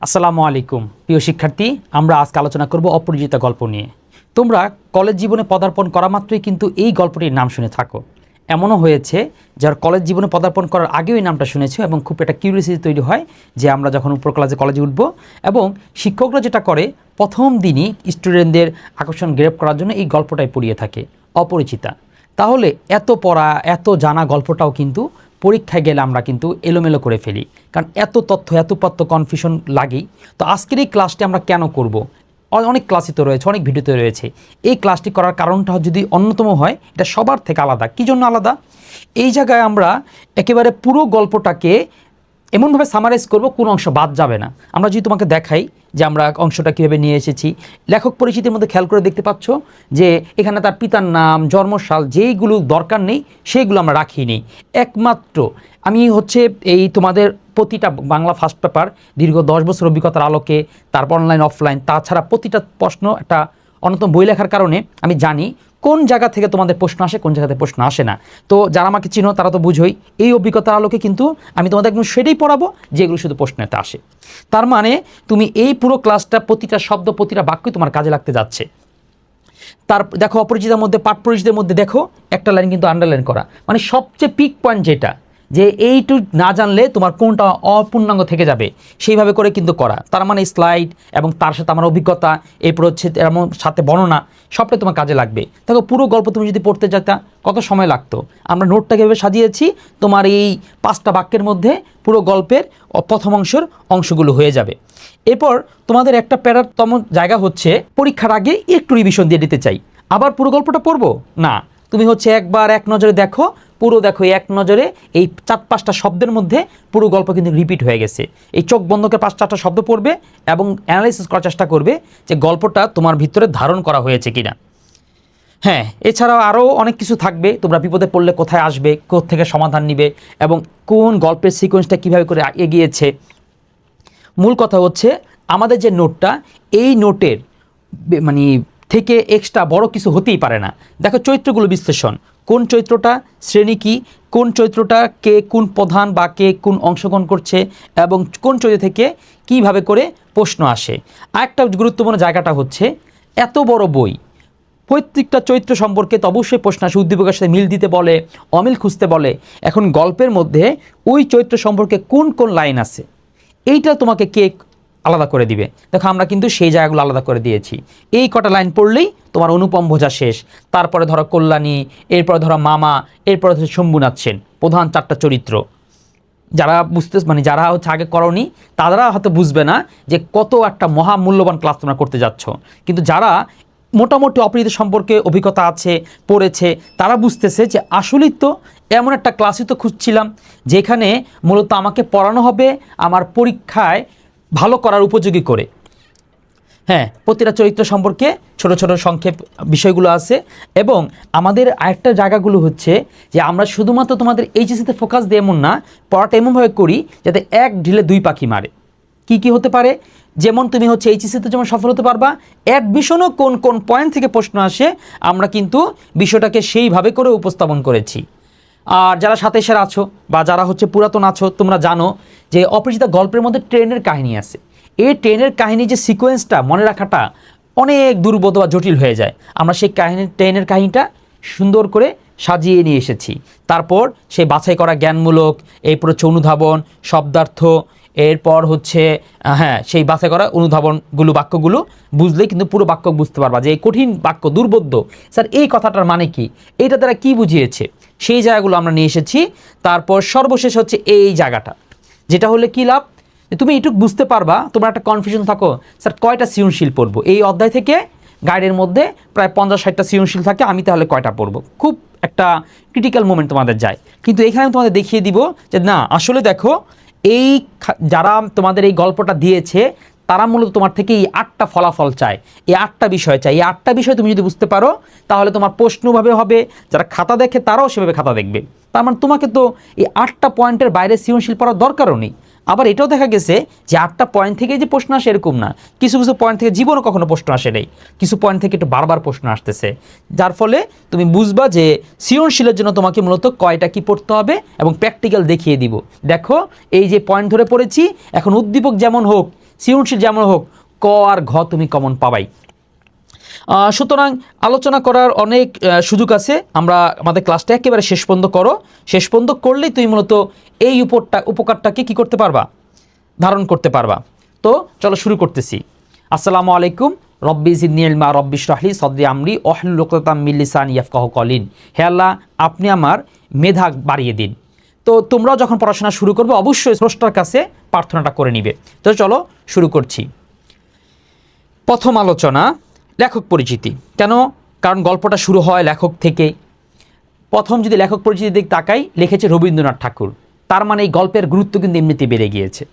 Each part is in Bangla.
আসসালামু আলাইকুম প্রিয় শিক্ষার্থী, আমরা আজকে আলোচনা করব অপরিচিতা গল্প নিয়ে। তোমরা কলেজ জীবনে পদার্পণ করা মাত্রই কিন্তু এই গল্পটির নাম শুনে থাকো। এমনও হয়েছে যার কলেজ জীবনে পদার্পণ করার আগেও এই নামটা শুনেছো এবং খুব একটা কিউরিয়াসিটি তৈরি হয় যে আমরা যখন উপর কলেজে উঠবো, এবং শিক্ষকরা যেটা করে প্রথম দিনই স্টুডেন্টদের আকর্ষণ গ্রেপ করার জন্য এই গল্পটাই পড়িয়ে থাকে, অপরিচিতা। তাহলে এত পড়া এত জানা গল্পটাও কিন্তু পরীক্ষায় গেলে আমরা কিন্তু এলোমেলো করে ফেলি, কারণ এত তথ্য এত পথ্য কনফিউশন লাগেই। তো আজকের এই ক্লাসটি আমরা কেন করব? অনেক ক্লাসই তো রয়েছে, অনেক ভিডিওতে রয়েছে। এই ক্লাসটি করার কারণটা যদি অন্যতম হয়, এটা সবার থেকে আলাদা। কী জন্য আলাদা? এই জায়গায় আমরা একেবারে পুরো গল্পটাকে এমনভাবে সামারাইজ করব, কোনো অংশ বাদ যাবে না। আমরা যদি তোমাকে দেখাই যে আমরা অংশটা কীভাবে নিয়ে এসেছি, লেখক পরিচিতির মধ্যে খেয়াল করে দেখতে পাচ্ছ যে এখানে তার পিতার নাম, জন্মসাল, যেইগুলো দরকার নেই সেইগুলো আমরা রাখিনি। একমাত্র আমি এই তোমাদের প্রতিটা বাংলা ফার্স্ট পেপার দীর্ঘ 10 বছর অভিজ্ঞতার আলোকে, তারপর অনলাইন অফলাইন, তাছাড়া প্রতিটা প্রশ্ন একটা অন্যতম বই লেখার কারণে আমি জানি কোন জায়গা থেকে তোমাদের প্রশ্ন আসে, কোন জায়গা থেকে প্রশ্ন আসে না। তো যারা আমাকে চিনো তারা তো বুঝোই, এই অভিজ্ঞতার আলোকে কিন্তু আমি তোমাদের একদম সেটাই পড়াবো যেগুলো শুধু প্রশ্নেতে আসে। তার মানে তুমি এই পুরো ক্লাসটা প্রতিটা শব্দ প্রতিটা বাক্যই তোমার কাজে লাগতে যাচ্ছে। তার দেখো অপরিচিতার মধ্যে, পাঠ পরিচিতের মধ্যে দেখো একটা লাইন কিন্তু আন্ডারলাইন করা, মানে সবচেয়ে পিক পয়েন্ট যেটা, যে এইটুক না জানলে তোমার কোনটা অপূর্ণাঙ্গ থেকে যাবে, সেইভাবে করে কিন্তু করা। তার মানে স্লাইড এবং তার সাথে আমার অভিজ্ঞতা, এরপর এমন সাথে বর্ণনা, সবটাই তোমার কাজে লাগবে। দেখো পুরো গল্প তুমি যদি পড়তে যেতা কত সময় লাগতো। আমরা নোটটাকে এভাবে সাজিয়েছি, তোমার এই 5টা বাক্যের মধ্যে পুরো গল্পের প্রথম অংশগুলো হয়ে যাবে। এরপর তোমাদের একটা প্যারাতম জায়গা হচ্ছে, পরীক্ষার আগে একটু রিভিশন দিয়ে দিতে চাই। আবার পুরো গল্পটা পড়বো না, তুমি একবার এক নজরে দেখো, পুরো দেখো এক নজরে এই 4-5টা শব্দের মধ্যে পুরো গল্প কিন্তু রিপিট হয়ে গেছে। এই চোখ বন্ধ করে 5-4টা শব্দ পড়বে এবং অ্যানালাইসিস করার চেষ্টা করবে যে গল্পটা তোমার ভিতরে ধারণ করা হয়েছে কিনা। হ্যাঁ, এছাড়াও আরও অনেক কিছু থাকবে, তোমরা বিপদে পড়লে কোথায় আসবে, কোত্থেকে সমাধান নিবে, এবং কোন গল্পের সিকোয়েন্সটা কীভাবে করে এগিয়েছে। মূল কথা হচ্ছে আমাদের যে নোটটা, এই নোটের মানে থেকে এক্সট্রা বড় কিছু হতেই পারে না। দেখো চরিত্রগুলো বিশ্লেষণ, কোন চরিত্রটা শ্রেণী কী, কোন চরিত্রটা কে কোন প্রধান বা কে কোন অংশগ্রহণ করছে, এবং কোন চরিত্র থেকে কিভাবে করে প্রশ্ন আসে। আরেকটা গুরুত্বপূর্ণ জায়গাটা হচ্ছে, এত বড় বই, প্রত্যেকটা চরিত্র সম্পর্কে তো অবশ্যই প্রশ্ন আসে, উদ্দীপকের সাথে মিল দিতে বলে, অমিল খুঁজতে বলে। এখন গল্পের মধ্যে ওই চরিত্র সম্পর্কে কোন কোন লাইন আছে, এইটা তোমাকে কে আলাদা করে দিবে। দেখো আমরা কিন্তু সেই জায়গাগুলো আলাদা করে দিয়েছি। এই কটা লাইন পড়লেই তোমার অনুপম বোঝা শেষ। তারপরে ধরো কল্যাণী, এরপরে ধরো মামা, এরপরে হচ্ছে শম্ভুনাথ সেন, প্রধান 4টা চরিত্র। যারা যারা আগে করনি তারা হয়তো বুঝবে না যে কত একটা মহামূল্যবান ক্লাস তোমরা করতে যাচ্ছ, কিন্তু যারা মোটামুটি অপরিচিত সম্পর্কে অভিজ্ঞতা আছে, পড়েছে, তারা বুঝতেছে যে আসলেই তো এমন একটা ক্লাসই তো খুঁজছিলাম যেখানে মূলত আমাকে পড়ানো হবে আমার পরীক্ষায় ভালো করার উপযোগী করে। হ্যাঁ, প্রতিটা চরিত্র সম্পর্কে ছোট ছোট সংক্ষেপ বিষয়গুলো আছে। এবং আমাদের আরেকটা জায়গাগুলো হচ্ছে যে আমরা শুধুমাত্র তোমাদের এইচএসসিতে ফোকাস দিয়ে এমন না, পড়াটা এমনভাবে করি যাতে এক ঢিলে 2 পাখি মারে। কি কি হতে পারে? যেমন তুমি এইচএসসিতে যেমন সফল হতে পারবা, অ্যাডমিশনও কোন কোন পয়েন্ট থেকে প্রশ্ন আসে আমরা কিন্তু বিষয়টাকে সেইভাবে করে উপস্থাপন করেছি। আর যারা 27-এর আছো বা যারা পুরাতন আছো, তোমরা জানো যে অপরিচিতা গল্পের মধ্যে ট্রেনের কাহিনী আছে। এই ট্রেনের কাহিনী যে সিকোয়েন্সটা মনে রাখাটা অনেক দুর্বোধ বা জটিল হয়ে যায়। আমরা সেই ট্রেনের কাহিনীটা সুন্দর করে সাজিয়ে নিয়ে এসেছি। তারপর সেই বাছাই করা জ্ঞানমূলক, এরপর হচ্ছে অনুধাবন, শব্দার্থ, এরপর সেই বাছাই করা অনুধাবনগুলো, বাক্যগুলো বুঝলেই কিন্তু পুরো বাক্য বুঝতে পারবা যে এই কঠিন বাক্য দুর্বোধ্য স্যার এই কথাটার মানে কি, এইটা তারা কি বুঝিয়েছে, সেই জায়গাগুলো আমরা নিয়ে এসেছি। তারপর সর্বশেষ হচ্ছে এই জায়গাটা, যেটা হলে কি লাভ, তুমি এইটুকু বুঝতে পারবা। তোমার একটা কনফিউশন থাকো স্যার কয়টা সৃজনশীল পড়বো, এই অধ্যায় থেকে গাইডের মধ্যে প্রায় 50-60টা সৃজনশীল থাকে, আমি তাহলে কয়টা পড়বো, খুব একটা ক্রিটিক্যাল মোমেন্ট তোমাদের যায়। কিন্তু এখানে আমি তোমাদের দেখিয়ে দিব যে না, আসলে দেখো এই যারা তোমাদের এই গল্পটা দিয়েছে তারা মূলত তোমার থেকে এই 8টা ফলাফল চায়, এই 8টা বিষয় চায়। এই 8টা বিষয় তুমি যদি বুঝতে পারো তাহলে তোমার প্রশ্নভাবে হবে, যারা খাতা দেখে তারাও সেভাবে খাতা দেখবে। তার মানে তোমাকে তো এই 8টা পয়েন্টের বাইরে সৃজনশীল পড়ার দরকারও নেই। আবার এটাও দেখা গেছে যে 8টা পয়েন্ট থেকে যে প্রশ্ন আসে এরকম না, কিছু কিছু পয়েন্ট থেকে জীবনও কখনো প্রশ্ন আসে নেই, কিছু পয়েন্ট থেকে একটু বারবার প্রশ্ন আসতেছে, যার ফলে তুমি বুঝবা যে সৃজনশীলের জন্য তোমাকে মূলত কয়টা কি পড়তে হবে এবং প্র্যাকটিক্যাল দেখিয়ে দিব। দেখো এই যে পয়েন্ট ধরে পড়েছি, এখন উদ্দীপক যেমন হোক সৃজনশীল যেমন হোক ক আর ঘ তুমি কমন পাবাই। সুতরাং আলোচনা করার অনেক সুযোগ আছে। আমরা আমাদের ক্লাসটা একেবারে শেষ পর্যন্ত করো, শেষ পর্যন্ত করলেই তুমি মূলত এই উপকারটাকে কি করতে পারবা, ধারণ করতে পারবা। তো চলো শুরু করতেছি। আসসালামু আলাইকুম। রব্বি জিদনি ইলমা রব্বি ইশরাহ লি সাদরি আমরি ওয়াহলুল উকদাতাম মিন লিসানি ইয়াফকাহু কওলি। হে আল্লাহ, আপনি আমার মেধা বাড়িয়ে দিন। তো তোমরাও যখন পড়াশোনা শুরু করবে অবশ্যই স্রষ্টার কাছে প্রার্থনাটা করে নিবে। তো চলো শুরু করছি। প্রথম আলোচনা, লেখক পরিচিতি। কেন? কারণ গল্পটা শুরু হয় লেখক থেকে। প্রথম যদি লেখক পরিচিতির দিক তাকাই, লিখেছে রবীন্দ্রনাথ ঠাকুর। তার মানে এই গল্পের গুরুত্ব কিন্তু এমনিতে বেড়ে গিয়েছে।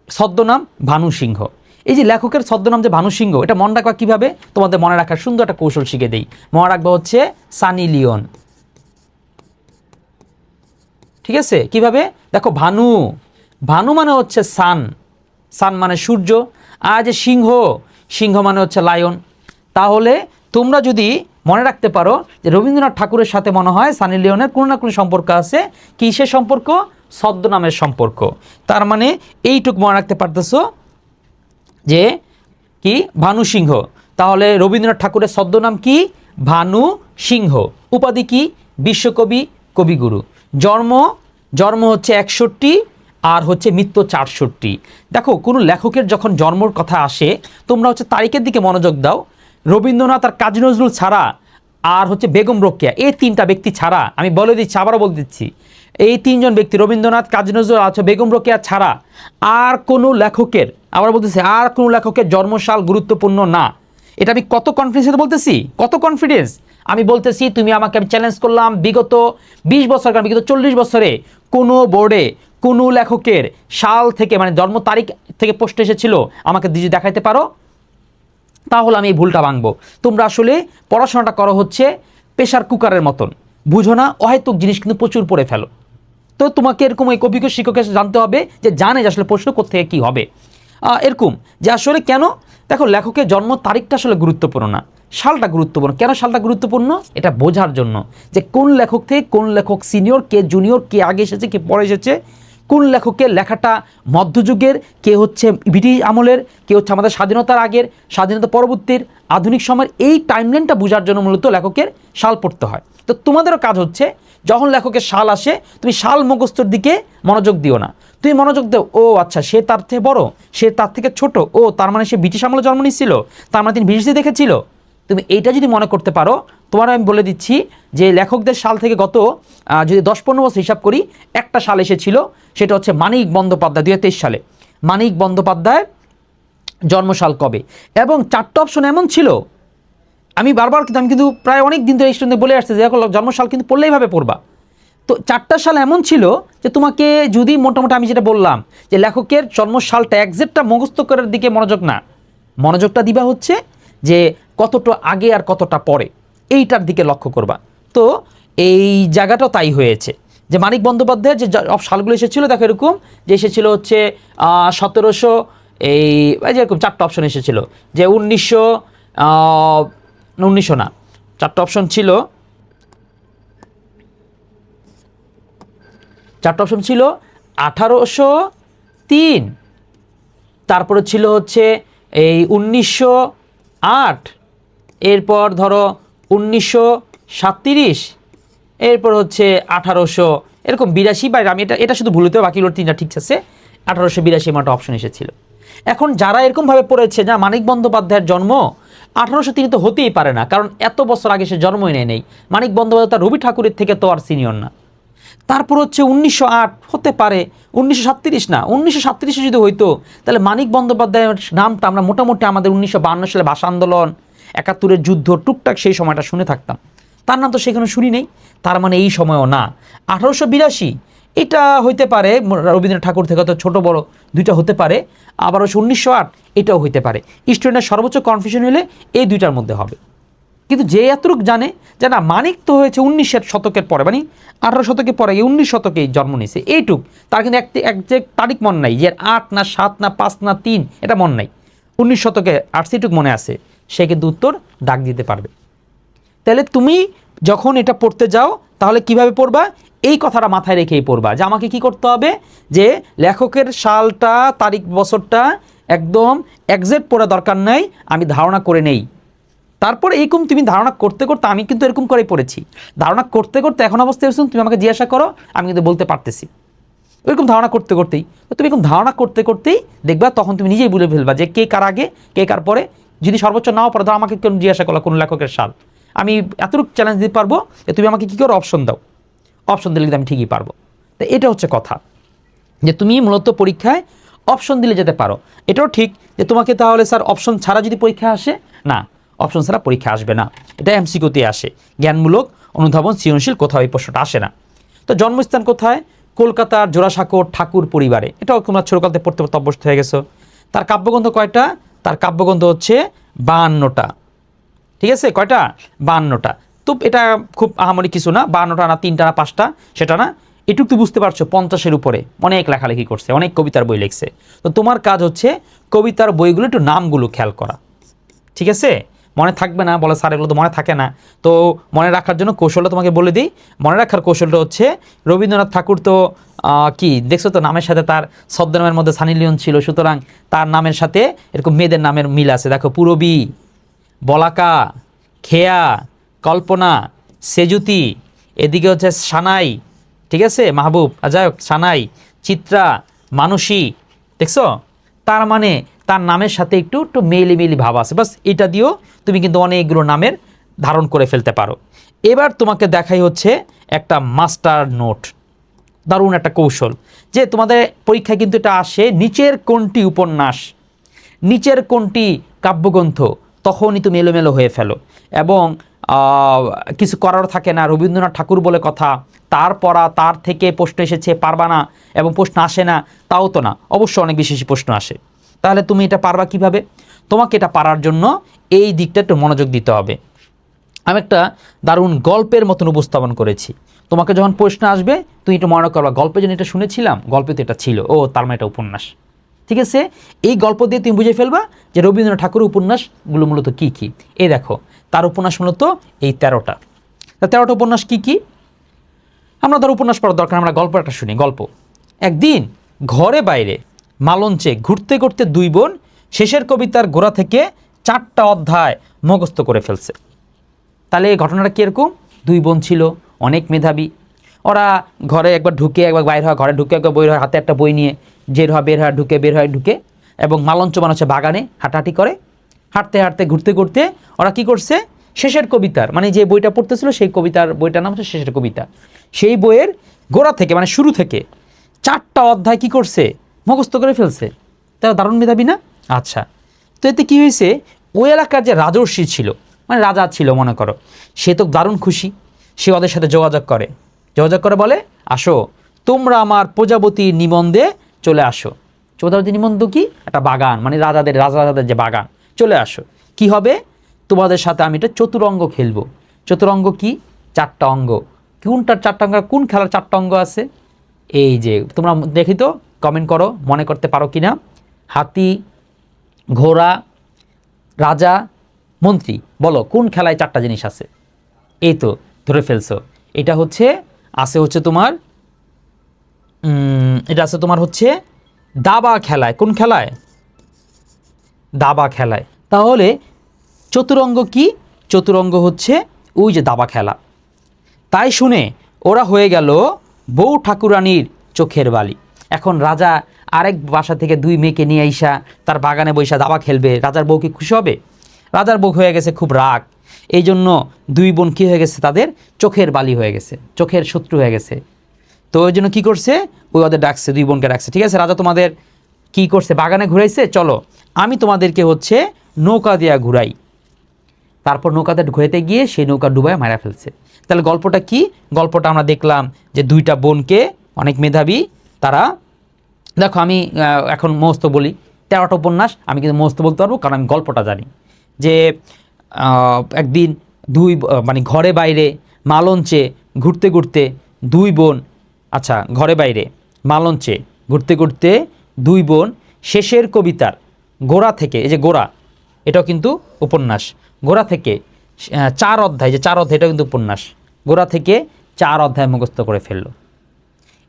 ছদ্মনাম ভানু সিংহ। এই যে লেখকের ছদ্মনাম যে ভানু সিংহ, এটা মনে রাখবা কীভাবে? তোমাদের মনে রাখার সুন্দর একটা কৌশল শিখে দেই। মনে রাখবা হচ্ছে সানি লিওন। ঠিক আছে? কিভাবে? দেখো, ভানু, ভানু মানে হচ্ছে সান, সান মানে সূর্য। আর যে সিংহ, সিংহ মানে হচ্ছে লায়ন। তাহলে তোমরা যদি মনে রাখতে পারো যে রবীন্দ্রনাথ ঠাকুরের সাথে মনে হয় সানি লিওনের কোনো না কোনো সম্পর্ক আছে। কিসের সম্পর্ক? ছদ্মনামের সম্পর্ক। তার মানে এইটুক মনে রাখতে পারতেছো যে কি, ভানু সিংহ। তাহলে রবীন্দ্রনাথ ঠাকুরের ছদ্মনাম কি? ভানু সিংহ। উপাধি কি? বিশ্বকবি, কবিগুরু। জন্ম হচ্ছে 61 আর হচ্ছে মৃত্যু 64। দেখো, কোনো লেখকের যখন জন্মর কথা আসে, তোমরা হচ্ছে তারিখের দিকে মনোযোগ দাও। রবীন্দ্রনাথ আর কাজী নজরুল ছাড়া আর হচ্ছে বেগম রোকেয়া, এই তিনটা ব্যক্তি ছাড়া, আমি বলে দিচ্ছি, আবারও বলে দিচ্ছি, এই তিনজন ব্যক্তি রবীন্দ্রনাথ, কাজী নজরুল আছে বেগম রোকেয়া ছাড়া আর কোনো লেখকের, আবার বলতেছি, আর কোনো লেখকের জন্মসাল গুরুত্বপূর্ণ না। এটা আমি কত কনফিডেন্সে বলতেছি, কত কনফিডেন্স আমি বলতেছি। তুমি আমাকে, আমি চ্যালেঞ্জ করলাম, বিগত 20 বছর, বিগত 40 বছরে কোনো বোর্ডে কোনো লেখকের সাল থেকে, মানে জন্ম তারিখ থেকে প্রশ্ন এসেছিল, আমাকে যদি দেখাইতে পারো, তাহলে আমি এই ভুলটা ভাঙবো। তোমরা আসলে পড়াশোনাটা করো হচ্ছে প্রেশার কুকারের মতন, বুঝো না, অহেতুক জিনিস কিন্তু প্রচুর পড়ে ফেলো। তো তোমাকে এরকম এই অভিজ্ঞ শিক্ষকের জানতে হবে যে জানে যে আসলে প্রশ্ন কোত্থেকে কী হবে। এরকম যে আসলে কেন, দেখো, লেখকের জন্ম তারিখটা আসলে গুরুত্বপূর্ণ না, সালটা গুরুত্বপূর্ণ। কেন সালটা গুরুত্বপূর্ণ? এটা বোঝার জন্য যে কোন লেখক থেকে কোন লেখক সিনিয়র, কে জুনিয়র, কে আগে এসেছে, কে পরে এসেছে, কোন লেখকের লেখাটা মধ্যযুগের, কে হচ্ছে ব্রিটিশ আমলের, কে হচ্ছে আমাদের স্বাধীনতার আগের, স্বাধীনতা পরবর্তীর, আধুনিক সময়ের, এই টাইমলাইনটা বোঝার জন্য মূলত লেখকের সাল পড়তে হয়। তো তোমাদেরও কাজ হচ্ছে, যখন লেখকের সাল আসে, তুমি সাল মুখস্থর দিকে মনোযোগ দিও না। তুমি মনোযোগ দাও, ও আচ্ছা, সে তার থেকে বড়, সে তার থেকে ছোট, ও তার মানে সে ব্রিটিশ আমলে জন্ম নিচ্ছিল, তার মানে তিনি ব্রিটিশে দেখেছিল। তুমি এইটা যদি মনে করতে পারো, তোমার আমি বলে দিচ্ছি যে লেখকদের সাল থেকে গত যদি 10-15 বছর হিসাব করি, একটা সাল এসেছিল, সেটা হচ্ছে মানিক বন্দ্যোপাধ্যায় 2023 সালে। মানিক বন্দ্যোপাধ্যায় জন্মসাল কবে? এবং 4টা অপশন এমন ছিল, আমি বারবার কিন্তু, প্রায় অনেক দিন ধরে স্টুডেন্টদের বলে আসছে যে জন্মসাল কিন্তু পড়লেইভাবে পড়বা। তো 4টা সাল এমন ছিল যে তোমাকে যদি মোটামুটি, আমি যেটা বললাম যে লেখকের জন্মসালটা একজ্যাক্টটা মুখস্থ করার দিকে মনোযোগ না, মনোযোগটা দিবা হচ্ছে যে কতটা আগে আর কতটা পরে, এইটার দিকে লক্ষ্য করবা। তো এই জায়গাটাও তাই হয়েছে যে মানিক বন্দ্যোপাধ্যায়ের যে সালগুলো এসেছিলো, দেখো এরকম যে এসেছিলো হচ্ছে 1700, এই যেরকম 4টা অপশন এসেছিল, যে 1900 না, 4টা অপশন ছিল, 4টা অপশন ছিল 1803, তারপরে ছিল হচ্ছে এই 1908, এরপর ধরো 1937, এরপর হচ্ছে 1800, এরকম 82, বা আমি এটা শুধু ভুলতে, বাকিগুলো 3টা ঠিক আছে। 1882 এমন একটা অপশন এসেছিল। এখন যারা এরকমভাবে পড়েছে, যা মানিক বন্দ্যোপাধ্যায়ের জন্ম 1803 তো হতেই পারে না, কারণ এত বছর আগে সে জন্মই নেই। মানিক বন্দ্যোপাধ্যায় রবি ঠাকুরের থেকে তো আর সিনিয়র না। তারপর হচ্ছে 1908 হতে পারে, 1937 না, 1937 যদি হইতো, তাহলে মানিক বন্দ্যোপাধ্যায়ের নামটা আমরা মোটামুটি আমাদের 1952 সালে ভাষা আন্দোলন, 71-এর যুদ্ধ, টুকটাক সেই সময়টা শুনে থাকতাম। তার নাম তো সেখানে শুনি নেই, তার মানে এই সময়ও না। 1882 এটা হইতে পারে, রবীন্দ্রনাথ ঠাকুর থেকে তো ছোটো বড় দুইটা হতে পারে। আবার 1908 এটাও হইতে পারে। স্টুডেন্টের সর্বোচ্চ কনফিউশন হলে এই দুইটার মধ্যে হবে। কিন্তু যে এতটুক জানে যে না, মানিক তো হয়েছে 19 শতকের পরে, মানে 18 শতকের পরে, 19 শতকেই জন্ম নিয়েছে, এইটুক। তার কিন্তু একজ্যাক্ট তারিখ মনে নাই, যে 8 না 7 না 5 না 3, এটা মনে নাই। 19 শতকে আসছে এটুক মনে আছে, সে কিন্তু উত্তর দাগ দিতে পারবে। তাহলে তুমি যখন এটা পড়তে যাও, তাহলে কিভাবে পড়বা? এই কথাটা মাথায় রেখেই পড়বা যে আমাকে কি করতে হবে, যে লেখকের সালটা, তারিখ, বছরটা একদম এক্সাক্ট পড়া দরকার নাই, আমি ধারণা করে নেই। তারপরে এরকম তুমি ধারণা করতে করতে, আমি কিন্তু এরকম করেই পড়েছি, ধারণা করতে করতে এখন অবস্থায় এসেছো, তুমি আমাকে জিজ্ঞাসা করো আমি কিন্তু বলতে পারতেছি। ওইরকম ধারণা করতে করতেই, তুমি এরকম ধারণা করতে করতেই দেখবা তখন তুমি নিজেই বলে ফেলবা যে কে কার আগে কে কার পরে। যদি সর্বোচ্চ নাও পারো, ধরো আমাকে কেউ জিজ্ঞাসা করলো কোন লেখকের সাল, আমি এতটুকু চ্যালেঞ্জ দিতে পারবো যে তুমি আমাকে কী করো, অপশন দাও, অপশন দিলে কিন্তু আমি ঠিকই পারবো। তো এটা হচ্ছে কথা, যে তুমি মূলত পরীক্ষায় অপশন দিলে যেতে পারো। এটাও ঠিক যে তোমাকে তাহলে স্যার অপশন ছাড়া যদি পরীক্ষা আসে, না, অপশন ছাড়া পরীক্ষা আসবে না, এটা এমসিকিউতে আসে, জ্ঞানমূলক অনুধাবন সৃজনশীল কোথাও এই প্রশ্নটা আসে না। তো জন্মস্থান কোথায়? কলকাতার জোড়াসাঁকোর ঠাকুর পরিবারে, এটাও তোমরা ছোটকালতে পড়তে পড়তে অভ্যস্ত হয়ে গেছো। তার কাব্যগ্রন্থ কয়টা? তার কাব্যগ্রন্থ হচ্ছে 52টা, ঠিক আছে, কয়টা? 52টা। তো এটা খুব আহামরি কিছু না, 52টা না 3টা না 5টা সেটা না, এটুকু তো বুঝতে পারছো 50-এর উপরে অনেক লেখালেখি করছে, অনেক কবিতার বই লিখছে। তো তোমার কাজ হচ্ছে কবিতার বইগুলো একটু নামগুলো খেয়াল করা, ঠিক আছে? মনে থাকবে না বলে স্যার এগুলো তো মনে থাকে না, তো মনে রাখার জন্য কৌশলটা তোমাকে বলে দিই। মনে রাখার কৌশলটা হচ্ছে, রবীন্দ্রনাথ ঠাকুর তো কি দেখছো তো, নামের সাথে তার ছদ্মনামের মধ্যে সানি লিওন ছিল, সুতরাং তার নামের সাথে এরকম মেয়েদের নামের মিল আছে। দেখো, পূরবী, বলাকা, খেয়া, কল্পনা, সেজুতি, এদিকে হচ্ছে সানাই, ঠিক আছে, মাহবুব, যাই হোক, সানাই, চিত্রা, মানসী, দেখছো? তার মানে তার নামের সাথে একটু একটু মেলি ভাব আছে, বাস এটা দিয়েও তুমি কিন্তু অনেকগুলো নামের ধারণ করে ফেলতে পারো। এবার তোমাকে দেখাই হচ্ছে একটা মাস্টার নোট, দারুণ একটা কৌশল, যে তোমাদের পরীক্ষায় কিন্তু এটা আসে, নিচের কোনটি উপন্যাস, নিচের কোনটি কাব্যগ্রন্থ, তখনই তুমি এলোমেলো হয়ে ফেলো এবং কিছু করার থাকে না। রবীন্দ্রনাথ ঠাকুর বলে কথা, তার পড়া, তার থেকে প্রশ্ন এসেছে পারবা না, এবং প্রশ্ন আসে না তাও তো না, অবশ্য অনেক বেশি প্রশ্ন আসে। তাহলে তুমি এটা পারবা কিভাবে? তোমাকে এটা পারার জন্য এই দিকটা একটু মনোযোগ দিতে হবে। আমি একটা দারুণ গল্পের মতন উপস্থাপন করেছি, তোমাকে যখন প্রশ্ন আসবে তুমি একটু মনে করবা, গল্পে যেন এটা শুনেছিলাম, গল্পে তো এটা ছিল, ও তার মানে এটা উপন্যাস, ঠিক আছে? এই গল্প দিয়ে তুমি বুঝে ফেলবা যে রবীন্দ্রনাথ ঠাকুরের উপন্যাসগুলো মূলত কী কী। এই দেখো, তার উপন্যাস মূলত এই 13টা। তা 13টা উপন্যাস কী কী? আমরা ধর উপন্যাস পড়ার দরকার, আমরা গল্পটা শুনি। গল্প, একদিন ঘরে বাইরে মালঞ্চে ঘুরতে ঘুরতে দুই বোন শেষের কবিতার গোড়া থেকে 4টা অধ্যায় মুখস্থ করে ফেলছে। তাহলে এই ঘটনাটা কীরকম? দুই বোন ছিল, অনেক মেধাবী, ওরা ঘরে একবার ঢুকে একবার বাইর হয়, ঘরে ঢুকে একবার বই হয়, হাতে একটা বই নিয়ে বের হয় বের হয়, ঢুকে বের হয় ঢুকে, এবং মালঞ্চ বানাচ্ছে বাগানে হাঁটাহাঁটি করে, হাঁটতে হাঁটতে ঘুরতে ঘুরতে ওরা কি করছে, শেষের কবিতার, মানে যে বইটা পড়তেছিল সেই কবিতার বইটার নাম হচ্ছে শেষের কবিতা, সেই বইয়ের গোড়া থেকে মানে শুরু থেকে 4টা অধ্যায় কি করছে, মুখস্থ করে ফেলছে। তারা দারুণ মেধাবী না? আচ্ছা, তো এতে কি হয়েছে, ওই এলাকার যে রাজর্ষি ছিল, মানে রাজা ছিল মনে করো, সে তো দারুণ খুশি, সে ওদের সাথে যোগাযোগ করে বলে, আসো তোমরা আমার প্রজাপতির নিবন্ধে চলে আসো। প্রজাপতির নিবন্ধ কি? একটা বাগান, মানে রাজাদের যে বাগান, চলে আসো। কি হবে, তোমাদের সাথে আমি এটা চতুরঙ্গ খেলবো। চতুরঙ্গ কি? 4টা অঙ্গ। কোনটার 4টা অঙ্গ? কোন খেলার 4টা অঙ্গ আছে? এই যে তোমরা দেখি তো, কমেন্ট করো, মনে করতে পারো কিনা। হাতি, ঘোড়া, রাজা, মন্ত্রী, বলো কোন খেলায় 4টা জিনিস আছে? এই তো ধরে ফেলছো, এটা হচ্ছে তোমার এটা আছে তোমার হচ্ছে দাবা খেলায়। কোন খেলায়? দাবা খেলায়। তাহলে চতুরঙ্গ কি? চতুরঙ্গ হচ্ছে ওই যে দাবা খেলা। তাই শুনে ওরা হয়ে গেল বউ ঠাকুরানীর চোখের বালি। এখন রাজা আরেক বাসা থেকে 2 মেয়েকে নিয়ে আইসা তার বাগানে বৈশা দাবা খেলবে, রাজার বউ কি খুশি হবে? রাজার বউ হয়ে গেছে খুব রাগ, এই জন্য 2 বোন কী হয়ে গেছে, তাদের চোখের বালি হয়ে গেছে, চোখের শত্রু হয়ে গেছে। তো ওই জন্য কী করছে, ওই ওদের ডাকছে, 2 বোনকে ডাকছে, ঠিক আছে রাজা তোমাদের কি করছে, বাগানে ঘুরাইছে, চলো আমি তোমাদেরকে হচ্ছে নৌকা দিয়া ঘুরাই। তারপর নৌকাতে ঘুরাইতে গিয়ে সেই নৌকা ডুবায় মারা ফেলছে। তাহলে গল্পটা কি? গল্পটা আমরা দেখলাম যে 2টা বোনকে, অনেক মেধাবী তারা, দেখো আমি এখন মস্ত বলি, 13টা উপন্যাস আমি কিন্তু মস্ত বলতে পারবো, কারণ আমি গল্পটা জানি। যে একদিন মানে ঘরে বাইরে মালঞ্চে ঘুরতে ঘুরতে 2 বোন, আচ্ছা ঘরে বাইরে মালঞ্চে ঘুরতে ঘুরতে 2 বোন শেষের কবিতার গোড়া থেকে, এই যে গোড়া এটাও কিন্তু উপন্যাস, গোড়া থেকে 4 অধ্যায়, যে 4 অধ্যায় এটাও কিন্তু উপন্যাস, গোড়া থেকে 4 অধ্যায় মুখস্থ করে ফেললো।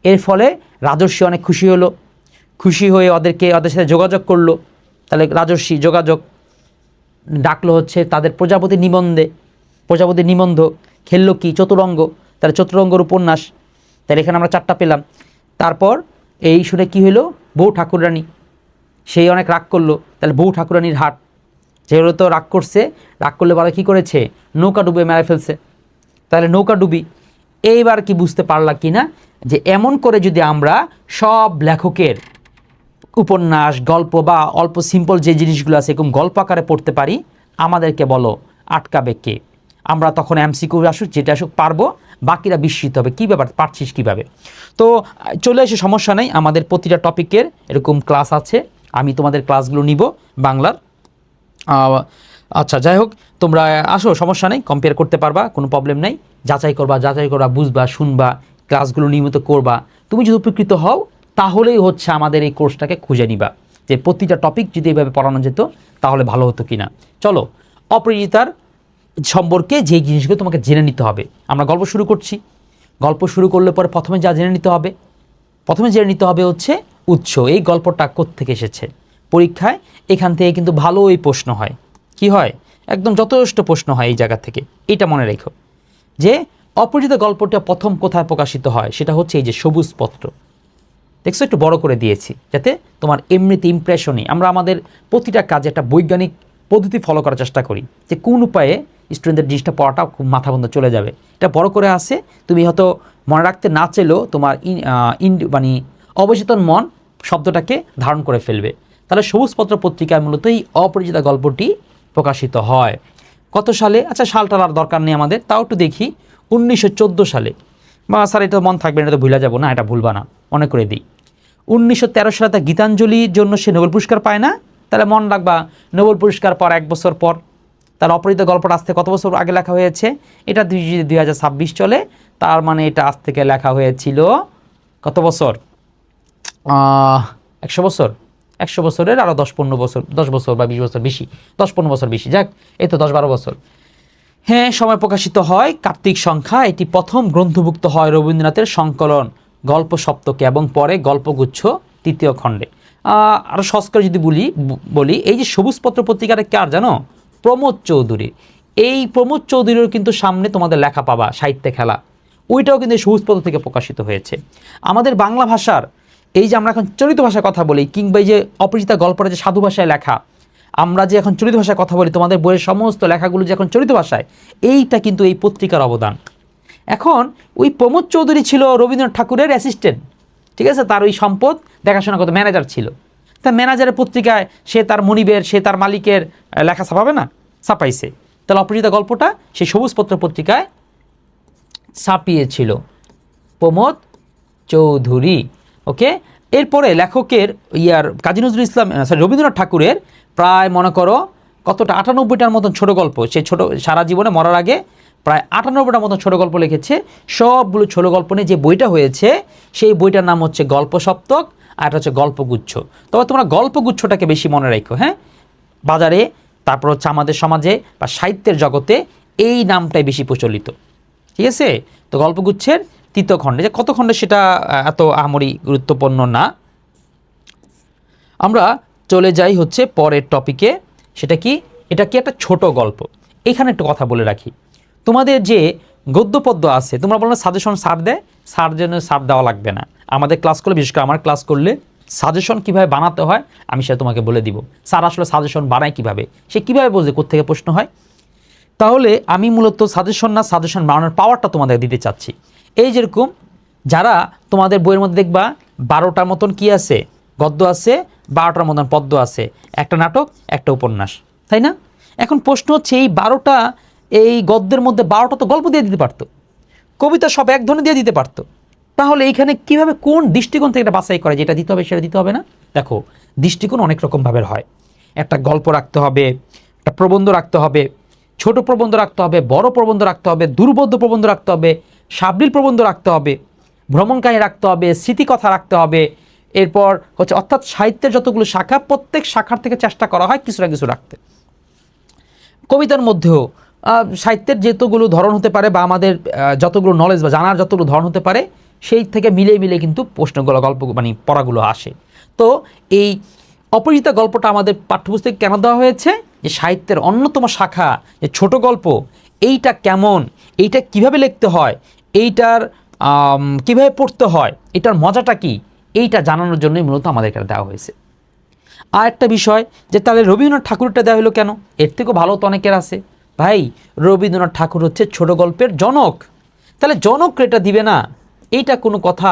এর ফলে রাজর্ষি অনেক খুশি হলো, খুশি হয়ে ওদের সাথে যোগাযোগ করলো, তাহলে রাজস্বী যোগাযোগ, ডাকলো হচ্ছে তাদের প্রজাপতির নিবন্ধ, খেললো কি চতুরঙ্গ, তাহলে চতুরঙ্গর উপন্যাস, তাহলে এখানে আমরা 4টা পেলাম। তারপর এই শুনে কি হলো, বউ ঠাকুরানী, সেই অনেক রাগ করলো, তাহলে বউ ঠাকুরানীর হাট, যেগুলো তো রাগ করলে বলা কী করেছে, নৌকা ডুবে মেরে ফেলছে, তাহলে নৌকা ডুবি। এইবার কি বুঝতে পারলা কি না যে এমন করে যদি আমরা সব লেখকের উপন্যাস গল্প বা অল্প সিম্পল যে জিনিসগুলো আছে এরকম গল্প আকারে পড়তে পারি, আমাদেরকে বলো আটকাবে কে? আমরা তখন এমসিকিউ আসুক যেটা আসুক পারবো, বাকিরা বিস্মিত হবে, কী ব্যাপার পারছিস কীভাবে। তো চলে এসে সমস্যা নেই, আমাদের প্রতিটা টপিকের এরকম ক্লাস আছে, আমি তোমাদের ক্লাসগুলো নিব বাংলার। আচ্ছা যাই হোক, তোমরা আসো, সমস্যা নেই, কম্পেয়ার করতে পারবা, কোনো প্রবলেম নেই, যাচাই করবা বুঝবা, শুনবা, ক্লাসগুলো নিয়মিত করবা। তুমি যদি উপকৃত হও তাহলেই হচ্ছে আমাদের এই কোর্সটাকে খুঁজে নিবা, যে প্রতিটা টপিক যদি এইভাবে পড়ানো যেত তাহলে ভালো হতো কিনা। চলো, অপরাজিতার সম্পর্কে যেই জিনিসগুলো তোমাকে জেনে নিতে হবে, আমরা গল্প শুরু করছি। গল্প শুরু করলে পরে প্রথমে জেনে নিতে হবে হচ্ছে উৎস, এই গল্পটা কোত্থেকে এসেছে। পরীক্ষায় এখান থেকে কিন্তু ভালোই প্রশ্ন হয়, কি হয়, একদম যথেষ্ট প্রশ্ন হয় এই জায়গা থেকে। এটা মনে রেখো যে অপরাজিতা গল্পটা প্রথম কোথায় প্রকাশিত হয়, সেটা হচ্ছে এই যে সবুজ পত্র। দেখছো, একটু বড় করে দিয়েছি যাতে তোমার এমনিতে ইমপ্রেশনই, আমরা আমাদের প্রতিটা কাজে একটা বৈজ্ঞানিক পদ্ধতি ফলো করার চেষ্টা করি, যে কোন উপায়ে স্টুডেন্টদের জিনিসটা পড়াটা খুব মাথা বন্ধ চলে যাবে। এটা বড় করে আসে, তুমি হয়তো মনে রাখতে না চাইলেও তোমার মানে অবচেতন মন শব্দটাকে ধারণ করে ফেলবে। তাহলে সবুজপত্র পত্রিকায় মূলত এই অপরাজিতা গল্পটি প্রকাশিত হয় কত সালে? আচ্ছা, সালটার আর দরকার নেই আমাদের, তাও একটু দেখি। 1914 সালে। বা স্যার এটা মন থাকবে না, এটা তো ভুলে যাবো না, এটা ভুলবা না, মনে করে দিই। 1913 সালে তার গীতাঞ্জলির জন্য সে নোবেল পুরস্কার পায় না, তাহলে মন রাখবা নোবেল পুরস্কার পর 1 বছর পর। তার অপরাজিতা গল্পটা আজ থেকে কত বছর আগে লেখা হয়েছে? এটা 2026 চলে, তার মানে এটা আজ থেকে লেখা হয়েছিল কত বছর? 100 বছর। 100 বছরের আরও 10-15 বছর, 10 বছর বা 20 বছর বেশি, 10-15 বছর বেশি, যাক এই তো 10-12 বছর। হ্যাঁ, সময় প্রকাশিত হয় কার্তিক সংখ্যা। এটি প্রথম গ্রন্থভুক্ত হয় রবীন্দ্রনাথের সংকলন গল্প সপ্তকে এবং পরে গল্পগুচ্ছ 3য় খণ্ডে। আরও সহজ করে যদি বলি এই যে সবুজপত্র পত্রিকাটা কার জানো? প্রমোদ চৌধুরী। এই প্রমোদ চৌধুরীর কিন্তু সামনে তোমাদের লেখা পাবা সাহিত্যে খেলা, ওইটাও কিন্তু সবুজপত্র থেকে প্রকাশিত হয়েছে। আমাদের বাংলা ভাষার এই যে আমরা এখন চলিত ভাষায় কথা বলি, কিংবা এই যে অপরাজিতা গল্পটা যে সাধু ভাষায় লেখা, আমরা যে এখন চলিত ভাষায় কথা বলি, তোমাদের বইয়ের সমস্ত লেখাগুলো যে এখন চলিত ভাষায়, এইটা কিন্তু এই পত্রিকার অবদান। এখন ওই প্রমোদ চৌধুরী ছিল রবীন্দ্রনাথ ঠাকুরের অ্যাসিস্ট্যান্ট, ঠিক আছে, তার ওই সম্পদ দেখাশোনা করতে ম্যানেজার ছিল। তা ম্যানেজারের পত্রিকায় সে তার মনিবের, সে তার মালিকের লেখা ছাপাবে না? ছাপাইছে। তাহলে অপরাজিতা গল্পটা সেই সবুজপত্র পত্রিকায় ছাপিয়েছিল প্রমোদ চৌধুরী। ওকে, এরপরে লেখকের কাজী নজরুল ইসলাম রবীন্দ্রনাথ ঠাকুরের প্রায় মনে করো কতটা 98টার মতন ছোট গল্প, সে ছোট সারা জীবনে মরার আগে প্রায় 98টার মতন ছোট গল্প লিখেছে। সবগুলো ছোট গল্প নিয়ে যে বইটা হয়েছে সেই বইটার নাম হচ্ছে গল্প সপ্তক, আর এটা হচ্ছে গল্পগুচ্ছ। তবে তোমরা গল্পগুচ্ছটাকে বেশি মনে রাখো, হ্যাঁ, বাজারে তারপর হচ্ছে আমাদের সমাজে বা সাহিত্যের জগতে এই নামটাই বেশি প্রচলিত, ঠিক আছে। তো গল্পগুচ্ছের 3য় খণ্ডে, যে কত খণ্ডে সেটা এত আহামরি গুরুত্বপূর্ণ না। আমরা চলে যাই হচ্ছে পরের টপিকে, সেটা কি, এটা কি একটা ছোট গল্প। এখানে একটু কথা বলে রাখি, তোমাদের যে গদ্যপদ্য আছে, তোমরা বলো না সাজেশন স্যার দেয়, স্যার জন্য স্যার দেওয়া লাগবে না। আমাদের ক্লাস করলে, বিশেষ করে আমার ক্লাস করলে সাজেশন কীভাবে বানাতে হয় আমি সেটা তোমাকে বলে দিব। স্যার আসলে সাজেশন বানায় কীভাবে, সে কীভাবে বোঝে কোত্থেকে প্রশ্ন হয়। তাহলে আমি মূলত সাজেশন বানানোর পাওয়ারটা তোমাদের দিতে চাচ্ছি। এই যেরকম যারা তোমাদের বইয়ের মধ্যে দেখবা 12টার মতন কি আছে, গদ্য আছে, 12টার মতন পদ্য আছে, একটা নাটক, একটা উপন্যাস, তাই না? এখন প্রশ্ন হচ্ছে এই 12টা এই গদ্যের মধ্যে 12টা তো গল্প দিয়ে দিতে পারতো, কবিতা সব এক ধরনের দিয়ে দিতে পারতো। তাহলে এইখানে কিভাবে কোন দৃষ্টিকোণ থেকে এটা বাছাই করে, যেটা দিতে হবে সেটা দিতে হবে না? দেখো, দৃষ্টিকোণ অনেক রকমভাবে হয়। একটা গল্প রাখতে হবে, একটা প্রবন্ধ রাখতে হবে, ছোট প্রবন্ধ রাখতে হবে, বড় প্রবন্ধ রাখতে হবে, দুর্বোধ্য প্রবন্ধ রাখতে হবে, সাবলীল প্রবন্ধ রাখতে হবে, ভ্রমণকাহিনী রাখতে হবে, স্মৃতিকথা রাখতে হবে। এরপর হচ্ছে অর্থাৎ সাহিত্যের যতগুলো শাখা, প্রত্যেক শাখার থেকে চেষ্টা করা হয় কিছু না কিছু রাখতে। কবিতার মধ্যেও সাহিত্যের যেতগুলো ধরন হতে পারে বা আমাদের যতগুলো নলেজ বা জানার যতগুলো ধরন হতে পারে, সেই থেকে মিলে কিন্তু প্রশ্নগুলো গল্প মানে পড়াগুলো আসে। তো এই অপরাজিতা গল্পটা আমাদের পাঠ্যপুস্তকে কেন দেওয়া হয়েছে? যে সাহিত্যের অন্যতম শাখা যে ছোট গল্প, এইটা কেমন, এইটা কিভাবে লিখতে হয়, এইটার কিভাবে পড়তে হয়, এটার মজাটা কি, এইটা জানানোর জন্যই মূলত আমাদেরকে দেওয়া হয়েছে। আর একটা বিষয় যে তাহলে রবীন্দ্রনাথ ঠাকুরটা দেওয়া হলো কেন? এর থেকেও ভালো তো অনেকের আছে। ভাই, রবীন্দ্রনাথ ঠাকুর হচ্ছে ছোট গল্পের জনক, তাহলে জনক এটা দিবে না, এইটা কোনো কথা?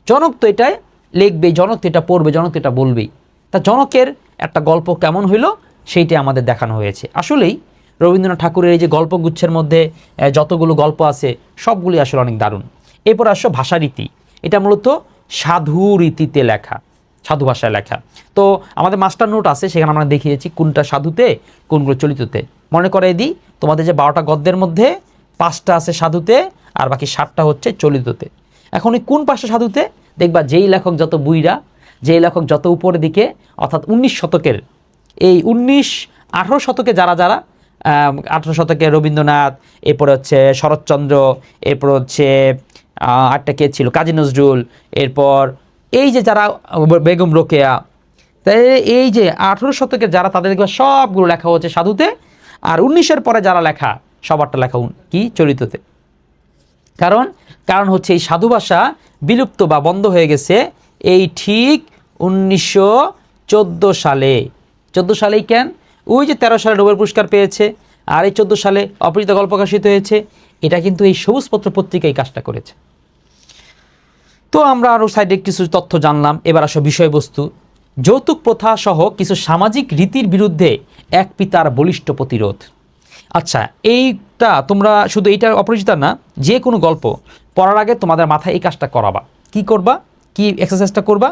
জনক তো এটাই লিখবে, জনক তো এটা পড়বে, জনক তো এটা বলবেই। তা জনকের একটা গল্প কেমন হইল সেইটাই আমাদের দেখানো হয়েছে। আসলেই রবীন্দ্রনাথ ঠাকুরের এই যে গল্পগুচ্ছের মধ্যে যতগুলো গল্প আছে সবগুলি আসলে অনেক দারুণ। এরপর আসো ভাষারীতি, এটা মূলত সাধু রীতিতে লেখা, সাধু ভাষায় লেখা। তো আমাদের মাস্টার নোট আছে, সেখানে আমরা দেখিয়েছি কোনটা সাধুতে কোনগুলো চলিততে। মনে করে দিই, তোমাদের যে 12টা গদ্যের মধ্যে 5টা আছে সাধুতে আর বাকি 7টা হচ্ছে চলিততে। এখন এই কোন 5টা সাধুতে? দেখবা যেই লেখক যত বুইরা, যেই লেখক যত উপরের দিকে, অর্থাৎ 19 শতকের, এই 18 শতকে যারা 18 শতকে রবীন্দ্রনাথ, এরপরে হচ্ছে শরৎচন্দ্র, এরপর হচ্ছে আরেকটা কে ছিল, কাজী নজরুল, এরপর এই যে যারা বেগম রোকেয়া, তাই এই যে 18 শতকের যারা, তাদের দেখবা সবগুলো লেখা হচ্ছে সাধুতে, আর 19-এর পরে যারা লেখা সবারটা লেখা কি চলিততে। কারণ হচ্ছে এই সাধু ভাষা বিলুপ্ত বা বন্ধ হয়ে গেছে এই ঠিক 1914 সালে। 14 সালেই কেন? ওই যে 13 সালে নোবেল পুরস্কার পেয়েছে, আর এই 14 সালে অপরাজিতা গল্প প্রকাশিত হয়েছে। এটা কিন্তু এই সবুজপত্র পত্রিকা এই কাজটা করেছে। তো আমরা আরও সাইডে কিছু তথ্য জানলাম। এবার আসো বিষয়বস্তু। যৌতুক প্রথা সহ কিছু সামাজিক রীতির বিরুদ্ধে এক পিতার বলিষ্ঠ প্রতিরোধ। আচ্ছা, এইটা তোমরা শুধু এইটার অপরাজিতা না, যে কোনো গল্প পড়ার আগে তোমাদের মাথায় এই কাজটা করাবা। কি করবা? কি এক্সারসাইজটা করবা?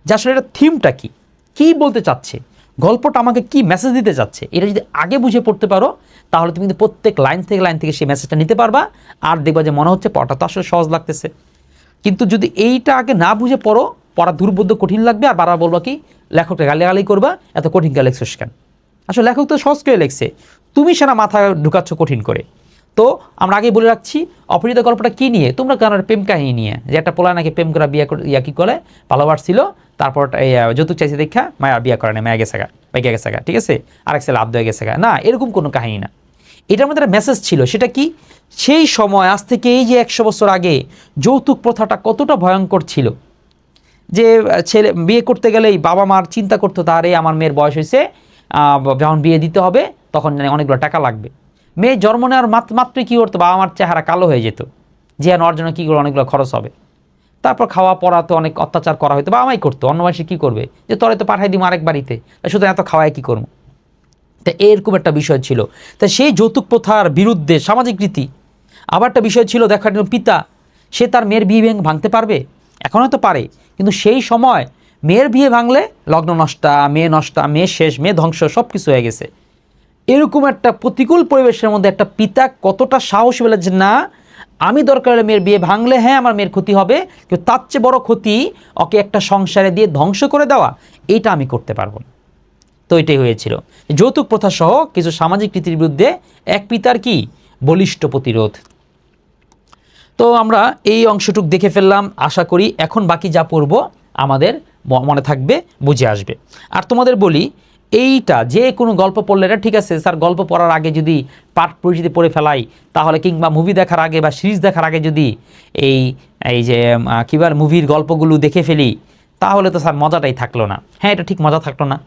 যে আসলে এটা থিমটা কি, কি বলতে চাচ্ছে, গল্পটা আমাকে কি মেসেজ দিতে চাচ্ছে, এটা যদি আগে বুঝে পড়তে পারো তাহলে তুমি কিন্তু প্রত্যেক লাইন থেকে সেই মেসেজটা নিতে পারবা। আর দেখবা যে মনে হচ্ছে পড়াটা তো আসলে সহজ লাগতেছে। কিন্তু যদি এইটা আগে না বুঝে পড়ো, পড়া দুর্বোধ্য কঠিন লাগবে, আর বারবার বলবা কি লেখকটা গালাগালি করবা, এত কঠিন কে লেখছিস কেন? আসলে লেখক তো সহজ করে লেখছে, তুমি সেটা মাথায় ঢুকাচ্ছ কঠিন করে। তো আমরা আগে বলে রাখছি, অপরাজিতা গল্পটা কি নিয়ে? তোমরা কেন প্রেম কাহিনী নিয়ে, যে একটা পোলা নাকি প্রেম করা বিয়ে করে কি করে ভালোবাসছিল, তারপর যৌতুক চাইছে দেখা মায়া বিয়ে করে না, মায়া গেছে গা, বাইকে গেছে গা, ঠিক আছে, আরেক ছেলে আব্দ হয়ে গেছে গা, না এরকম কোনো কাহিনী না। এটার মধ্যে একটা মেসেজ ছিল। সেটা কি? সেই সময় আজ থেকে এই যে 100 বছর আগে যৌতুক প্রথাটা কতটা ভয়ঙ্কর ছিল, যে ছেলে বিয়ে করতে গেলেই বাবা মার চিন্তা করতো, তার এই আমার মেয়ের বয়স হয়েছে, যখন বিয়ে দিতে হবে তখন অনেকগুলো টাকা লাগবে। মেয়ে জন্ম নেওয়ার মাত্রই কী করতো, বাবা মার চেহারা কালো হয়ে যেত, যে নেওয়ার জন্য কী করে অনেকগুলো খরচ হবে। তারপর খাওয়া পড়া তো অনেক অত্যাচার করা হতো, বাবা মাই করতো, অন্য মানুষে কী করবে, যে তোরে তো পাঠাই দিম আরেক বাড়িতে, সুতরাং এত খাওয়ায় কী করবো। তা এরকম একটা বিষয় ছিল। তা সেই যৌতুক প্রথার বিরুদ্ধে সামাজিক রীতি। আবার একটা বিষয় ছিল, দেখার জন্য পিতা, সে তার মেয়ের বিয়ে ভাঙতে পারবে? এখন হয়তো পারে, কিন্তু সেই সময় মেয়ের বিয়ে ভাঙলে লগ্ন নষ্টা, মেয়ে শেষ, মেয়ে ধ্বংস, সব কিছু হয়ে গেছে। এরকম একটা প্রতিকূল পরিবেশের মধ্যে একটা পিতা কতটা সাহস বলে যে না, আমি দরকার হলে মেয়ের বিয়ে ভাঙলে হ্যাঁ আমার মেয়ের ক্ষতি হবে, কিন্তু তার চেয়ে বড় ক্ষতি ওকে একটা সংসারে দিয়ে ধ্বংস করে দেওয়া, এইটা আমি করতে পারবো না। তো এটাই হয়েছিল, যৌতুক প্রথা সহ কিছু সামাজিক রীতির বিরুদ্ধে এক পিতার কি বলিষ্ঠ প্রতিরোধ। তো আমরা এই অংশটুক দেখে ফেললাম, আশা করি এখন বাকি যা পড়ব আমাদের মনে থাকবে, বুঝে আসবে। আর তোমাদের বলি, এইটা যে কোনো গল্প পড়লে এটা ঠিক আছে স্যার, গল্প পড়ার আগে যদি পাঠ পরিচিতি পড়ে ফেলাই, তাহলে কিংবা মুভি দেখার আগে বা সিরিজ দেখার আগে যদি এই যে কিবার মুভির গল্পগুলো দেখে ফেলি, তাহলে তো স্যার মজাটাই থাকলো না। হ্যাঁ, এটা ঠিক মজা থাকলো না,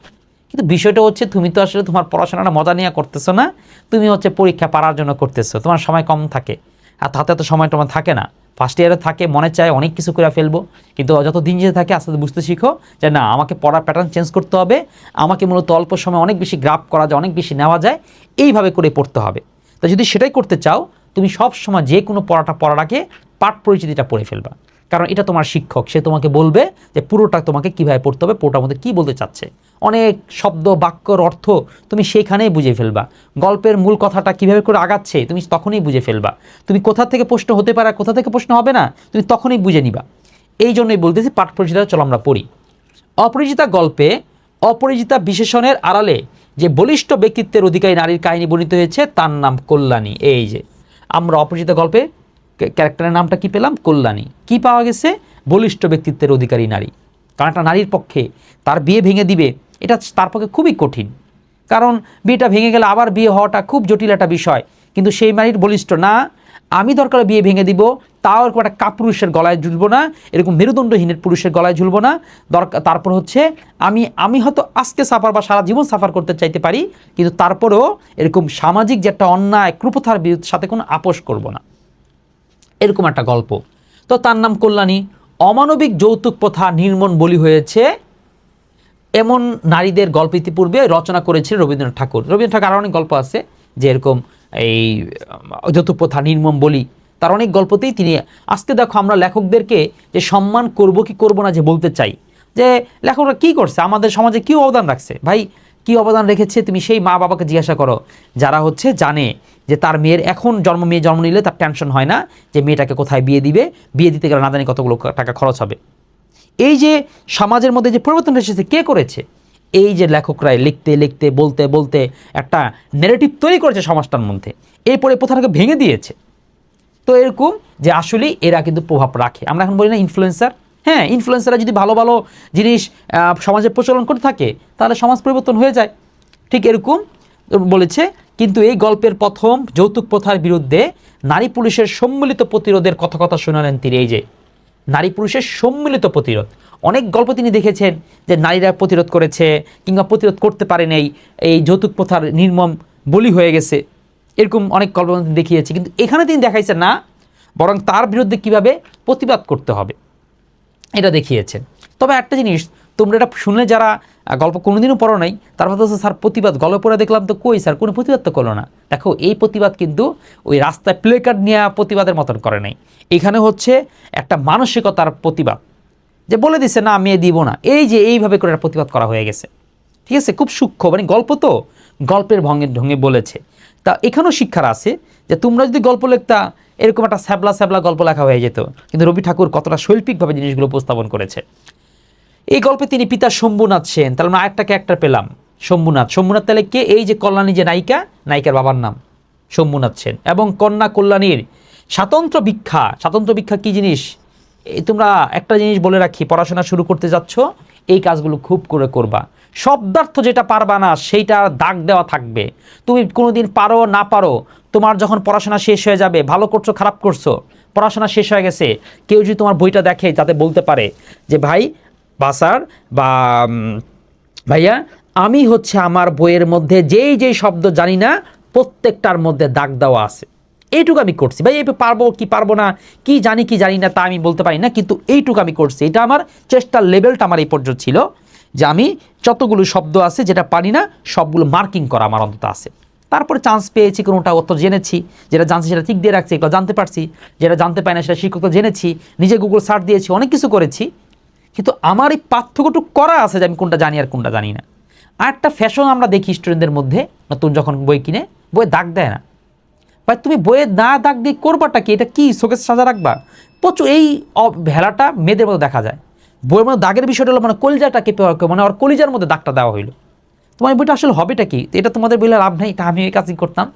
কিন্তু বিষয়টা হচ্ছে তুমি তো আসলে তোমার পড়াশোনাটা মজা নিয়ে করতেছো না, তুমি হচ্ছে পরীক্ষা পারার জন্য করতেছো, তোমার সময় কম থাকে, আর তাতে তো সময় তোমার থাকে না। ফার্স্ট ইয়ারে থাকে, মনে চায় অনেক কিছু করে ফেলবো, কিন্তু যত দিন যেতে থাকে আস্তে আস্তে বুঝতে শিখো যে না, আমাকে পড়ার প্যাটার্ন চেঞ্জ করতে হবে, আমাকে মূলত অল্প সময় অনেক বেশি গ্রাফ করা যায়, অনেক বেশি নেওয়া যায়, এইভাবে করে পড়তে হবে। তো যদি সেটাই করতে চাও, তুমি সব সময় যে কোনো পড়ার আগে পাঠ পরিচিতিটা পড়ে ফেলবা, কারণ এটা তোমার শিক্ষক, সে তোমাকে বলবে যে পুরোটা তোমাকে কীভাবে পড়তে হবে, পুরোটার মধ্যে কী বলতে চাচ্ছে। অনেক শব্দ বাক্যর অর্থ তুমি সেইখানেই বুঝে ফেলবা, গল্পের মূল কথাটা কীভাবে করে আগাচ্ছে তুমি তখনই বুঝে ফেলবা, তুমি কোথা থেকে প্রশ্ন হতে পারে কোথা থেকে প্রশ্ন হবে না তুমি তখনই বুঝে নিবা। এই জন্যই বলতেছি পাঠ পরিচিতা চলো আমরা পড়ি। অপরাজিতা গল্পে অপরাজিতা বিশেষণের আড়ালে যে বলিষ্ঠ ব্যক্তিত্বের অধিকারী নারীর কাহিনী বর্ণিত হয়েছে তার নাম কল্যাণী। এই যে আমরা অপরাজিতা গল্পে ক্যারেক্টারের নামটা কি পেলাম? কল্যাণী। কি পাওয়া গেছে? বলিষ্ঠ ব্যক্তিত্বের অধিকারী নারী। কারণ একটা নারীর পক্ষে তার বিয়ে ভেঙে দিবে, এটা তার পক্ষে খুবই কঠিন, কারণ বিয়েটা ভেঙে গেলে আবার বিয়ে হওয়াটা খুব জটিল একটা বিষয়। কিন্তু সেই নারীর বলিষ্ঠ না, আমি দরকার বিয়ে ভেঙে দিব, তাও এরকম একটা কাপুরুষের গলায় ঝুলবো না, এরকম মেরুদণ্ডহীনের পুরুষের গলায় ঝুলবো না। তারপর হচ্ছে আমি হয়তো আজকে সাফার বা সারা জীবন সাফার করতে চাইতে পারি, কিন্তু তারপরেও এরকম সামাজিক যে একটা অন্যায় কুপ্রথার বিরুদ্ধে সাথে কোনো আপোষ করব না, এরকম একটা গল্প। তো তার নাম কল্যাণী। অমানবিক যৌতুক প্রথা নির্মূল বলি হয়েছে এমন নারীদের গল্প ইতিপূর্বে রচনা করেছিলেন রবীন্দ্রনাথ ঠাকুর। রবীন্দ্রনাথ ঠাকুর আরও অনেক গল্প আছে যে এরকম এই যৌতুক প্রথা নির্মূল বলি, তার অনেক গল্পতেই তিনি। আজকে দেখো আমরা লেখকদেরকে যে সম্মান করব কি করব না যে বলতে চাই, যে লেখকরা কি করছে, আমাদের সমাজে কি অবদান রাখছে। ভাই কি অবদান রেখেছে তুমি সেই মা বাবাকে জিজ্ঞাসা করো, যারা হচ্ছে জানে যে তার মেয়ের এখন মেয়ে জন্ম নিলে তার টেনশন হয় না যে মেয়েটাকে কোথায় বিয়ে দিবে, বিয়ে দিতে গেলে না জানি কতগুলো টাকা খরচ হবে। এই যে সমাজের মধ্যে যে পরিবর্তন এসেছে কে করেছে? এই যে লেখকরাই লিখতে লিখতে বলতে বলতে একটা ন্যারেটিভ তৈরি করেছে সমাজটার মধ্যে, এরপরে প্রথাটাকে ভেঙে দিয়েছে। তো এরকম যে আসলে এরা কিন্তু প্রভাব রাখে। আমরা এখন বলি না ইনফ্লুয়েন্সার, হ্যাঁ, ইনফ্লুয়েন্সাররা যদি ভালো ভালো জিনিস সমাজে প্রচলন করে থাকে তাহলে সমাজ পরিবর্তন হয়ে যায়। ঠিক এরকম বলেছে। কিন্তু এই গল্পের প্রথম যৌতুক প্রথার বিরুদ্ধে নারী পুরুষের সম্মিলিত প্রতিরোধের কথা শোনালেন তিনি। এই যে নারী পুরুষের সম্মিলিত প্রতিরোধ, অনেক গল্প তিনি দেখেছেন যে নারীরা প্রতিরোধ করেছে কিংবা প্রতিরোধ করতে পারেন, এই যৌতুক প্রথার নির্মম বলি হয়ে গেছে, এরকম অনেক গল্প দেখিয়েছে। কিন্তু এখানে তিনি দেখাইছেন না, বরং তার বিরুদ্ধে কিভাবে প্রতিবাদ করতে হবে এটা দেখিয়েছেন। তবে একটা জিনিস, তোমরা এটা শুনলে যারা গল্প কোনোদিনও পড়ো নাই, তার মধ্যে স্যার প্রতিবাদ গল্প পড়ে দেখলাম তো কই স্যার কোনো প্রতিবাদ তো করলো না। দেখো এই প্রতিবাদ কিন্তু ওই রাস্তায় প্লে কার্ড নিয়ে প্রতিবাদের মতন করে নাই, এখানে হচ্ছে একটা মানসিকতার প্রতিবাদ, যে বলে দিছে না মেয়ে দিব না, এই যে এইভাবে করে প্রতিবাদ করা হয়ে গেছে। ঠিক আছে, খুব সূক্ষ্ম, মানে গল্প তো গল্পের ঢঙে বলেছে। তা এখানেও শিক্ষার আছে যে তোমরা যদি গল্প লিখতা এরকম একটা স্যাবলা গল্প লেখা হয়ে যেত। কিন্তু রবি ঠাকুর কতটা শৈল্পিকভাবে জিনিসগুলো উপস্থাপন করেছে। এই গল্পে তিনি পিতা শম্ভুনাথ সেন, তাহলে আমরা একটা ক্যারেক্টার পেলাম শম্ভুনাথ। তাহলে কে? এই যে কল্যাণী যে নায়িকার বাবার নাম শম্ভুনাথ সেন। এবং কন্যা কল্যাণীর স্বাতন্ত্র ভিক্ষা কি জিনিস? তোমরা একটা জিনিস বলে রাখি, পড়াশোনা শুরু করতে যাচ্ছ এই কাজগুলো খুব করে করবা। শব্দার্থ যেটা পারবা না সেইটা দাগ দেওয়া থাকবে। তুমি কোনোদিন পারো না পারো, তোমার যখন পড়াশোনা শেষ হয়ে যাবে, ভালো করছো খারাপ করছো, পড়াশোনা শেষ হয়ে গেছে, কেউ যদি তোমার বইটা দেখে যাতে বলতে পারে যে ভাই বাসার বা ভাইয়া আমি হচ্ছে আমার বইয়ের মধ্যে যেই শব্দ জানি না প্রত্যেকটার মধ্যে দাগ দেওয়া আছে, এইটুকু আমি করছি। ভাই এই পারবো কি পারবো না, কি জানি না তা আমি বলতে পারি না, কিন্তু এইটুকু আমি করছি। এটা আমার চেষ্টার লেভেলটা আমার এই পর্যন্ত ছিল যে আমি যতগুলো শব্দ আছে যেটা পারি না সবগুলো মার্কিং করা আমার অন্তত আছে। তারপরে চান্স পেয়েছি, কোনোটা অত জেনেছি, যেটা জানছি সেটা ঠিক দিয়ে রাখছি, এগুলো জানতে পারছি, যেটা জানতে পারি না সেটা শিক্ষক জেনেছি, নিজে গুগল সার্চ দিয়েছি, অনেক কিছু করেছি। কিন্তু আমার এই পার্থক্যটুকু করা আছে যে আমি কোনটা জানি আর কোনটা জানি না। আর একটা ফ্যাশন আমরা দেখি স্টুডেন্টদের মধ্যে, নতুন যখন বই কিনে বইয়ে দাগ দেয় না। ভাই তুমি বইয়ে না দাগ দিয়ে করবাটা কি? এটা কি শোকেস সাজা রাখবা? প্রচুর এই ভেলাটা মেয়েদের মধ্যে দেখা যায়। বইয়ের মধ্যে দাগের বিষয়টা হলো মানে কলিজাটা কেঁপে মানে ওর কলিজার মধ্যে দাগটা দেওয়া হইলো। তোমার বইটা আসলে হবেটা কি? এটা তোমাদের বইলে লাভ নেই, এটা আমি এই কাজই করতাম।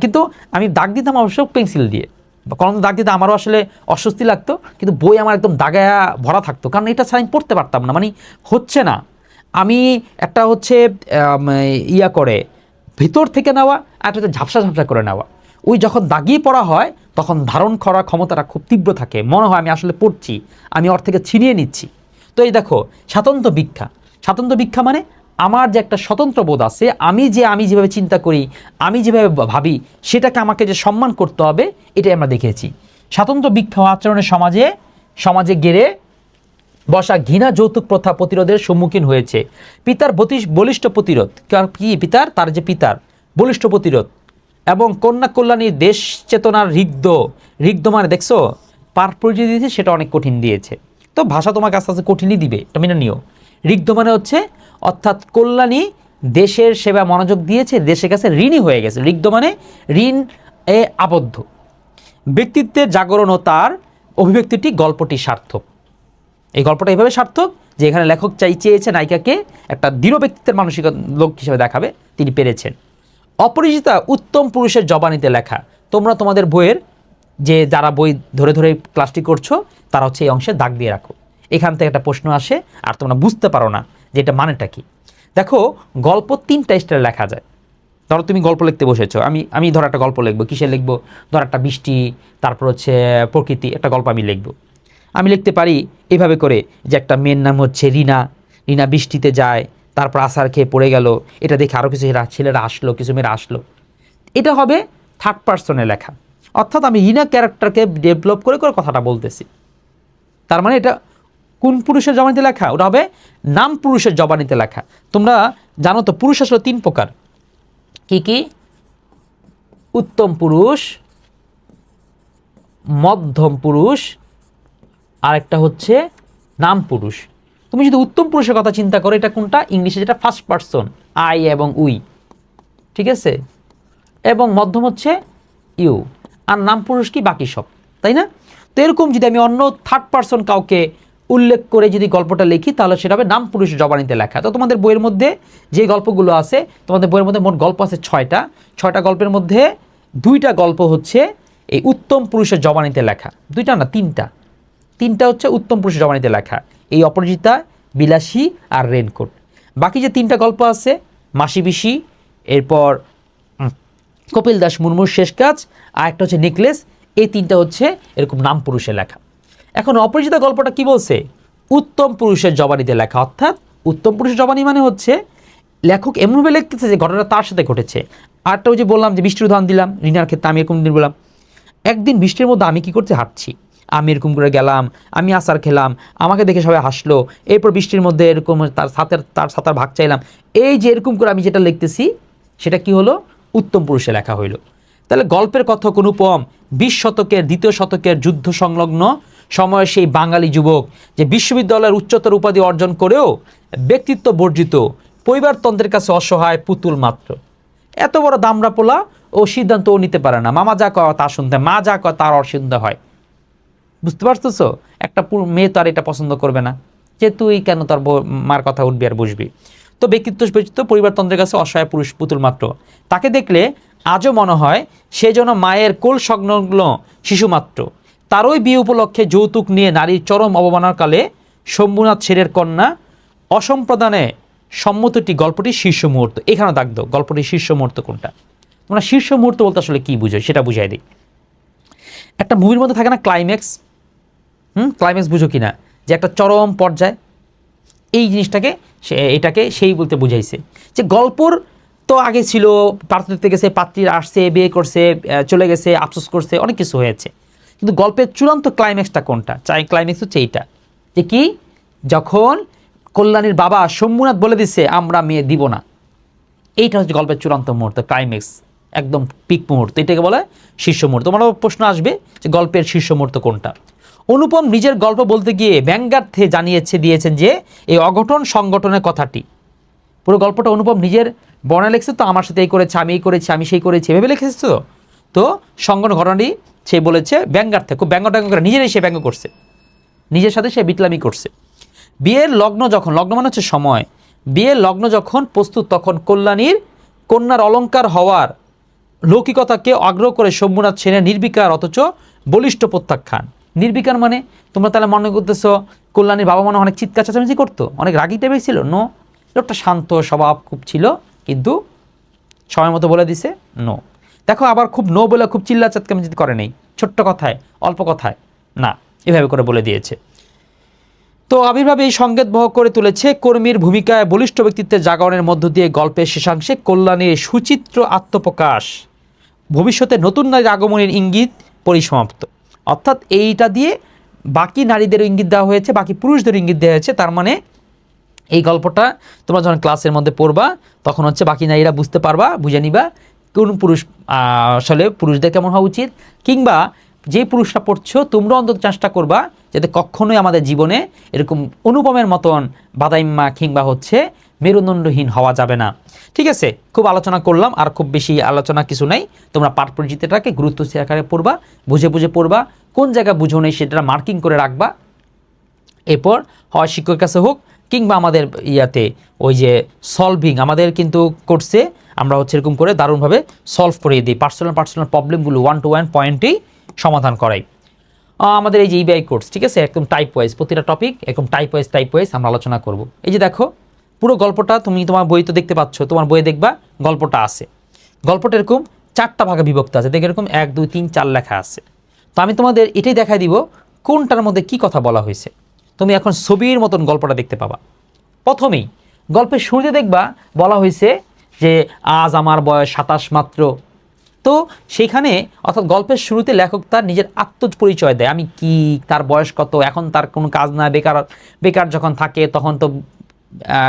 কিন্তু আমি দাগ দিতাম অবশ্য পেন্সিল দিয়ে, বা কলম দাগ দিতে আমারও আসলে অস্বস্তি লাগতো, কিন্তু বই আমার একদম দাগায়া ভরা থাকতো, কারণ এটা ছাড়া আমি পড়তে পারতাম না, মানে হচ্ছে না। আমি একটা হচ্ছে করে ভিতর থেকে নেওয়া আর একটা ঝাপসা করে নেওয়া। ওই যখন দাগিয়ে পড়া হয় তখন ধারণ করার ক্ষমতাটা খুব তীব্র থাকে, মনে হয় আমি আসলে পড়ছি, আমি ওর থেকে ছিনিয়ে নিচ্ছি। তো এই দেখো স্বাতন্ত্র ভিক্ষা মানে আমার যে একটা স্বতন্ত্র বোধ আছে, আমি যেভাবে চিন্তা করি, আমি যেভাবে ভাবি, সেটাকে আমাকে যে সম্মান করতে হবে, এটাই আমরা দেখেছি। স্বাতন্ত্র ভিক্ষা আচরণের সমাজে গেড়ে বসা ঘৃণা যৌতুক প্রথা প্রতিরোধের সম্মুখীন হয়েছে। পিতার বলিষ্ঠ প্রতিরোধ, পিতার বলিষ্ঠ প্রতিরোধ এবং কন্যা কল্যাণীর দেশ চেতনার রিগ্ধ মানে দেখছো পার পরিচয় দিয়েছে, সেটা অনেক কঠিন দিয়েছে। তো ভাষা তোমাকে আস্তে আস্তে কঠিনই দিবে, এটা মেনে নিও। রিগ্ধ মানে হচ্ছে অর্থাৎ কল্যাণী দেশের সেবা মনোযোগ দিয়েছে, দেশের কাছে ঋণী হয়ে গেছে। রিগ্ধ মানে ঋণ আবদ্ধ। ব্যক্তিত্বের জাগরণ ও তার অভিব্যক্তিটি গল্পটি সার্থক। এই গল্পটা এইভাবে সার্থক যে এখানে লেখক চেয়েছে নায়িকাকে একটা দৃঢ় ব্যক্তিত্বের মানসিক লোক হিসেবে দেখাবে, তিনি পেরেছেন। অপরিচিতা উত্তম পুরুষের জবানিতে লেখা। তোমরা তোমাদের বইয়ের যে যারা বই ধরে ধরে ক্লাসটি করছো তারা হচ্ছে এই অংশে দাগ দিয়ে রাখো। এখান থেকে একটা প্রশ্ন আসে আর তোমরা বুঝতে পারো না যে এটা মানেটা কি। দেখো গল্প 3টা স্টাইলে লেখা যায়। ধরো তুমি গল্প লিখতে বসেছো, আমি ধরো একটা গল্প লিখবো, কিসে লিখবো, ধরো একটা বৃষ্টি, তারপর হচ্ছে প্রকৃতি, একটা গল্প আমি লিখবো। আমি লিখতে পারি এভাবে করে যে একটা মেয়ের নাম হচ্ছে রিনা, রিনা বৃষ্টিতে যায়, তারপর আছাড় খেয়ে পড়ে গেল, এটা দেখে আরও কিছু ছেলেরা আসলো, কিছু মেয়েরা আসলো। এটা হবে থার্ড পার্সনে লেখা, অর্থাৎ আমি রিনা ক্যারেক্টারকে ডেভেলপ করে করে কথাটা বলতেছি। তার মানে এটা কোন পুরুষের জবানিতে লেখা? ওটা হবে নাম পুরুষের জবানিতে লেখা। তোমরা জানো তো পুরুষ আসলে 3 প্রকার। কি কি? উত্তম পুরুষ, মধ্যম পুরুষ, আর একটা হচ্ছে নাম পুরুষ। তুমি যদি উত্তম পুরুষের কথা চিন্তা করো, এটা কোনটা? ইংলিশে যেটা ফার্স্ট পার্সন, আই এবং উই, ঠিক আছে? এবং মধ্যম হচ্ছে ইউ, আর নাম পুরুষ কি? বাকি সব, তাই না? তো এরকম যদি আমি অন্য থার্ড পার্সন কাউকে উল্লেখ করে যদি গল্পটা লিখি, তাহলে সেটা হবে নাম পুরুষের জবানিতে লেখা। তো তোমাদের বইয়ের মধ্যে যে গল্পগুলো আছে, তোমাদের বইয়ের মধ্যে মোট গল্প আছে 6টা গল্পের মধ্যে 2টা গল্প হচ্ছে এই উত্তম পুরুষের জবানিতে লেখা। 2টা না, 3টা হচ্ছে উত্তম পুরুষের জবানিতে লেখা, এই অপরাজিতা, বিলাসী আর রেনকোট। বাকি যে 3টা গল্প আছে, মাসি পিসি, এরপর কপিল দাস মুর্মুর শেষ কাজ, আর একটা হচ্ছে নেকলেস, এই 3টা হচ্ছে এরকম নাম পুরুষে লেখা। এখন অপরাজিতা গল্পটা কি বলছে? উত্তম পুরুষের জবানিতে লেখা, অর্থাৎ উত্তম পুরুষের জবানি মানে হচ্ছে লেখক এমনভাবে লিখতেছে যে ঘটনাটা তার সাথে ঘটেছে। আরটা ওই যে বললাম যে বৃষ্টির উদাহরণ দিলাম, রিনার ক্ষেত্রে আমি এরকম দিন বললাম, একদিন বৃষ্টির মধ্যে আমি কি করতে হাঁটছি, আমি এরকম করে গেলাম, আমি আচার খেলাম, আমাকে দেখে সবাই হাসলো, এরপর বৃষ্টির মধ্যে এরকম তার সাঁতার ভাগ চাইলাম। এই যে এরকম করে আমি যেটা লিখতেছি, সেটা কি হলো? উত্তম পুরুষে লেখা হইল। তাহলে গল্পের কথক অনুপম 20 শতকের, দ্বিতীয় শতকের যুদ্ধ সংলগ্ন সময়ের সেই বাঙালি যুবক, যে বিশ্ববিদ্যালয়ের উচ্চতর উপাধি অর্জন করেও ব্যক্তিত্ব বর্জিত, পরিবারতন্ত্রের কাছে অসহায় পুতুল মাত্র। এত বড় দামড়া পোলা, ও সিদ্ধান্ত ও নিতে পারে না, মামা যা কয় তা শুনতে, মা যা কয় তার অসুবিধা হয়। বুঝতে পারতেছো? একটা মেয়ে তো আর এটা পছন্দ করবে না যে তুই কেন তার মার কথা উঠবি আর বসবি। তো ব্যক্তিত্ব বর্জিত, পরিবারতন্ত্রের কাছে অসহায় পুরুষ পুতুল মাত্র। তাকে দেখলে আজও মনে হয় সে যেন মায়ের কোল সংলগ্ন শিশুমাত্র। তারই বিয়ে উপলক্ষে যৌতুক নিয়ে নারীর চরম অবমাননার কালে শম্ভুনাথ সেনের কন্যা অসম্প্রদানে সম্মতটি গল্পটির শীর্ষ মুহূর্ত। এখানে দাগ দাও, গল্পটির শীর্ষ মুহূর্ত কোনটা? তোমরা শীর্ষ মুহূর্ত বলতে আসলে কি বুঝো সেটা বুঝাই দিই। একটা মুভির মধ্যে থাকে না ক্লাইম্যাক্স, ক্লাইম্যাক্স বুঝো কিনা? যে একটা চরম পর্যায়, এই জিনিসটাকে এটাকে সেই বলতে বুঝাইছে। যে গল্পর তো আগে ছিল, পাত্র দেখতে গেছে, পাত্রীর আসছে, বিয়ে করছে, চলে গেছে, আফসোস করছে, অনেক কিছু হয়েছে, কিন্তু গল্পের চূড়ান্ত ক্লাইম্যাক্সটা কোনটা? ক্লাইম্যাক্স হচ্ছে এইটা, যে কি? যখন কল্যাণীর বাবা শম্ভুনাথ বলে দিচ্ছে আমরা মেয়ে দিব না, এইটা হচ্ছে গল্পের চূড়ান্ত মুহূর্ত, ক্লাইম্যাক্স, একদম পিক মুহূর্ত, এটাকে বলে শীর্ষ মুহূর্ত। তোমার প্রশ্ন আসবে যে গল্পের শীর্ষ মুহূর্ত কোনটা? অনুপম নিজের গল্প বলতে গিয়ে ব্যঙ্গার্থে দিয়েছেন যে এই অঘটন সংগঠনের কথাটি। পুরো গল্পটা অনুপম নিজের বর্ণনা লিখছে, তো আমার সাথে এই করেছে, আমি এই করেছি, আমি সেই করেছি, ভেবে লিখেছে। তো সংগঠন ঘটনাটি সে বলেছে ব্যঙ্গার্থে, খুব ব্যঙ্গ করে নিজেরাই সে ব্যঙ্গ করছে, নিজের সাথে সে বিটলামি করছে। বিয়ের লগ্ন যখন, লগ্ন মানে হচ্ছে সময়, বিয়ের লগ্ন যখন প্রস্তুত, তখন কল্যাণীর কন্যার অলঙ্কার হওয়ার লৌকিকতাকে আগ্রহ করে শম্ভুনাথ সেনের নির্বিকার অথচ বলিষ্ঠ প্রত্যাখ্যান। নির্বিকার মানে তোমরা তাহলে মনে করতেছো কল্যাণীর বাবা মনে অনেক চিৎকার চেঁচামেচি করতো, অনেক রাগী টাইপের ছিল? নো, লোকটা শান্ত স্বভাব খুব ছিল, কিন্তু সময় মতো বলে দিছে নো। দেখো আবার খুব নো বলে খুব চিল্লা চেঁচামেচি করে নেই, ছোট্ট কথায়, অল্প কথায় না, এভাবে করে বলে দিয়েছে। তো আবির্ভাবে এই সংকেত বহ করে তুলেছে কর্মীর ভূমিকায় বলিষ্ঠ ব্যক্তিত্বের জাগরণের মধ্য দিয়ে গল্পের শেষাংশে কল্যাণীর সুচিত্র আত্মপ্রকাশ, ভবিষ্যতে নতুন নারীর আগমনের ইঙ্গিত পরিসমাপ্ত। অর্থাৎ এইটা দিয়ে বাকি নারীদের ইঙ্গিত দেওয়া হয়েছে, বাকি পুরুষদের ইঙ্গিত দেওয়া হয়েছে। তার মানে এই গল্পটা তোমরা যখন ক্লাসের মধ্যে পড়বা, তখন হচ্ছে বাকি নারীরা বুঝতে পারবা, বুঝে নিবা কোন পুরুষ আসলে পুরুষদের কেমন হওয়া উচিত, কিংবা যে পুরুষরা পড়ছো তোমরা অন্তত চেষ্টা করবা যাতে কখনোই আমাদের জীবনে এরকম অনুপমের মতন বাদাইম্মা কিংবা হচ্ছে মেরুদণ্ডহীন হওয়া যাবে না। ঠিক আছে, খুব আলোচনা করলাম, আর খুব বেশি আলোচনা কিছু নাই। তোমরা পাঠ পরিচিতিটাকে গুরুত্ব সহকারে পড়বা, বুঝে বুঝে পড়বা, কোন জায়গায় বুঝো নেই সেটা মার্কিং করে রাখবা। এরপর হয় শিক্ষকের কাছে হোক কিংবা আমাদের ইয়াতে ওই যে সলভিং আমাদের কিন্তু কোর্সে আমরা হচ্ছে এরকম করে দারুণভাবে সলভ করিয়ে দিই, পার্সোনাল প্রবলেমগুলো 1-to-1 পয়েন্টেই সমাধান করাই আমাদের এই যে ইবিআই কোর্স। ঠিক আছে, একদম টাইপ ওয়াইজ প্রতিটা টপিক একদম টাইপ ওয়াইজ আমরা আলোচনা করব। এই যে দেখো পুরো গল্পটা তুমি তোমার বই তো দেখতে পাচ্ছ, তোমার বইয়ে দেখবা গল্পটা আছে। গল্পটা এরকম 4টা ভাগে বিভক্ত আছে, দেখে এরকম 1 2 3 4 লেখা আছে। তো আমি তোমাদের এটাই দেখাই দিব কোনটার মধ্যে কি কথা বলা হয়েছে। তুমি এখন ছবির মতন গল্পটা দেখতে পাবা। প্রথমেই গল্পের শুরুতে দেখবা বলা হয়েছে যে আজ আমার বয়স 27 মাত্র। তো সেইখানে অর্থাৎ গল্পের শুরুতে লেখক তার নিজের আত্মপরিচয় দেয়, আমি কি, তার বয়স কত, এখন তার কোনো কাজ না, বেকার বেকার যখন থাকে তখন তো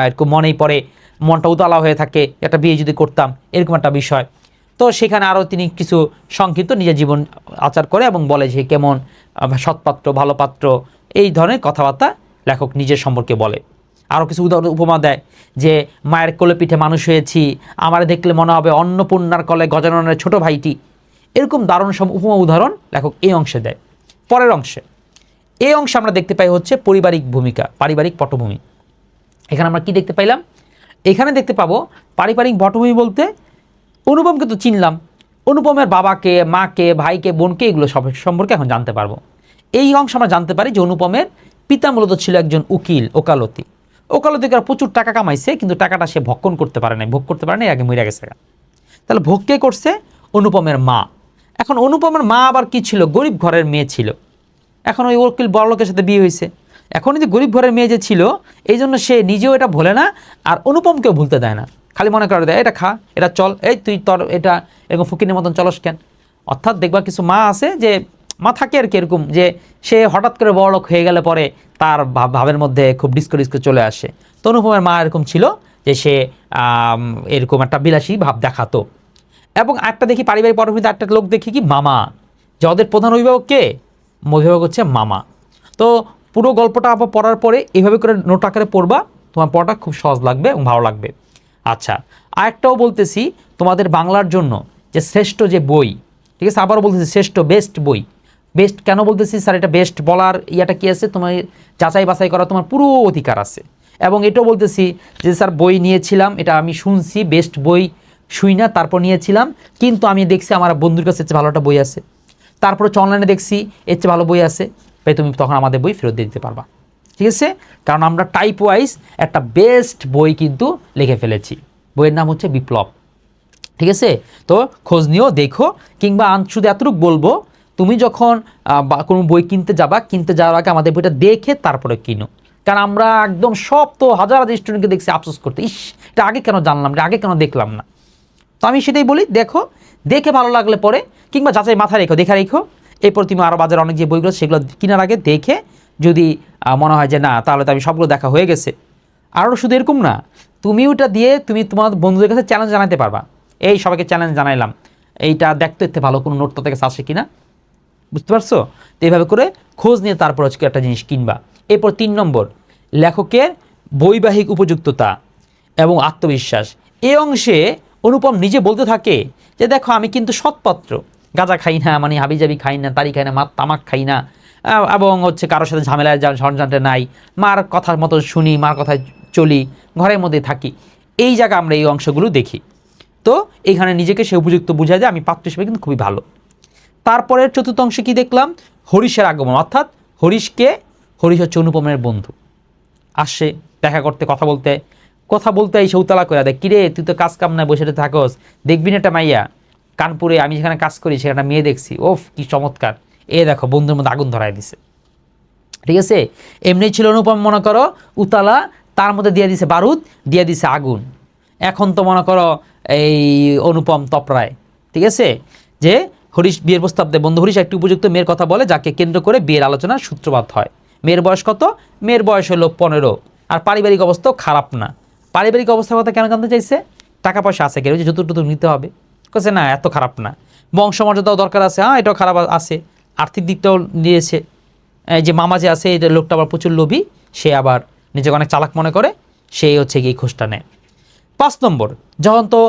এরকম মনেই পড়ে, মনটা উতলা হয়ে থাকে, একটা বিয়ে যদি করতাম, এরকম একটা বিষয়। তো সেখানে আরও তিনি কিছু সংক্ষিপ্ত নিজের জীবন আচার করে এবং বলে যে কেমন সৎপাত্র, ভালো পাত্র, এই ধরনের কথাবার্তা লেখক নিজের সম্পর্কে বলে। আরও কিছু উপমা দেয় যে মায়ের কোলে পিঠে মানুষ হয়েছি, আমার দেখলে মনে হবে অন্নপূর্ণার কলে গজাননের ছোট ভাইটি। এরকম দারুণ সব উপমা উদাহরণ লেখক এই অংশে দেয়। পরের অংশে এই অংশে আমরা দেখতে পাই হচ্ছে পারিবারিক ভূমিকা, পারিবারিক পটভূমি। এখানে আমরা কি দেখতে পাইলাম? এখানে দেখতে পাবো পারিবারিক পটভূমি বলতে অনুপমকে তো চিনলাম, অনুপমের বাবাকে, মাকে, ভাইকে, বোনকে, এগুলো সব সম্পর্কে এখন জানতে পারবো। এই অংশ আমরা জানতে পারি যে অনুপমের পিতা মূলত ছিল একজন উকিল, ওকালতি করে প্রচুর টাকা কামাইছে, কিন্তু টাকাটা সে ভক্ষণ করতে পারে নাই, ভোগ করতে পারে নাই, আগে মরে গেছে। তাহলে ভোগ কে করছে? অনুপমের মা। এখন অনুপমের মা আবার কি ছিল? গরিব ঘরের মেয়ে ছিল। এখন ওই উকিল বড় লোকের সাথে বিয়ে হয়েছে। এখন যে গরিব ঘরের মেয়ে যে ছিল, এই জন্য সে নিজেও এটা ভোলে না, আর অনুপমকেও ভুলতে দেয় না। খালি মনে করে দেয় এটা খা, এটা চল, এই তুই তোর এটা এরকম ফকিনের মতন চলস কেন। অর্থাৎ দেখবা কিছু মা আছে যে মা থাকে আর কি এরকম, যে সে হঠাৎ করে বড় লোক হয়ে গেলে পরে তার ভাবের মধ্যে খুব ডিস্কো চলে আসে। তো অনুপমের মা এরকম ছিল যে সে এরকম একটা বিলাসী ভাব দেখাতো। এবং একটা দেখি পারিবারিক পটভূমিতে একটা লোক দেখি কি মামা, যে ওদের প্রধান অভিভাবক কে? অভিভাবক হচ্ছে মামা। তো পুরো গল্পটা আবার পড়ার পরে এভাবে করে নোট আকারে পড়বা, তোমার পড়াটা খুব সহজ লাগবে এবং ভালো লাগবে। আচ্ছা, আরেকটাও বলতেছি তোমাদের বাংলার জন্য যে শ্রেষ্ঠ যে বই, ঠিক আছে, আবারও বলতেছি শ্রেষ্ঠ বেস্ট বই। বেস্ট কেন বলতেছি স্যার? এটা বেস্ট বলার ইয়াটা কি আছে, তোমার যাচাই বাছাই করা তোমার পুরো অধিকার আছে। এবং এটাও বলতেছি যে স্যার বই নিয়েছিলাম, এটা আমি শুনছি বেস্ট বই, শুই না তারপর নিয়েছিলাম, কিন্তু আমি দেখছি আমার বন্ধুর কাছে এর চেয়ে ভালো একটা বই আছে, তারপরে অনলাইনে দেখছি এর চেয়ে ভালো বই আছে, তাই তুমি তখন আমাদের বই ফেরত দিয়ে দিতে পারবা। ঠিক আছে, কারণ আমরা টাইপ ওয়াইজ একটা বেস্ট বই কিন্তু লিখে ফেলেছি। বইয়ের নাম হচ্ছে বিপ্লব। ঠিক আছে, তো খোঁজ নিও, দেখো। কিংবা শুধু এতটুকু বলবো, তুমি যখন কোনো বই কিনতে যাবা, কিনতে যাওয়ার আগে আমাদের বইটা দেখে তারপরে কিনো। কারণ আমরা একদম সব তো হাজার হাজার স্টুডেন্টকে দেখছি আফসোস করতে, ইস এটা আগে কেন জানলাম, এটা আগে কেন দেখলাম না। তো আমি সেটাই বলি, দেখো, দেখে ভালো লাগলে পরে কিংবা যাচাই মাথায় রেখো, দেখে রেখো। এরপর তুমি আরও বাজারে অনেক যে বইগুলো সেগুলো কেনার আগে দেখে যদি মনে হয় যে না, তাহলে তো আমি সবগুলো দেখা হয়ে গেছে। আরও শুধু এরকম না, তুমি ওটা দিয়ে তুমি তোমার বন্ধুদের কাছে চ্যালেঞ্জ জানাতে পারবা, এই সবাইকে চ্যালেঞ্জ জানাইলাম, এইটা দেখতে দেখতে ভালো কোনো নোট থেকে আসে কিনা, বুঝতে পারছো? তো এইভাবে করে খোঁজ নিয়ে তারপর হচ্ছে একটা জিনিস কিনবা। এরপর 3 নম্বর, লেখকের বৈবাহিক উপযুক্ততা এবং আত্মবিশ্বাস। এই অংশে অনুপম নিজে বলতে থাকে যে দেখো আমি কিন্তু সৎপাত্র, গাঁজা খাই না, মানে হাবিজাবি খাই না, তারি খাই না, তামাক খাই না, এবং হচ্ছে কারোর সাথে ঝামেলায় ঝঞ্ঝাটে নাই, মার কথার মতো শুনি, মার কথায় চলি, ঘরের মধ্যে থাকি। এই জায়গা আমরা এই অংশগুলো দেখি। তো এইখানে নিজেকে সে উপযুক্ত বোঝায় যে আমি পাত্র হিসেবে কিন্তু খুবই ভালো। তারপরের 4র্থ অংশে কি দেখলাম? হরিশের আগমন, অর্থাৎ হরিশকে, হরিশ হচ্ছে অনুপমের বন্ধু, আসে দেখা করতে, কথা বলতে এই সৌতালা করে দেয়, কিরে তুই তো কাজ কাম নাই বসে থাকস, দেখবি না একটা মাইয়া কানপুরে, আমি যেখানে কাজ করি সেখানে মেয়ে দেখছি, ওফ কি চমৎকার, এ দেখো বন্ধুর মধ্যে আগুন ধরায় দিছে। ঠিক আছে, এমনি ছিল অনুপম মনে করো উতালা, তার মধ্যে দিয়ে দিছে বারুদ, দিয়ে দিছে আগুন। এখন তো মনে করো এই অনুপম তপরায়। ঠিক আছে, যে হরিশ বিয়ের প্রস্তাব দেয়, বন্ধু হরিশ একটি উপযুক্ত মেয়ের কথা বলে, যাকে কেন্দ্র করে বিয়ের আলোচনার সূত্রপাত হয়। মেয়ের বয়স কত? মেয়ের বয়স হলো 15। আর পারিবারিক অবস্থাও খারাপ না। পারিবারিক অবস্থার কথা কেন জানতে চাইছে? টাকা পয়সা আছে কেন, যে যতটুকু নিতে হবে, কাছে না এত খারাপ না। বংশমর্যাদাও দরকার আছে, হ্যাঁ এটাও খারাপ আছে, আর্থিক দিকটাও নিয়েছে। যে মামা যে আছে, এটা লোকটা আবার প্রচুর লোভী, সে আবার নিজেকে অনেক চালাক মনে করে, সেই হচ্ছে গিয়ে খোঁজটা নেয়। 5 নম্বর, যখন তো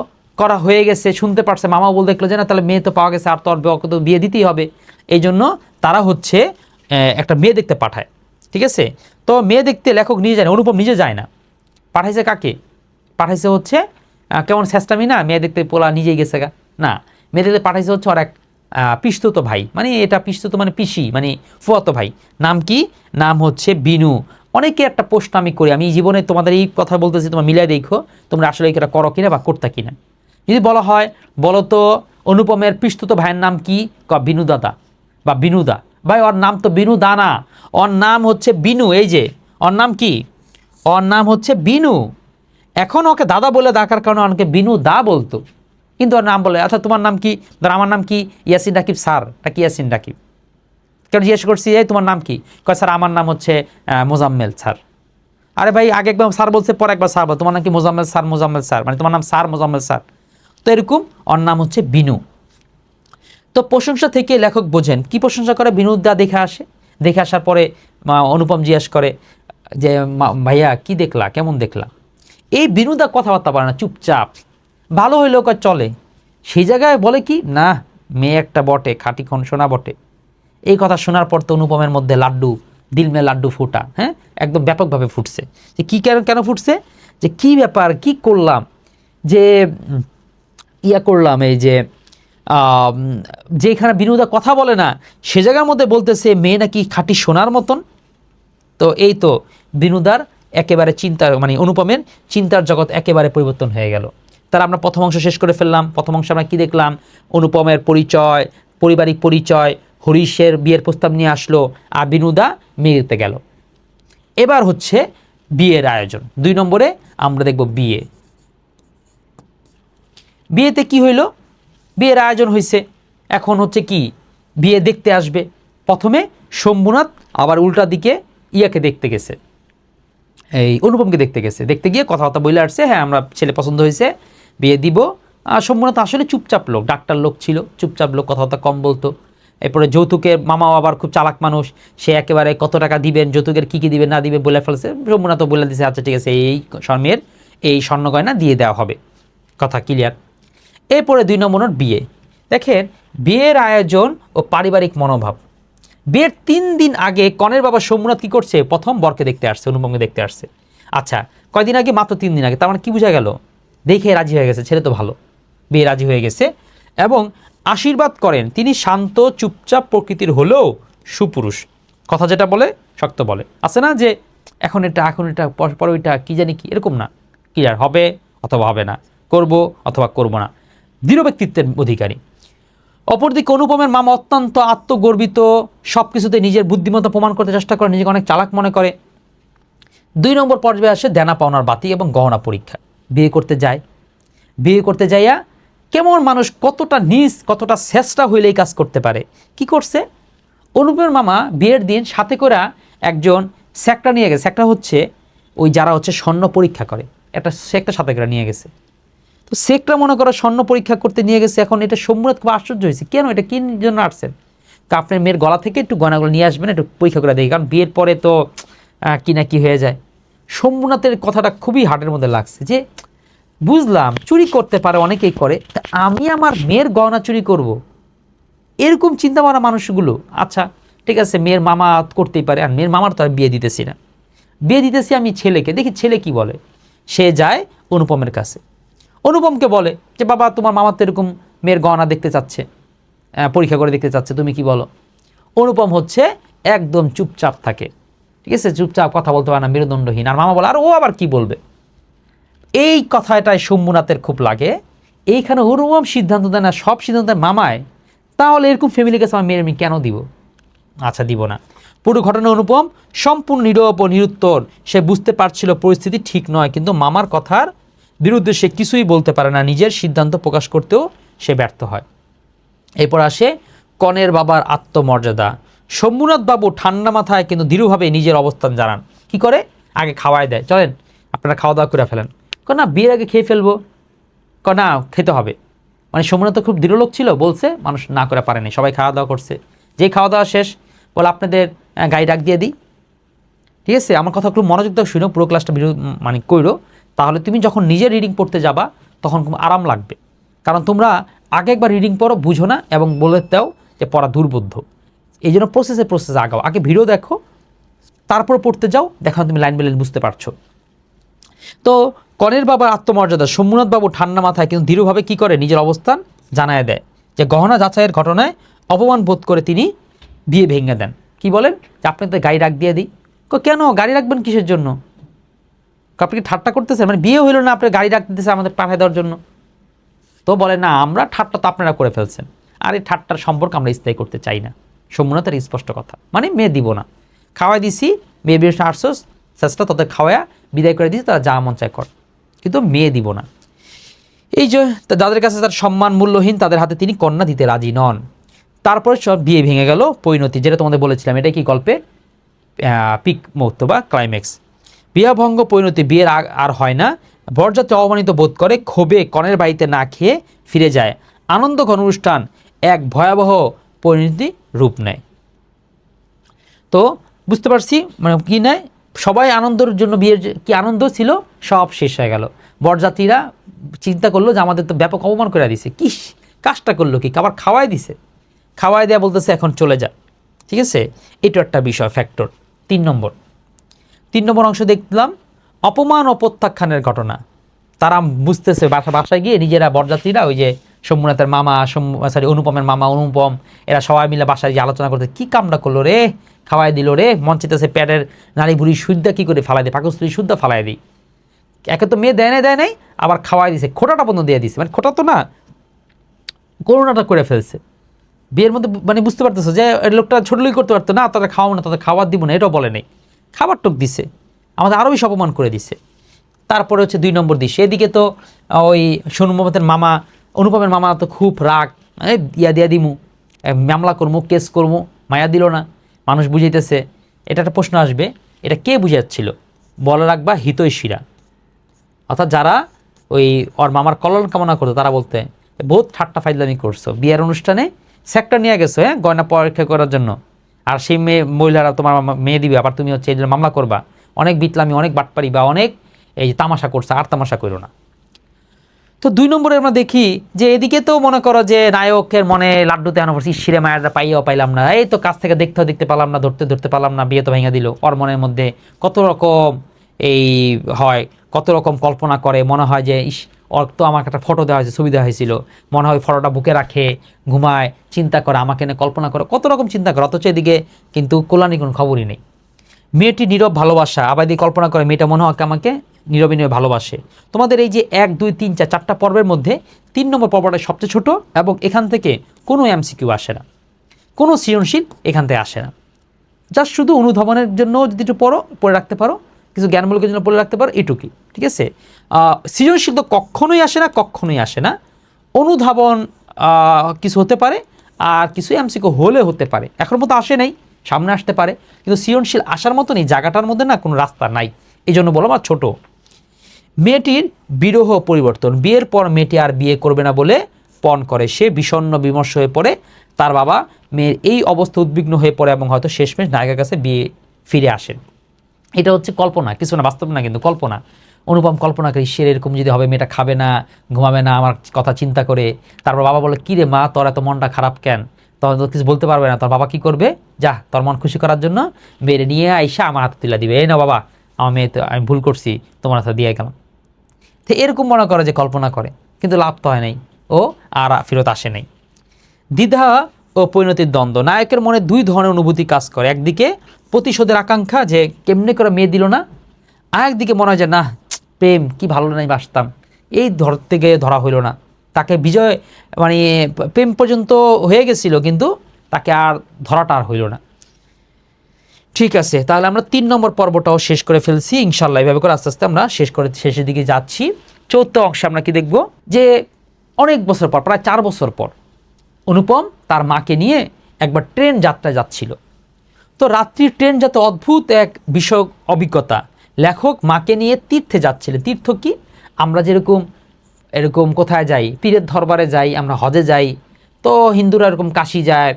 করা হয়ে গেছে, শুনতে পারছে, মামা বল দেখলো যে না তাহলে মেয়ে তো পাওয়া গেছে, আর তোর তো বিয়ে দিতেই হবে, এই জন্য তারা হচ্ছে একটা মেয়ে দেখতে পাঠায়। ঠিক আছে, তো মেয়ে দেখতে লেখক নিজে যায় না, অনুপম নিজে যায় না, পাঠাইছে কাকে? পাঠাইছে হচ্ছে কেমন শেষটামি না, মেয়ে দেখতে পোলা নিজেই গেছে গা, না, মেয়ে দেখতে পাঠাইছে হচ্ছে ওর এক পিসতুতো ভাই, মানে এটা পিসতুতো মানে পিসি, মানে ফুয়াতো ভাই। নাম কি? নাম হচ্ছে বিনু। অনেকে একটা প্রশ্ন আমি করি, আমি জীবনে তোমাদের এই কথা বলতেছি, তোমরা মিলাই দেখো তোমরা আসলে এটা করো কিনা বা করতা কিনা। যদি বলা হয় বলো তো অনুপমের পিস্তুত ভাইয়ের নাম কি, বিনু দাদা বা বিনুদা। ভাই ওর নাম তো বিনু দা না, ওর নাম হচ্ছে বিনু। এই যে ওর নাম কি, ওর নাম হচ্ছে বিনু। এখন ওকে দাদা বলে ডাকার কারণে অনেকে বিনু দা বলতো, কিন্তু ওর নাম বলে আচ্ছা তোমার নাম কি, ধর আমার নাম কি ইয়াসিন রাকিব স্যার, কি ইয়াসিন রাকিব। কেন জিজ্ঞেস করছি এই তোমার নাম কি, কয় স্যার আমার নাম হচ্ছে মোজাম্মেল স্যার। আরে ভাই আগে একবার স্যার বলছে, পরে একবার স্যার বল, তোমার নাম কি মোজাম্মেল স্যার, মোজাম্মেল স্যার মানে তোমার নাম স্যার মোজাম্মেল স্যার। তো এরকম ওর নাম হচ্ছে বিনু। তো প্রশংসা থেকে লেখক বোঝেন কি প্রশংসা করে, বিনুদা দেখে আসে, দেখে আসার পরে অনুপম জিজ্ঞেস করে যে ভাইয়া কি দেখলা, কেমন দেখলা। এই বিনুদা কথাবার্তা পারে না, চুপচাপ, ভালো হইলেও চলে। সেই জায়গায় বলে কি না মেয়ে একটা বটে, খাঁটি সোনা বটে। এই কথা শোনার পর তো অনুপমের মধ্যে লাড্ডু, দিল মে লাড্ডু ফুটা, হ্যাঁ একদম ব্যাপকভাবে ফুটছে। যে কী কেন ফুটছে, যে কি ব্যাপার, কি করলাম, যে করলাম, এই যে যেখানে বিনুদা কথা বলে না সে জায়গার মধ্যে বলতেছে মেয়ে নাকি খাঁটি সোনার মতন। তো এই তো বিনুদার একেবারে চিন্তার মানে অনুপমের চিন্তার জগৎ একেবারে পরিবর্তন হয়ে গেল। তারা আমরা প্রথম অংশ শেষ করে ফেললাম। প্রথম অংশ আমরা কি দেখলাম, অনুপমের পরিচয়, পারিবারিক পরিচয়, হরিশের বিয়ের প্রস্তাব নিয়ে আসলো, আর বিনুদা মেয়েতে গেল। এবার হচ্ছে বিয়ের আয়োজন। 2 নম্বরে আমরা দেখব বিয়ে। বিয়েতে কি হইল, বিয়ের আয়োজন হয়েছে। এখন হচ্ছে কি বিয়ে দেখতে আসবে। প্রথমে শম্ভুনাথ আবার উল্টা দিকে ইয়াকে দেখতে গেছে, এই অনুপমকে দেখতে গেছে। দেখতে গিয়ে কথাবার্তা বলে আসছে, হ্যাঁ আমরা ছেলে পছন্দ হয়েছে, বিয়ে দিব। আর শম্ভুনাথ আসলে চুপচাপ লোক, ডাক্তার লোক ছিল, চুপচাপ লোক, কথাবার্তা কম বলতো। এরপরে যৌতুকের মামাও আবার খুব চালাক মানুষ, সে একেবারে কত টাকা দিবেন, যৌতুকের কী কী দিবেন না দিবে বলে ফেলছে। শম্ভুনাথও বলে দিয়েছে আচ্ছা ঠিক আছে এই মেয়ের এই স্বর্ণ গয়না দিয়ে দেওয়া হবে, কথা ক্লিয়ার। এরপরে 2 নম্বর বিয়ে। দেখেন বিয়ের আয়োজন ও পারিবারিক মনোভাব। বিয়ের 3 দিন আগে কনের বাবা শম্ভুনাথ কি করছে, প্রথম বরকে দেখতে আসছে, অনুপমকে দেখতে আসছে। আচ্ছা কয়দিন আগে, মাত্র 3 দিন আগে, তার মানে কি বোঝা গেল, দেখে রাজি হয়ে গেছে, ছেলে তো ভালো, বিয়ে রাজি হয়ে গেছে। এবং আশীর্বাদ করেন তিনি শান্ত চুপচাপ প্রকৃতির হলেও সুপুরুষ। কথা যেটা বলে শক্ত বলে, আছে না যে এখন এটা পরে ওইটা কি জানি কি, এরকম না, ক্লিয়ার হবে অথবা হবে না, করব অথবা করব না, দৃঢ় ব্যক্তিত্বের অধিকারী। অপরদিকে অনুপমের মামা অত্যন্ত আত্মগর্বিত, সব কিছুতে নিজের বুদ্ধিমত্তা প্রমাণ করতে চেষ্টা করে, নিজেকে অনেক চালাক মনে করে। 2 নম্বর পর্যায়ে আসে দেনা পাওনার বাতি এবং গহনা পরীক্ষা। বিয়ে করতে যাইয়া কেমন মানুষ কতটা নিজ কতটা চেষ্টা হইলে এই কাজ করতে পারে। কি করছে, অনুপমের মামা বিয়ের দিন সাথে করে একজন সেক্টর নিয়ে গেছে। সেক্টর হচ্ছে ওই যারা হচ্ছে স্বর্ণ পরীক্ষা করে, একটা সেক্টর সাথে করে নিয়ে গেছে। তো সেক্টর মনে করো স্বর্ণ পরীক্ষা করতে নিয়ে গেছে। এখন এটা শম্ভুনাথ খুব আশ্চর্য হয়েছে, কেন এটা কি জন্য আসছেন, আপনার মেয়ের গলা থেকে একটু গয়নাগুলো নিয়ে আসবেন, একটু পরীক্ষা করে দেখি, কারণ বিয়ের পরে তো কি না কি হয়ে যায়। শম্ভুনাথের কথাটা খুবই হার্টের মধ্যে লাগছে, যে বুঝলাম চুরি করতে পারে, অনেকেই করে, তা আমি আমার মেয়ের গয়না চুরি করব, এরকম চিন্তা ভাবনা মানুষগুলো। আচ্ছা ঠিক আছে, মেয়ের মামা করতেই পারে, আর মেয়ের মামার তো আর বিয়ে দিতেছি না, বিয়ে দিতেছি আমি ছেলেকে, দেখি ছেলে কি বলে। সে যায় অনুপমের কাছে, অনুপমকে বলে যে বাবা তোমার মামা তো এরকম মেয়ের গয়না দেখতে চাচ্ছে, পরীক্ষা করে দেখতে চাচ্ছে, তুমি কি বলো। অনুপম হচ্ছে একদম চুপচাপ থাকে, ঠিক আছে, চুপচাপ, কথা বলতে পারে না, মেরুদণ্ডহীন। আর মামা বলে আর ও আবার কি বলবে। এই কথাটাই শম্ভুনাথের খুব লাগে। এইখানে অনুপম সিদ্ধান্ত দেয় না, সব সিদ্ধান্ত মামায়। তাহলে এরকম ফ্যামিলির কাছে আমার মেয়ের আমি কেন দিব, আচ্ছা দিব না। পুরো ঘটনা অনুপম সম্পূর্ণ নীরব ও নিরুত্তর। সে বুঝতে পারছিল পরিস্থিতি ঠিক নয়, কিন্তু মামার কথার বিরুদ্ধে সে কিছুই বলতে পারে না, নিজের সিদ্ধান্ত প্রকাশ করতেও সে ব্যর্থ হয়। এরপর আসে কনের বাবার আত্মমর্যাদা। শম্ভুনাথ বাবু ঠান্ডা মাথায় কিন্তু দৃঢ়ভাবে নিজের অবস্থান জানান। কি করে, আগে খাওয়াই দেয়, চলেন আপনারা খাওয়া দাওয়া করে ফেলেন। না বিয়ের আগে খেয়ে ফেলবো, না খেতে হবে। মানে শম্ভুনাথ তো খুব দৃঢ় লোক ছিল, বলছে, মানুষ না করে পারেনি, সবাই খাওয়া দাওয়া করছে। যেই খাওয়া দাওয়া শেষ বলে আপনাদের গাড়ি ডাক দিয়ে দিই, ঠিক আছে। আমার কথা খুব মনোযোগ দাও, শুনো, পুরো ক্লাসটা মানে কইরো, তাহলে তুমি যখন নিজে রিডিং পড়তে যাবা তখন খুব আরাম লাগবে। কারণ তোমরা আগে একবার রিডিং পড়ো, বুঝো না, এবং বলে দাও যে পড়া দুর্বোধ্য। এই জন্য প্রসেসে আগাও, আগে ভিডিও দেখো, তারপর পড়তে যাও, দেখো তুমি লাইন বাই লাইন বুঝতে পারছো। তো কনের বাবার আত্মমর্যাদা। শম্ভুনাথ বাবু ঠান্ডা মাথায় কিন্তু দৃঢ়ভাবে কি করে, নিজের অবস্থান জানায় দেয়, যে গহনা যাচাইয়ের ঘটনায় অপমান বোধ করে তিনি বিয়ে ভেঙে দেন। কি বলেন, যে আপনি তো গাড়ি ডাক দিয়ে দিই, কেন গাড়ি রাখবেন কিসের জন্য? আপনি কি ঠাট্টা করতেছেন? মানে বিয়ে হইল না, আপনার গাড়ি রাখতে দিতেছে আমাদের পাঠায় দেওয়ার জন্য? তো বলে না, আমরা ঠাট্টা তো আপনারা করে ফেলছেন, আর এই ঠাট্টার সম্পর্ক আমরা স্থায়ী করতে চাই না। সম্মুনাতের স্পষ্ট কথা, মানে মেয়ে দিব না, খাওয়াই দিছি, মেয়ে বিয়ে আটশোস চেষ্টা তাদের খাওয়া বিদায় করে দিয়েছি, তারা যা মন চায় কর, কিন্তু মেয়ে দিব না। এই যে যাদের কাছে তার সম্মান মূল্যহীন, তাদের হাতে তিনি কন্যা দিতে রাজি নন। তারপরে সব বিয়ে ভেঙে গেল, পরিণতি যেটা তোমাদের বলেছিলাম, এটা কি গল্পে পিক মুহূর্ত বা ক্লাইম্যাক্স। বিবাহভঙ্গ পরিণতি, বিয়ের আর হয় না। বরযাত্রী অপমানিত বোধ করে ক্ষোভে কনের বাড়িতে না খেয়ে ফিরে যায়। আনন্দ ঘন অনুষ্ঠান এক ভয়াবহ পরিণতি রূপ নেয়। তো বুঝতে পারছি মানে কি নেয়, সবাই আনন্দের জন্য, বিয়ের কি আনন্দ ছিল সব শেষ হয়ে গেল। বরযাত্রীরা চিন্তা করলো যে আমাদের তো ব্যাপক অপমান করে দিছে, কি কাজটা করলো, কি আবার খাওয়াই দিছে, খাওয়াই দেয়া বলতেছে এখন চলে যা। ঠিক আছে, এটা একটা বিষয়, ফ্যাক্টর। 3 নম্বর অংশ দেখলাম অপমান ও প্রত্যাখ্যানের ঘটনা। তারা বুঝতেছে বাসায় গিয়ে নিজেরা, বরযাত্রীরা, ওই যে সম্মুনাথের মামা, অনুপমের মামা অনুপম, এরা সবাই মিলে বাসায় গিয়ে আলোচনা করতে, কি কামটা করলো রে, খাওয়াই দিল রে, মন চাইতেছে প্যাডের নারী বুড়ি শুদ্ধা কি করে ফালাই দেয়, পাকস্থলী শুদ্ধা ফালাই দিই। একে তো মেয়ে দেয় নাই, আবার খাওয়াই দিছে, খোটাটা পর্যন্ত দিয়ে দিছে, মানে খোটা তো না, করোনাটা করে ফেলছে বিয়ের মধ্যে। মানে বুঝতে পারতেছো যে লোকটা ছোটলই করতে পারতো না, তাদের খাওয়াবো না, তাদের খাবার দিব না, এটাও বলে নেই, খাবার টুক দিছে, আমাদের আরও বেশি অপমান করে দিছে। তারপরে হচ্ছে 2 নম্বর দৃশ্য, এদিকে তো ওই অনুপমের মামা, অনুপমের মামা তো খুব রাগ, দিয়া দিমু, মামলা করমু, কেস করমু, মায়া দিল না, মানুষ বুঝাইতেছে। এটা একটা প্রশ্ন আসবে, এটা কে বুঝাচ্ছিল? বলে রাখবা হিতৈষীরা, অর্থাৎ যারা ওই ওর মামার কল্যাণ কামনা করতো, তারা বলতে বহুত ঠাট্টা ফাইজলামি করছো, বিয়ের অনুষ্ঠানে সেক্টর নিয়ে গেছো, গয়না পরীক্ষা করার জন্য, আর সেই মহিলারা তোমার মেয়ে দিবে, আবার তুমি হচ্ছে এই জন্য মামলা করবা, অনেক বিটলামি, অনেক বাটপারি বা অনেক এই যে তামাশা করছে, আর তামাশা করো না। তো 2 নম্বরে আমরা দেখি যে এদিকে তো মনে করো যে নায়কের মনে লাড্ডুতে আনা পড়ছি, শিরে মায়েরা পাইয়াও পাইলাম না, এই তো কাছ থেকে দেখতে পারলাম না, ধরতে পারলাম না, বিয়ে তো ভেঙে দিল। ওর মনের মধ্যে কত রকম এই হয়, কত রকম কল্পনা করে, মনে হয় যে ইস, ওর তো আমাকে একটা ফটো দেওয়া হয়েছে, ছবি দেওয়া হয়েছিল, মনে হয় ফটোটা বুকে রাখে, ঘুমায়, চিন্তা করে, আমাকে নিয়ে কল্পনা করে, কত রকম চিন্তা করে, অথচ এদিকে কিন্তু কল্যাণী কোনো খবরই নেই। মেয়েটি নীরব ভালোবাসা, আবার দিয়ে কল্পনা করে মেয়েটা মনে হয় আমাকে নীরবে ভালোবাসে। তোমাদের এই যে 1, 2, 3, 4, 4টা পর্বের মধ্যে 3 নম্বর পর্বটা সবচেয়ে ছোট, এবং এখান থেকে কোনো এমসিকিউ আসে না, কোনো সৃজনশীল এখান থেকে আসে না। জাস্ট শুধু অনুধাবনের জন্য যদি একটু পড়ে রাখতে পারো, কিছু জ্ঞানমূলকের জন্য পড়ে রাখতে পারো, এটুকুই, ঠিক আছে। সৃজনশীল তো কখনোই আসে না। অনুধাবন কিছু হতে পারে, আর কিছু এমসিকিউ হলে হতে পারে, এখন মতো আসে নাই, সামনে আসতে পারে, কিন্তু সৃজনশীল আসার মতো নেই, জায়গাটার মধ্যে না কোনো রাস্তা নাই, এই জন্য বলো আমার ছোট। মেয়েটির বিরহ পরিবর্তন, বিয়ের পর মেয়েটি আর বিয়ে করবে না বলে পণ করে, সে বিষণ্ণ বিমর্ষ হয়ে পড়ে, তার বাবা মেয়ের এই অবস্থা উদ্বিগ্ন হয়ে পড়ে, এবং হয়তো শেষমেশ নায়কের কাছে বিয়ে ফিরে আসেন। এটা হচ্ছে কল্পনা, কিছু না, বাস্তব না, কিন্তু কল্পনা। অনুপম কল্পনা করি, সে এরকম যদি হবে, মেয়েটা খাবে না, ঘুমাবে না, আমার কথা চিন্তা করে। তারপর বাবা বলে, কী রে মা, তোর এত মনটা খারাপ কেন? তখন তো কিছু বলতে পারবে না। তোর বাবা কী করবে, যা তোর মন খুশি করার জন্য মেয়েরে নিয়ে আইসা আমার হাতে তুলে দিবে, এই না বাবা, আমার মেয়ে তো, আমি ভুল করছি, তোমার হাতে দিয়ে গেলাম। তো এরকম মনে করে যে কল্পনা করে, কিন্তু লাভ তো হয় নাই, ও আর ফেরত আসে নাই। দ্বিধা ও পরিণতির দ্বন্দ্ব, নায়কের মনে 2 ধরনের অনুভূতি কাজ করে। একদিকে প্রতিশোধের আকাঙ্ক্ষা, যে কেমনে করে মেয়ে দিল না, আর একদিকে মনে হয় যে না, প্রেম কি ভালো নাই বাসতাম, এই ধরতে গিয়ে ধরা হইল না, তাকে বিজয়, মানে প্রেম পর্যন্ত হয়ে গেছিল, কিন্তু তাকে আর ধরাটা আর হইল না। ঠিক আছে, তাহলে আমরা 3 নম্বর পর্বটাও শেষ করে ফেলছি, ইনশাল্লাহ এইভাবে করে আস্তে আস্তে আমরা শেষের দিকে যাচ্ছি। 4র্থ অংশে আমরা কি দেখব, যে অনেক বছর পর, প্রায় 4 বছর পর, অনুপম তার মাকে নিয়ে একবার ট্রেন যাত্রায় যাচ্ছিল। তো রাত্রির ট্রেন যাতে অদ্ভুত এক বিষয় অভিজ্ঞতা, লেখক মাকে নিয়ে তীর্থে যাচ্ছিলেন। তীর্থ কি, আমরা যেরকম এরকম কোথায় যাই, পীরের দরবারে যাই, আমরা হজে যাই, তো হিন্দুরা এরকম কাশি যায়,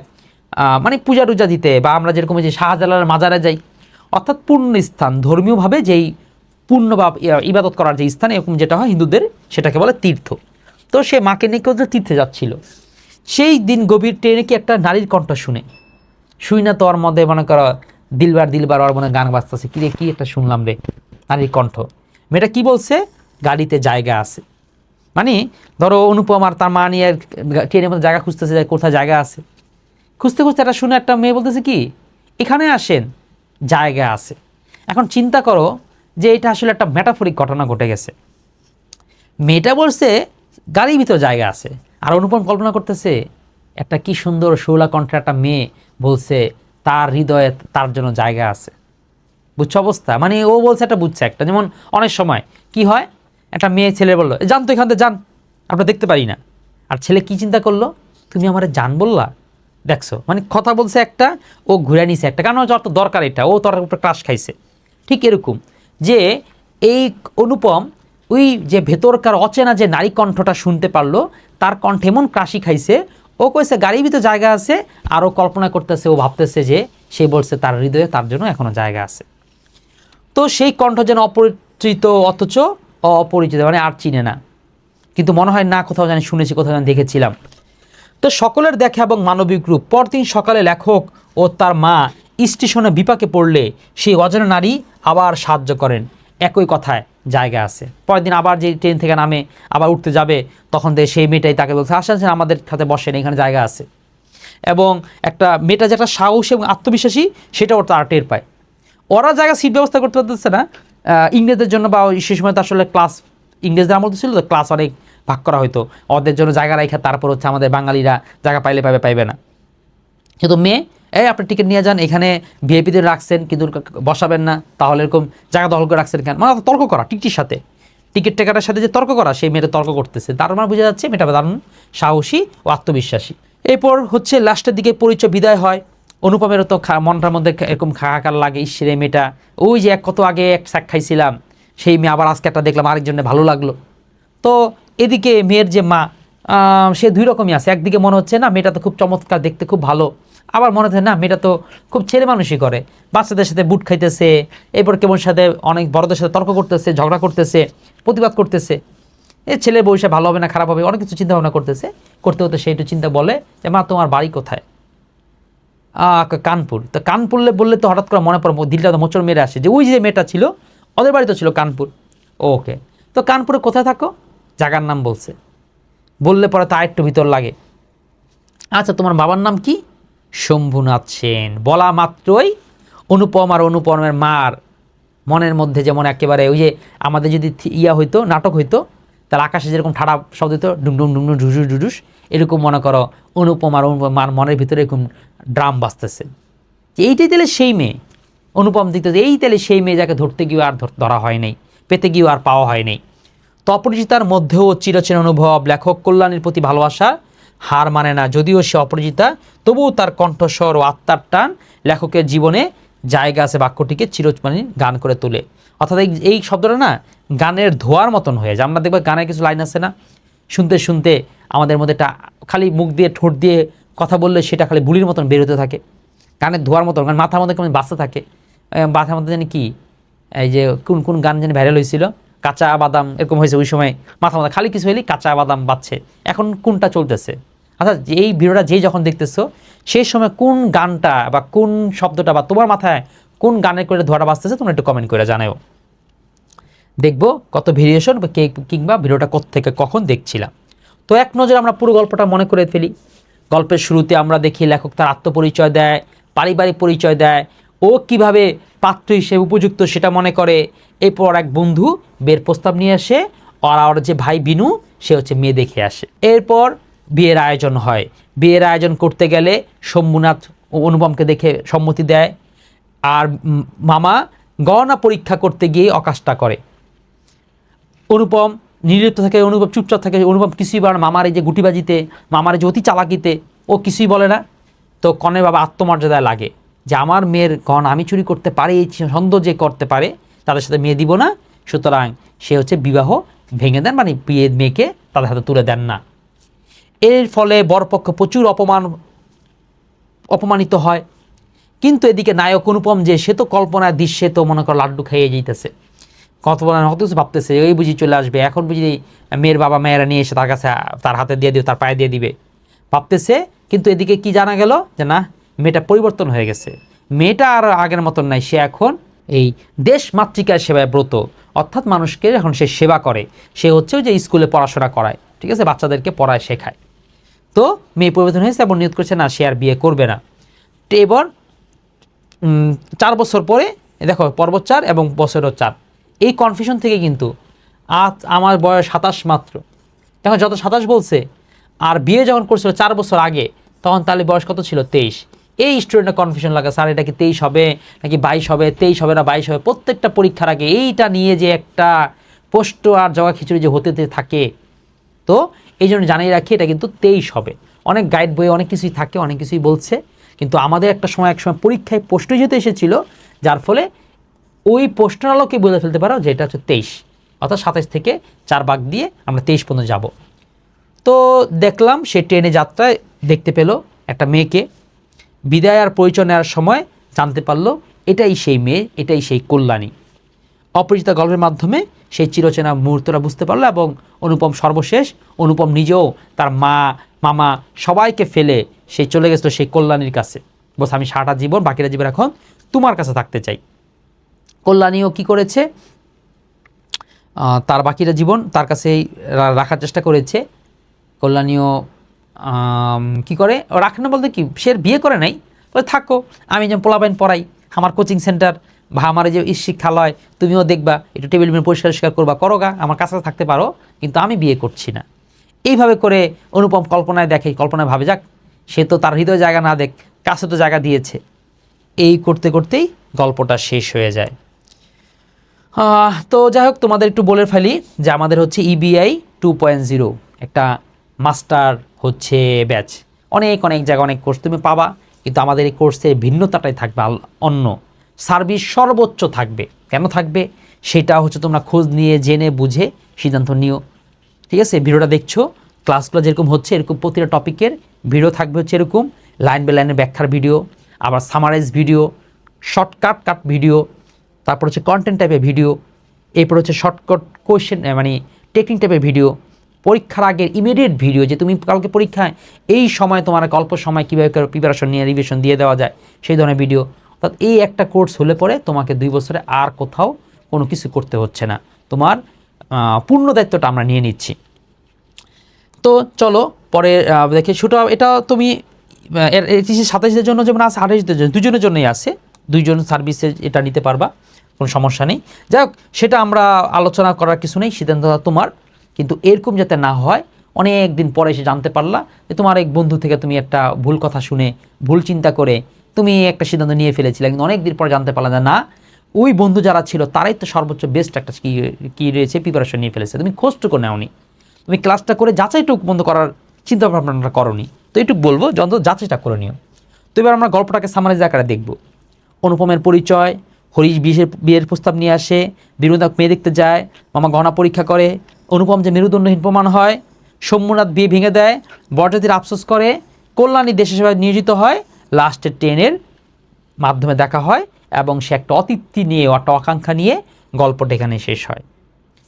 মানে পূজা টুজা দিতে, বা আমরা যেরকম যে শাহজালালের মাজারে যাই, অর্থাৎ পূর্ণ স্থান, ধর্মীয়ভাবে যেই পূর্ণ বা ইবাদত করার যে স্থান, এরকম যেটা হয় হিন্দুদের, সেটাকে বলে তীর্থ। তো সে মাকে নিয়ে কেউ তীর্থে যাচ্ছিল, সেই দিন গভীর ট্রেনে কি একটা নারীর কণ্ঠ শুই না, তো ওর মধ্যে মনে করো দিলবার ওর মনে গান বাজতেছে, কি রে, কি একটা শুনলাম রে, নারীর কণ্ঠ। মেয়েটা কি বলছে, গাড়িতে জায়গা আছে, মানে ধরো অনুপম আর তার মা নিয়ে ট্রেনের মধ্যে জায়গা খুঁজতেছে, কোথায় জায়গা আছে, খুঁজতে খুঁজতে একটা শুনে একটা মেয়ে বলতেছে কি, এখানে আসেন, জায়গা আছে। এখন চিন্তা করো যে এটা আসলে একটা মেটাফরিক ঘটনা ঘটে গেছে। মেয়েটা বলছে গাড়ির ভিতর জায়গা আছে, আর অনুপম কল্পনা করতেছে একটা কি সুন্দর শৌলা কণ্ঠে একটা মেয়ে বলছে তার হৃদয়ে তার জন্য জায়গা আছে। বুঝছো অবস্থা? মানে ও বলছে একটা বুঝছে একটা, যেমন অনেক সময় কি হয়, একটা মেয়ে ছেলে বললো যান তো এখান থেকে যান, আমরা দেখতে পারি না, আর ছেলে কি চিন্তা করলো, তুমি আমার জান বললা, দেখছো, মানে কথা বলছে একটা, ও ঘুরে নিছে একটা, কারণ যত দরকার এটা, ও তোর উপরে ক্রাশ খাইছে। ঠিক এরকম যে এই অনুপম ওই যে ভেতরকার অচেনা যে নারী কণ্ঠটা শুনতে পারলো, তার কণ্ঠে এমন ক্রাশি খাইছে, ও কইছে গাড়ির ভিতর জায়গা আছে, আর ও কল্পনা করতেছে, ও ভাবতেছে যে সে বলছে তার হৃদয়ে তার জন্য এখনো জায়গা আছে। তো সেই কণ্ঠ যেন অপরিচিত অথচ অপরিচিত, মানে আর চিনে না, কিন্তু মনে হয় না কোথাও জানি শুনেছি, কোথাও জানি দেখেছিলাম। তো সকলের দেখা এবং মানবিক রূপ। পরদিন সকালে লেখক ও তার মা স্টেশনে বিপাকে পড়লে সেই অজানা নারী আবার সাহায্য করেন, একই কথায় জায়গা আছে। পরের দিন আবার যে ট্রেন থেকে নামে আবার উঠতে যাবে, তখন সেই মেয়েটাই তাকে বলছে আসেন আমাদের সাথে বসেন, এখানে জায়গা আছে। এবং একটা মেয়েটা যেটা সাহসী এবং আত্মবিশ্বাসী, সেটাও তারা টের পায়। ওরা জায়গা সিট ব্যবস্থা করতে পারতেছে না ইংরেজদের জন্য, বা সে সময় তো আসলে ক্লাস ইংরেজদের আমল ছিল তো, ক্লাস অনেক ভাগ করা হয়তো, ওদের জন্য জায়গা রাখা, তারপর হচ্ছে আমাদের বাঙালিরা জায়গা পাইলে পাবে, পাইবে না। কিন্তু মেয়ে আপনি টিকিট নিয়ে যান, এখানে ভিআইপিদের রাখছেন কিন্তু বসাবেন না, তাহলে এরকম জায়গা দখল করে রাখছেন কেন, মানে তর্ক করা টিকিটির সাথে, টিকিট টেকাটার সাথে যে তর্ক করা, সেই মেয়েটা তর্ক করতেছে, তার মানে বোঝা যাচ্ছে মেয়েটা দারুণ সাহসী ও আত্মবিশ্বাসী। এরপর হচ্ছে লাস্টের দিকে পরিচয় বিদায় হয়। অনুপমেরও তো মনটার মধ্যে এরকম খাকার লাগে, ঈশ্বরে মেয়েটা ওই যে কত আগে এক শাক খাইছিলাম, সেই মেয়ে আবার আজকে একটা দেখলাম আরেকজনে ভালো লাগলো। তো এদিকে মেয়ের যে মা, সে দুই রকমই আছে, একদিকে মনে হচ্ছে না মেয়েটা তো খুব চমৎকার, দেখতে খুব ভালো, আবার মনে হচ্ছে না মেয়েটা তো খুব ছেলে মানুষই করে, বাচ্চাদের সাথে বুট খাইতেছে, এরপর কেমন সাথে অনেক বড়দের সাথে তর্ক করতেছে, ঝগড়া করতেছে, প্রতিবাদ করতেছে, ছেলে বয়সে ভালো হবে না খারাপ হবে, অনেক কিছু চিন্তা ভাবনা করতেছে, করতে হতে সেই একটু চিন্তা বলে যে মা তোমার বাড়ি কোথায়, কানপুর। তো কানপুর বললে তো হঠাৎ করে মনে পড়ে, দিলটা তো মোচড় মেরে আসে যে ওই যে মেয়েটা ছিল ওদের বাড়ি তো ছিল কানপুর। ওকে, তো কানপুরে কোথায় থাকো, জায়গার নাম বলছে, বললে পরে তা একটু ভিতর লাগে। আচ্ছা তোমার বাবার নাম কি? শম্ভুনাথ সেন। বলা মাত্রই অনুপম আর অনুপমের মার মনের মধ্যে যেমন একেবারে ওই যে আমাদের যদি হইতো, নাটক হইতো, তাহলে আকাশে যেরকম ঠাড়া শব্দ হইতো, ডুমডুম ডুমডুম ঢুসুস ঢুসুস, এরকম মনে করো অনুপম আর অনুপম মার মনের ভিতরে এরকম ড্রাম বাজতেছে যে এইটাই তাহলে সেই মেয়ে। অনুপম দিতে এই তাহলে সেই মেয়ে যাকে ধরতে গিয়েও আর ধরা হয় নাই, পেতে গিয়েও আর পাওয়া হয় নাই। তো অপরিচিতার মধ্যেও চিরচেনা অনুভব, লেখক কল্যাণের প্রতি ভালোবাসা হার মানে না, যদিও সে অপরিচিতা, তবুও তার কণ্ঠস্বর ও আত্মার টান লেখকের জীবনে জায়গা আছে, বাক্যটিকে চিরস্মরণীয় গান করে তোলে। অর্থাৎ এই শব্দটা না গানের ধোয়ার মতন হয়ে যায়। আমরা দেখবো গানের কিছু লাইন আছে না, শুনতে শুনতে আমাদের মধ্যে একটা খালি মুখ দিয়ে ঠোঁট দিয়ে কথা বললে সেটা খালি বুলির মতন বেরোতে থাকে, গানের ধোয়ার মতন, কারণ মাথার মধ্যে কেমন বাঁচতে থাকে, মাথার মধ্যে জানি কি এই যে কোন কোন গান জানি ভাইরাল হয়েছিল, কাঁচা বাদাম, এরকম হয়েছে ওই সময়, মাথার মধ্যে খালি কিছু হলেই কাঁচা বাদাম বাজছে, এখন কোনটা চলতেছে। অর্থাৎ এই ভিডিওটা যেই যখন দেখতেছো সেই সময় কোন গানটা বা কোন শব্দটা বা তোমার মাথায় কোন গানের করে ধোয়াটা বাজতেছে, তোমরা একটু কমেন্ট করে জানাও, দেখবো কত ভেরিয়েশন বা কে কিংবা ভিডিওটা কোত্থেকে কখন দেখছিলাম। তো এক নজরে আমরা পুরো গল্পটা মনে করে ফেলি। গল্পের শুরুতে আমরা দেখি লেখক তার আত্মপরিচয় দেয়, পারিবারিক পরিচয় দেয়, ও কিভাবে পাত্র হিসেবে উপযুক্ত সেটা মনে করে। এরপর এক বন্ধু বিয়ের প্রস্তাব নিয়ে আসে, আর ওর যে ভাই বিনু সে হচ্ছে মেয়ে দেখে আসে। এরপর বিয়ের আয়োজন হয়। বিয়ের আয়োজন করতে গেলে শম্ভুনাথ ও অনুপমকে দেখে সম্মতি দেয়, আর মামা গহনা পরীক্ষা করতে গিয়ে অকাজটা করে। অনুপম নির্লিপ্ত থাকে, অনুপম চুপচাপ থাকে, অনুপম কিছুই বলে না, মামার এই যে গুটিবাজিতে, মামার এই যে অতি চালাকিতে ও কিছুই বলে না। তো কনের বাবা আত্মমর্যাদায় লাগে যে আমার মেয়ের গহনা আমি চুরি করতে পারি, এই সন্দেহ যে করতে পারে তাদের সাথে মেয়ে দিব না, সুতরাং সে হচ্ছে বিবাহ ভেঙে দেন, মানে বিয়ে মেয়েকে তাদের হাতে তুলে দেন না। এর ফলে বরপক্ষ প্রচুর অপমানিত হয়। কিন্তু এদিকে নায়ক অনুপম যে সে তো কল্পনার দৃশ্যে তো মনে করো লাড্ডু খাইয়ে যেতেছে, কল্পনা হতে ভাবতেছে এই বুঝি চলে আসবে, এখন বুঝি মেয়ের বাবা মেয়েরা নিয়ে এসে তার কাছে তার হাতে দিয়ে দিবে, তার পায়ে দিয়ে দিবে ভাবতেছে। কিন্তু এদিকে কি জানা গেল যে না, মেয়েটা পরিবর্তন হয়ে গেছে, মেয়েটা আর আগের মতন নাই, সে এখন এই দেশ মাতৃকার সেবায় ব্রত, অর্থাৎ মানুষকে এখন সে সেবা করে, সে হচ্ছে ওই যে স্কুলে পড়াশোনা করায়, ঠিক আছে, বাচ্চাদেরকে পড়ায় শেখায়। তো মেয়ে পরিবর্তন হয়েছে এবং নিয়ত করছে না সে আর বিয়ে করবে না। তো এবার 4 বছর পরে দেখো পর্ব 4 এবং বছরও 4, এই কনফিউশন থেকে কিন্তু আজ আমার বয়স 27 মাত্র, দেখো যত 27 বলছে, আর বিয়ে যখন করছিল 4 বছর আগে তখন তাহলে বয়স কত ছিল? 23। এই স্টুডেন্টের কনফিউশন লাগা, স্যার এটা কি 23 হবে নাকি 22 হবে, 23 হবে না 22 হবে, প্রত্যেকটা পরীক্ষার আগে এইটা নিয়ে যে একটা পোস্ট আর জগা খিচুড়ি যে হতে থাকে। তো এই জন্য জানিয়ে রাখি এটা কিন্তু 23 হবে। অনেক গাইড বইয়ে অনেক কিছুই থাকে, অনেক কিছুই বলছে, কিন্তু আমাদের এক সময় পরীক্ষায় পোস্ট যেতে এসেছিল, যার ফলে ওই পোস্টের আলোকে বলে ফেলতে পারো যে এটা হচ্ছে 23, অর্থাৎ 27 থেকে 4 ভাগ দিয়ে আমরা 23 পর্যন্ত যাব। তো দেখলাম সে ট্রেনে যাত্রায় দেখতে পেল একটা মেয়েকে, বিদায় আর পরিচয় নেওয়ার সময় জানতে পারলো এটাই সেই মেয়ে, এটাই সেই কল্যাণী। অপরিচিতা গল্পের মাধ্যমে সেই চিরচেনা মুহূর্তটা বুঝতে পারলো, এবং অনুপম সর্বশেষ, অনুপম নিজেও তার মা মামা সবাইকে ফেলে সে চলে গেছিলো সেই কল্যাণীর কাছে, বস আমি সারাটা জীবন, বাকিটা জীবন এখন তোমার কাছে থাকতে চাই। কল্যাণীও কি করেছে, তার বাকিটা জীবন তার কাছেই রাখার চেষ্টা করেছে। কল্যাণীও কি করে রাখে না বলতে কি, সে বিয়ে করে নাই, বলে থাকো, আমি যেমন পোলাপাইন পড়াই, আমার কোচিং সেন্টার বা আমার যে শিক্ষালয় তুমিও দেখবা, একটু টেবিল পরিষ্কার করবা, করোগা, আমার কাছে থাকতে পারো, কিন্তু আমি বিয়ে করছি না। এইভাবে করে অনুপম কল্পনায় দেখে, কল্পনায় ভাবে যাক সে তো তার হৃদয় জায়গা না দেখ, কাছে তো জায়গা দিয়েছে। এই করতে করতেই গল্পটা শেষ হয়ে যায়। তো যাই হোক, তোমাদের একটু বলে ফেলি যে আমাদের হচ্ছে EBI 2.0 একটা মাস্টার হচ্ছে ব্যাচ, অনেক অনেক জায়গায় অনেক কোর্স তুমি পাবা, কিন্তু আমাদের এই কোর্সের ভিন্নতাটাই থাকবে অন্য, সার্ভিস সর্বোচ্চ থাকবে। কেন থাকবে সেটা হচ্ছে তোমরা খোঁজ নিয়ে জেনে বুঝে সিদ্ধান্ত নিও, ঠিক আছে? ভিডিওটা দেখছো, ক্লাসগুলো যেরকম হচ্ছে এরকম প্রতিটা টপিকের ভিডিও থাকবে, হচ্ছে এরকম লাইন বাই লাইনের ব্যাখ্যার ভিডিও, আবার সামারাইজ ভিডিও, শর্টকাট ভিডিও, তারপর হচ্ছে কন্টেন্ট টাইপের ভিডিও, এরপর হচ্ছে শর্টকাট কোয়েশ্চেন মানে টেকনিক টাইপের ভিডিও, পরীক্ষার আগের ইমিডিয়েট ভিডিও, যে তুমি কালকে পরীক্ষায় এই সময় তোমার অল্প সময় কীভাবে প্রিপারেশন নিয়ে রিভিশন দিয়ে দেওয়া যায় সেই ধরনের ভিডিও। অর্থাৎ এই একটা কোর্স হলে পরে তোমাকে 2 বছরে আর কোথাও কোনো কিছু করতে হচ্ছে না, তোমার পূর্ণ দায়িত্বটা আমরা নিয়ে নিচ্ছি। তো চলো পরে দেখে শুটা, এটা তুমি 27দের জন্য যেমন আছে, 28দের জন্য, দুজনের জন্যই আছে, দুইজন সার্ভিসে এটা নিতে পারবা, কোনো সমস্যা নেই। যাই হোক, সেটা আমরা আলোচনা করার কিছু নেই, সিদ্ধান্ত তোমার। কিন্তু এরকম যাতে না হয়, অনেক দিন পরে এসে জানতে পারলা যে তোমার এক বন্ধু থেকে তুমি একটা ভুল কথা শুনে, ভুল চিন্তা করে তুমি একটা সিদ্ধান্ত নিয়ে ফেলেছিলে, কিন্তু অনেক দিন পরে জানতে পারলা যে না, ওই বন্ধু যারা ছিল তারাই তো সর্বোচ্চ বেস্ট একটা কী রয়েছে প্রিপারেশন নিয়ে ফেলেছে, তুমি খোঁজটুকু নেওনি, তুমি ক্লাসটা করে যাচাইটুকু বন্ধ করার চিন্তা ভাবনাটা করোনি। তো এইটুকু বলবো, যত যাচাইটা করে নিও। তো এবার আমরা গল্পটাকে সামারাইজ আকারে দেখব। অনুপমের পরিচয়, হরিশ বিয়ের প্রস্তাব নিয়ে আসে, বিনোদক মেয়ে দেখতে যায়, মামা গহনা পরীক্ষা করে, অনুপম যে মেরুদণ্ডহীন প্রমাণ হয়, সোমনাথ বিয়ে ভেঙে দেয়, বরযাত্রীর আফসোস করে, কল্যাণী দেশের সেবায় নিয়োজিত হয়, লাস্টের ট্রেনের মাধ্যমে দেখা হয়, এবং সে একটা অতিথি নিয়ে, একটা আকাঙ্ক্ষা নিয়ে গল্পটা এখানে শেষ হয়।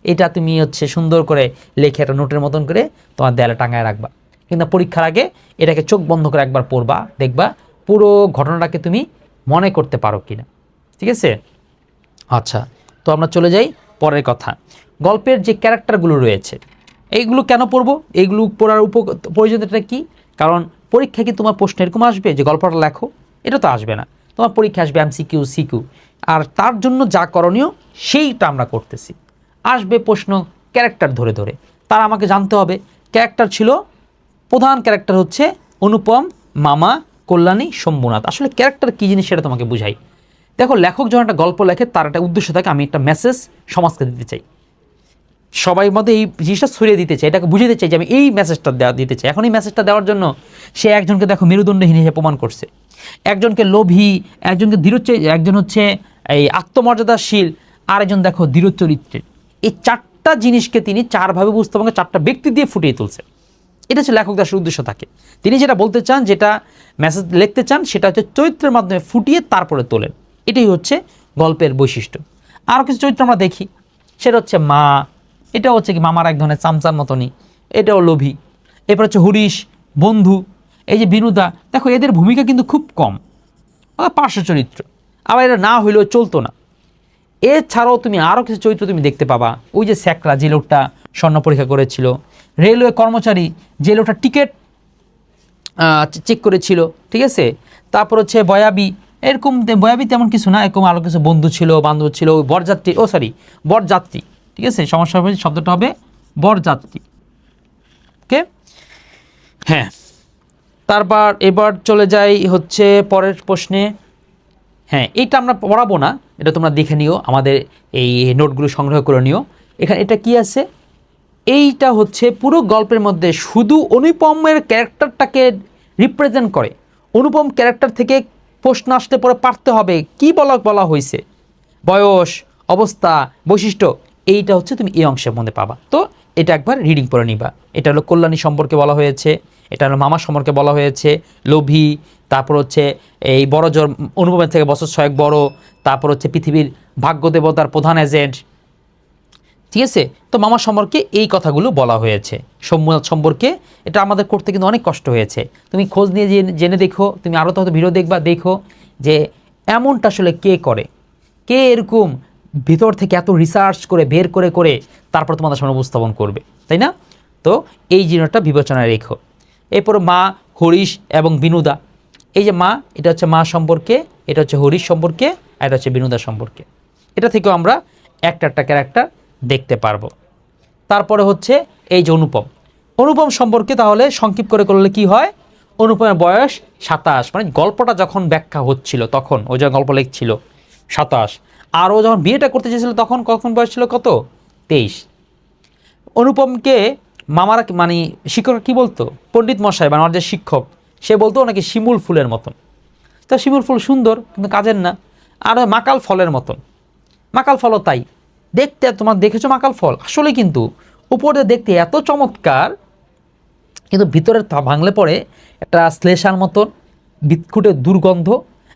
এটা তুমি হচ্ছে সুন্দর করে লেখে একটা নোটের মতন করে তোমার দেয়ালে টাঙায় রাখবা, কিন্তু পরীক্ষার আগে এটাকে চোখ বন্ধ করে একবার পড়বা, দেখবা পুরো ঘটনাটাকে তুমি মনে করতে পারো কিনা, ঠিক আছে? আচ্ছা, তো আমরা চলে যাই পরের কথা। গল্পের যে ক্যারেক্টারগুলো রয়েছে এইগুলো কেন পড়বো, এইগুলো পড়ার প্রয়োজনীয়তা কী? কারণ পরীক্ষায় কি তোমার প্রশ্ন এরকম আসবে যে গল্পটা লেখো, এটা তো আসবে না। তোমার পরীক্ষা আসবে MCQ CQ, আর তার জন্য যা করণীয় সেইটা আমরা করতেছি। আসবে প্রশ্ন ক্যারেক্টার ধরে ধরে, তার আমাকে জানতে হবে ক্যারেক্টার ছিল, প্রধান ক্যারেক্টার হচ্ছে অনুপম, মামা, কল্যাণী, শম্ভুনাথ। আসলে ক্যারেক্টার কী জিনিস সেটা তোমাকে বুঝাই। দেখো, লেখক যখন একটা গল্প লেখে তার একটা উদ্দেশ্য থাকে, আমি একটা মেসেজ সমাজকে দিতে চাই, সবাই মধ্যে এই জিনিসটা ছড়িয়ে দিতে চাই, এটাকে বুঝাতে চাই যে আমি এই মেসেজটা দিতে চাই। এখন এই মেসেজটা দেওয়ার জন্য সে একজনকে দেখো মেরুদণ্ডহীন হিসেবে প্রমাণ করছে, একজনকে লোভী, একজনকে দৃঢ়চরিত্র, একজন হচ্ছে এই আত্মমর্যাদাশীল, আর একজন দেখো দৃঢ়চরিত্রের। এই 4টা জিনিসকে তিনি 4ভাবে বুঝতে পারেন, 4টা ব্যক্তি দিয়ে ফুটিয়ে তুলছে। এটা হচ্ছে লেখক দাসের উদ্দেশ্য থাকে, তিনি যেটা বলতে চান, যেটা মেসেজ লিখতে চান, সেটা হচ্ছে চরিত্রের মাধ্যমে ফুটিয়ে তারপরে তোলেন। এটাই হচ্ছে গল্পের বৈশিষ্ট্য। আরও কিছু চরিত্র আমরা দেখি, সেটা হচ্ছে মা, এটা হচ্ছে কি মামার এক ধরনের চামচার মতনই, এটাও লোভী। এরপর হচ্ছে হরিশ, বন্ধু, এই যে বিনুদা, দেখো এদের ভূমিকা কিন্তু খুব কম, পার্শ্ব চরিত্র, আবার এটা না হইলেও চলতো না। এছাড়াও তুমি আরও কিছু চরিত্র তুমি দেখতে পাবা, ওই যে স্যাকরা, যে লোকটা স্বর্ণ পরীক্ষা করেছিল, রেলওয়ে কর্মচারী, যে লোকটা টিকিট চেক করেছিল, ঠিক আছে? তারপর হচ্ছে বয়াবি, এরকম বয়াবি তেমন কিছু না, এরকম আরও কিছু বন্ধু ছিল, বান্ধব ছিল, ওই বরযাত্রী, বরযাত্রী, ঠিক আছে, সমস্যা হবে, শব্দটা হবে বরযাত্রী। ওকে, হ্যাঁ। তারপর এবার চলে যাই হচ্ছে পরের প্রশ্নে। হ্যাঁ, এইটা আমরা পড়াবো না, এটা তোমরা দেখে নিও, আমাদের এই নোটগুলো সংগ্রহ করে নিও। এখানে এটা কি আছে, এইটা হচ্ছে পুরো গল্পের মধ্যে শুধু অনুপমের ক্যারেক্টারটাকে রিপ্রেজেন্ট করে। অনুপম ক্যারেক্টার থেকে প্রশ্ন আসতে পরে পারতে হবে কি বলা হয়েছে, বয়স, অবস্থা, বৈশিষ্ট্য, এইটা হচ্ছে তুমি এই অংশের মধ্যে পাবা। তো এটা একবার রিডিং করে নিবা। এটা হলো কল্যাণী সম্পর্কে বলা হয়েছে, এটা হলো মামা সম্পর্কে বলা হয়েছে, লোভী, তারপর হচ্ছে এই বড় জোর অনুপমের থেকে বছর 6 বড়, তারপর হচ্ছে পৃথিবীর ভাগ্য দেবতার প্রধান এজেন্ট, ঠিক আছে। তো মামা সম্পর্কে এই কথাগুলো বলা হয়েছে। সম্মুনাথ সম্পর্কে এটা আমাদের করতে কিন্তু অনেক কষ্ট হয়েছে, তুমি খোঁজ নিয়ে জেনে দেখো, তুমি আরও তো হয়তো ভিডিও দেখবা, দেখো যে এমনটা আসলে কে করে, কে এরকম ভিতর থেকে এত রিসার্চ করে বের করে করে তারপর তোমাদের সামনে উপস্থাপন করবে, তাই না? তো এই জিনিসটা বিবেচনায় রেখো। এরপর মা, হরিশ এবং বিনুদা, এই যে মা, এটা হচ্ছে মা সম্পর্কে, এটা হচ্ছে হরিশ সম্পর্কে, আর এটা হচ্ছে বিনুদা সম্পর্কে। এটা থেকেও আমরা একটা ক্যারেক্টার দেখতে পারবো। তারপরে হচ্ছে এই যে অনুপম সম্পর্কে তাহলে সংক্ষিপ্ত করে করলে কি হয়, অনুপমের বয়স 27, মানে গল্পটা যখন ব্যাখ্যা হচ্ছিল তখন ও যখন গল্প লিখছিল 27, আর ও যখন বিয়েটা করতে চেয়েছিল তখন কখন বয়স ছিল কত, 23। অনুপমকে মামারা মানে শিক্ষক কি বলতো, পণ্ডিত মশাই মানে আমার যে শিক্ষক সে বলতো নাকি শিমুল ফুলের মতন। তা শিমুল ফুল সুন্দর কিন্তু কাজের না, আর মাকাল ফলের মতন। মাকাল ফলও তাই দেখতে, তোমার দেখেছো মাকাল ফল আসলে কিন্তু উপরে দেখতে এত চমৎকার, কিন্তু ভিতরে ভাঙলে পরে একটা শ্লেষার মতন বিৎকুটে দুর্গন্ধ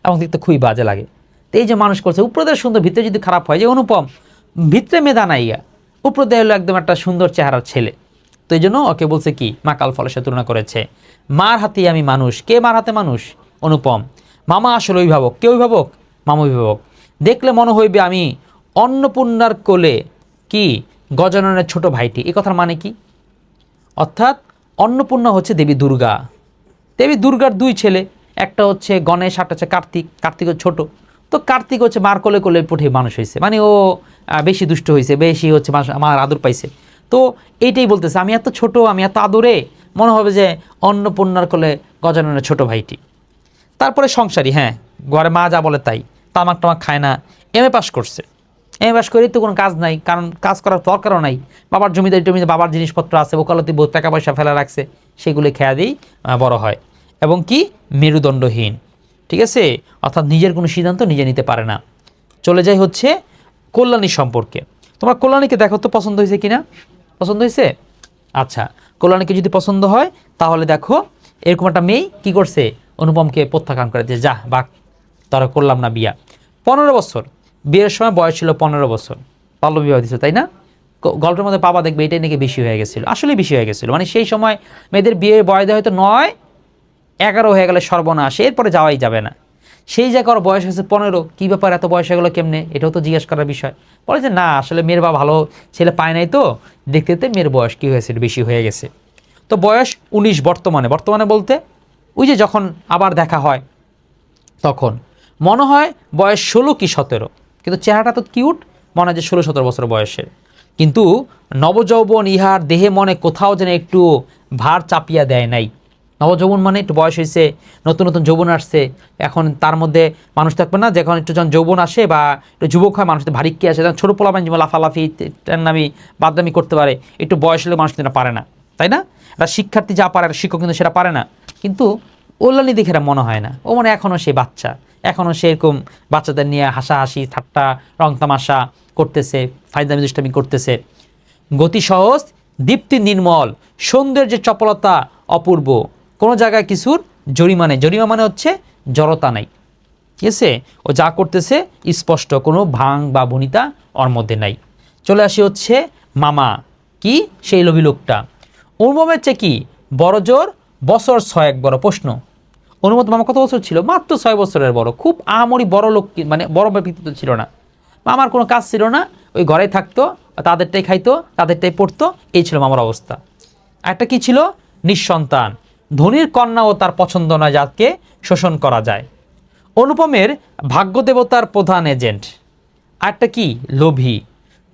এবং দেখতে খুবই বাজে লাগে। তো এই যে মানুষ করছে উপরে সুন্দর, ভিতরে যদি খারাপ হয়, যে অনুপম ভিতরে মেধা নাইয়া, উপরে হলো একদম একটা সুন্দর চেহারার ছেলে। তো এই জন্য ওকে বলছে কি মাকাল ফলের সাথে তুলনা করেছে। মার হাতে আমি মানুষ, কে মার হাতে মানুষ, অনুপম। মামা আসলে অভিভাবক, কে অভিভাবক, মামা অভিভাবক। দেখলে মনে হইবে আমি অন্নপূর্ণার কোলে কি গজাননের ছোট ভাইটি। এই কথার মানে কি, অর্থাৎ অন্নপূর্ণা হচ্ছে দেবী দুর্গা, দেবী দুর্গার 2 ছেলে, একটা হচ্ছে গণেশ, একটা হচ্ছে কার্তিক। কার্তিক ছোট, তো কার্তিক হচ্ছে মার কোলে কোলে পুঠে মানুষ হয়েছে, মানে ও বেশি দুষ্ট হয়েছে, বেশি হচ্ছে আমার আদর পাইছে। তো এইটাই বলতেছে আমি এত ছোট, আমি এত আদরে, মনে হবে যে অন্নপূর্ণার কোলে গজাননের ছোট ভাইটি। তারপরে সংসারী, হ্যাঁ ঘরে মা যা বলে তাই, তামাক টামাক খায় না, এমএ পাস করছে। এমএ পাস করে তো কোনো কাজ নাই, কারণ কাজ করার দরকারও নাই, বাবার জমিদারি টমিতে বাবার জিনিসপত্র আছে, ওকালতি বহুত টাকা পয়সা ফেলা রাখছে, সেগুলি খেয়া দিয়েই বড় হয়। এবং কি মেরুদণ্ডহীন, ঠিক আছে, অর্থাৎ নিজের কোনো সিদ্ধান্ত নিজে নিতে পারে না। চলে যাই হচ্ছে কল্যাণী সম্পর্কে। তোমার কল্যাণীকে দেখো তো পছন্দ হয়েছে কিনা, পছন্দ হয়েছে? আচ্ছা, কল্যাণীকে যদি পছন্দ হয় তাহলে দেখো এরকম একটা মেয়ে কি করছে, অনুপমকে প্রত্যাখ্যান করে যে যা বাক, তারা করলাম না বিয়া। 15 বছর বিয়ের সময় বয়স ছিল, 15 বছর বাল্য বিবাহ দিচ্ছে, তাই না? গল্পের মধ্যে পাবা দেখবে এটাই নাকি বেশি হয়ে গেছিলো, আসলে বেশি হয়ে গেছিলো, মানে সেই সময় মেয়েদের বিয়ে বয়স দেওয়া হয়তো 9, 11 হয়ে গেলে সর্বনাশ, এরপরে যাওয়াই যাবে না। সেই জায়গায় ওর বয়স হয়েছে 15, কী ব্যাপার এত বয়স হয়ে গেলো কেমনে, এটাও তো জিজ্ঞেস করার বিষয়। বলে যে না আসলে মেয়ের বা ভালো ছেলে পায় নাই, তো দেখতে দেখতে মেয়ের বয়স কী হয়েছে, বেশি হয়ে গেছে। তো বয়স 19 বর্তমানে বলতে ওই যে যখন আবার দেখা হয় তখন মনে হয় বয়স 16 কি 17, কিন্তু চেহারাটা তো কিউট, মনে হয় যে 16-17 বছর বয়সের। কিন্তু নবযৌবন ইহার দেহে মনে কোথাও যেন একটু ভার চাপিয়া দেয় নাই। নবযৌবন মানে একটু বয়স হয়েছে, নতুন নতুন যৌবন আসছে, এখন তার মধ্যে মানুষ থাকবে না, যখন একটু যখন যৌবন আসে বা একটু যুবক হয়, মানুষের ভারিক্কি আসে, তখন ছোটো পোলাপান যেমন লাফালাফি টান্নামি বাদদামি করতে পারে, একটু বয়স হলে মানুষ কিন্তু পারে না, তাই না? একটা শিক্ষার্থী যা পারে, শিক্ষক কিন্তু সেটা পারে না। কিন্তু কল্যাণী দেখে মনে হয় না, ও মানে এখনও সে বাচ্চা, এখনও সে এরকম বাচ্চাদের নিয়ে হাসাহাসি ঠাট্টা রং তামাশা করতেছে, ফায়দামি দুষ্টামি করতেছে। গতি সহজ, দীপ্তি নির্মল, সৌন্দর্যের চপলতা অপূর্ব, কোনো জায়গায় কিছুর জরিমা নেই। জরিমা মানে হচ্ছে জড়তা নাই, ঠিক আছে, ও যা করতেছে স্পষ্ট, কোনো ভাঙ বা ভনিতা ওর মধ্যে নাই। চলে আসি হচ্ছে মামা, কি সেই লোভী লোকটা। অনুপমের চেয়ে কি বড় জোর বছর 6 বড়। প্রশ্ন, অনুপম মামা কত বছর ছিল? মাত্র 6 বছরের বড়, খুব আহামরি বড় লোক, মানে বড় ব্যক্তিত্ব ছিল না। মামার কোনো কাজ ছিল না, ওই ঘরে থাকতো, তাদেরটাই খাইতো, তাদেরটাই পড়তো, এই ছিল মামার অবস্থা। একটা কি ছিল, নিঃসন্তান, ধনীর কন্যা ও তার পছন্দ নয় যাকে শোষণ করা যায়। অনুপমের ভাগ্যদেবতার প্রধান এজেন্ট। আরেকটা কি? লোভী,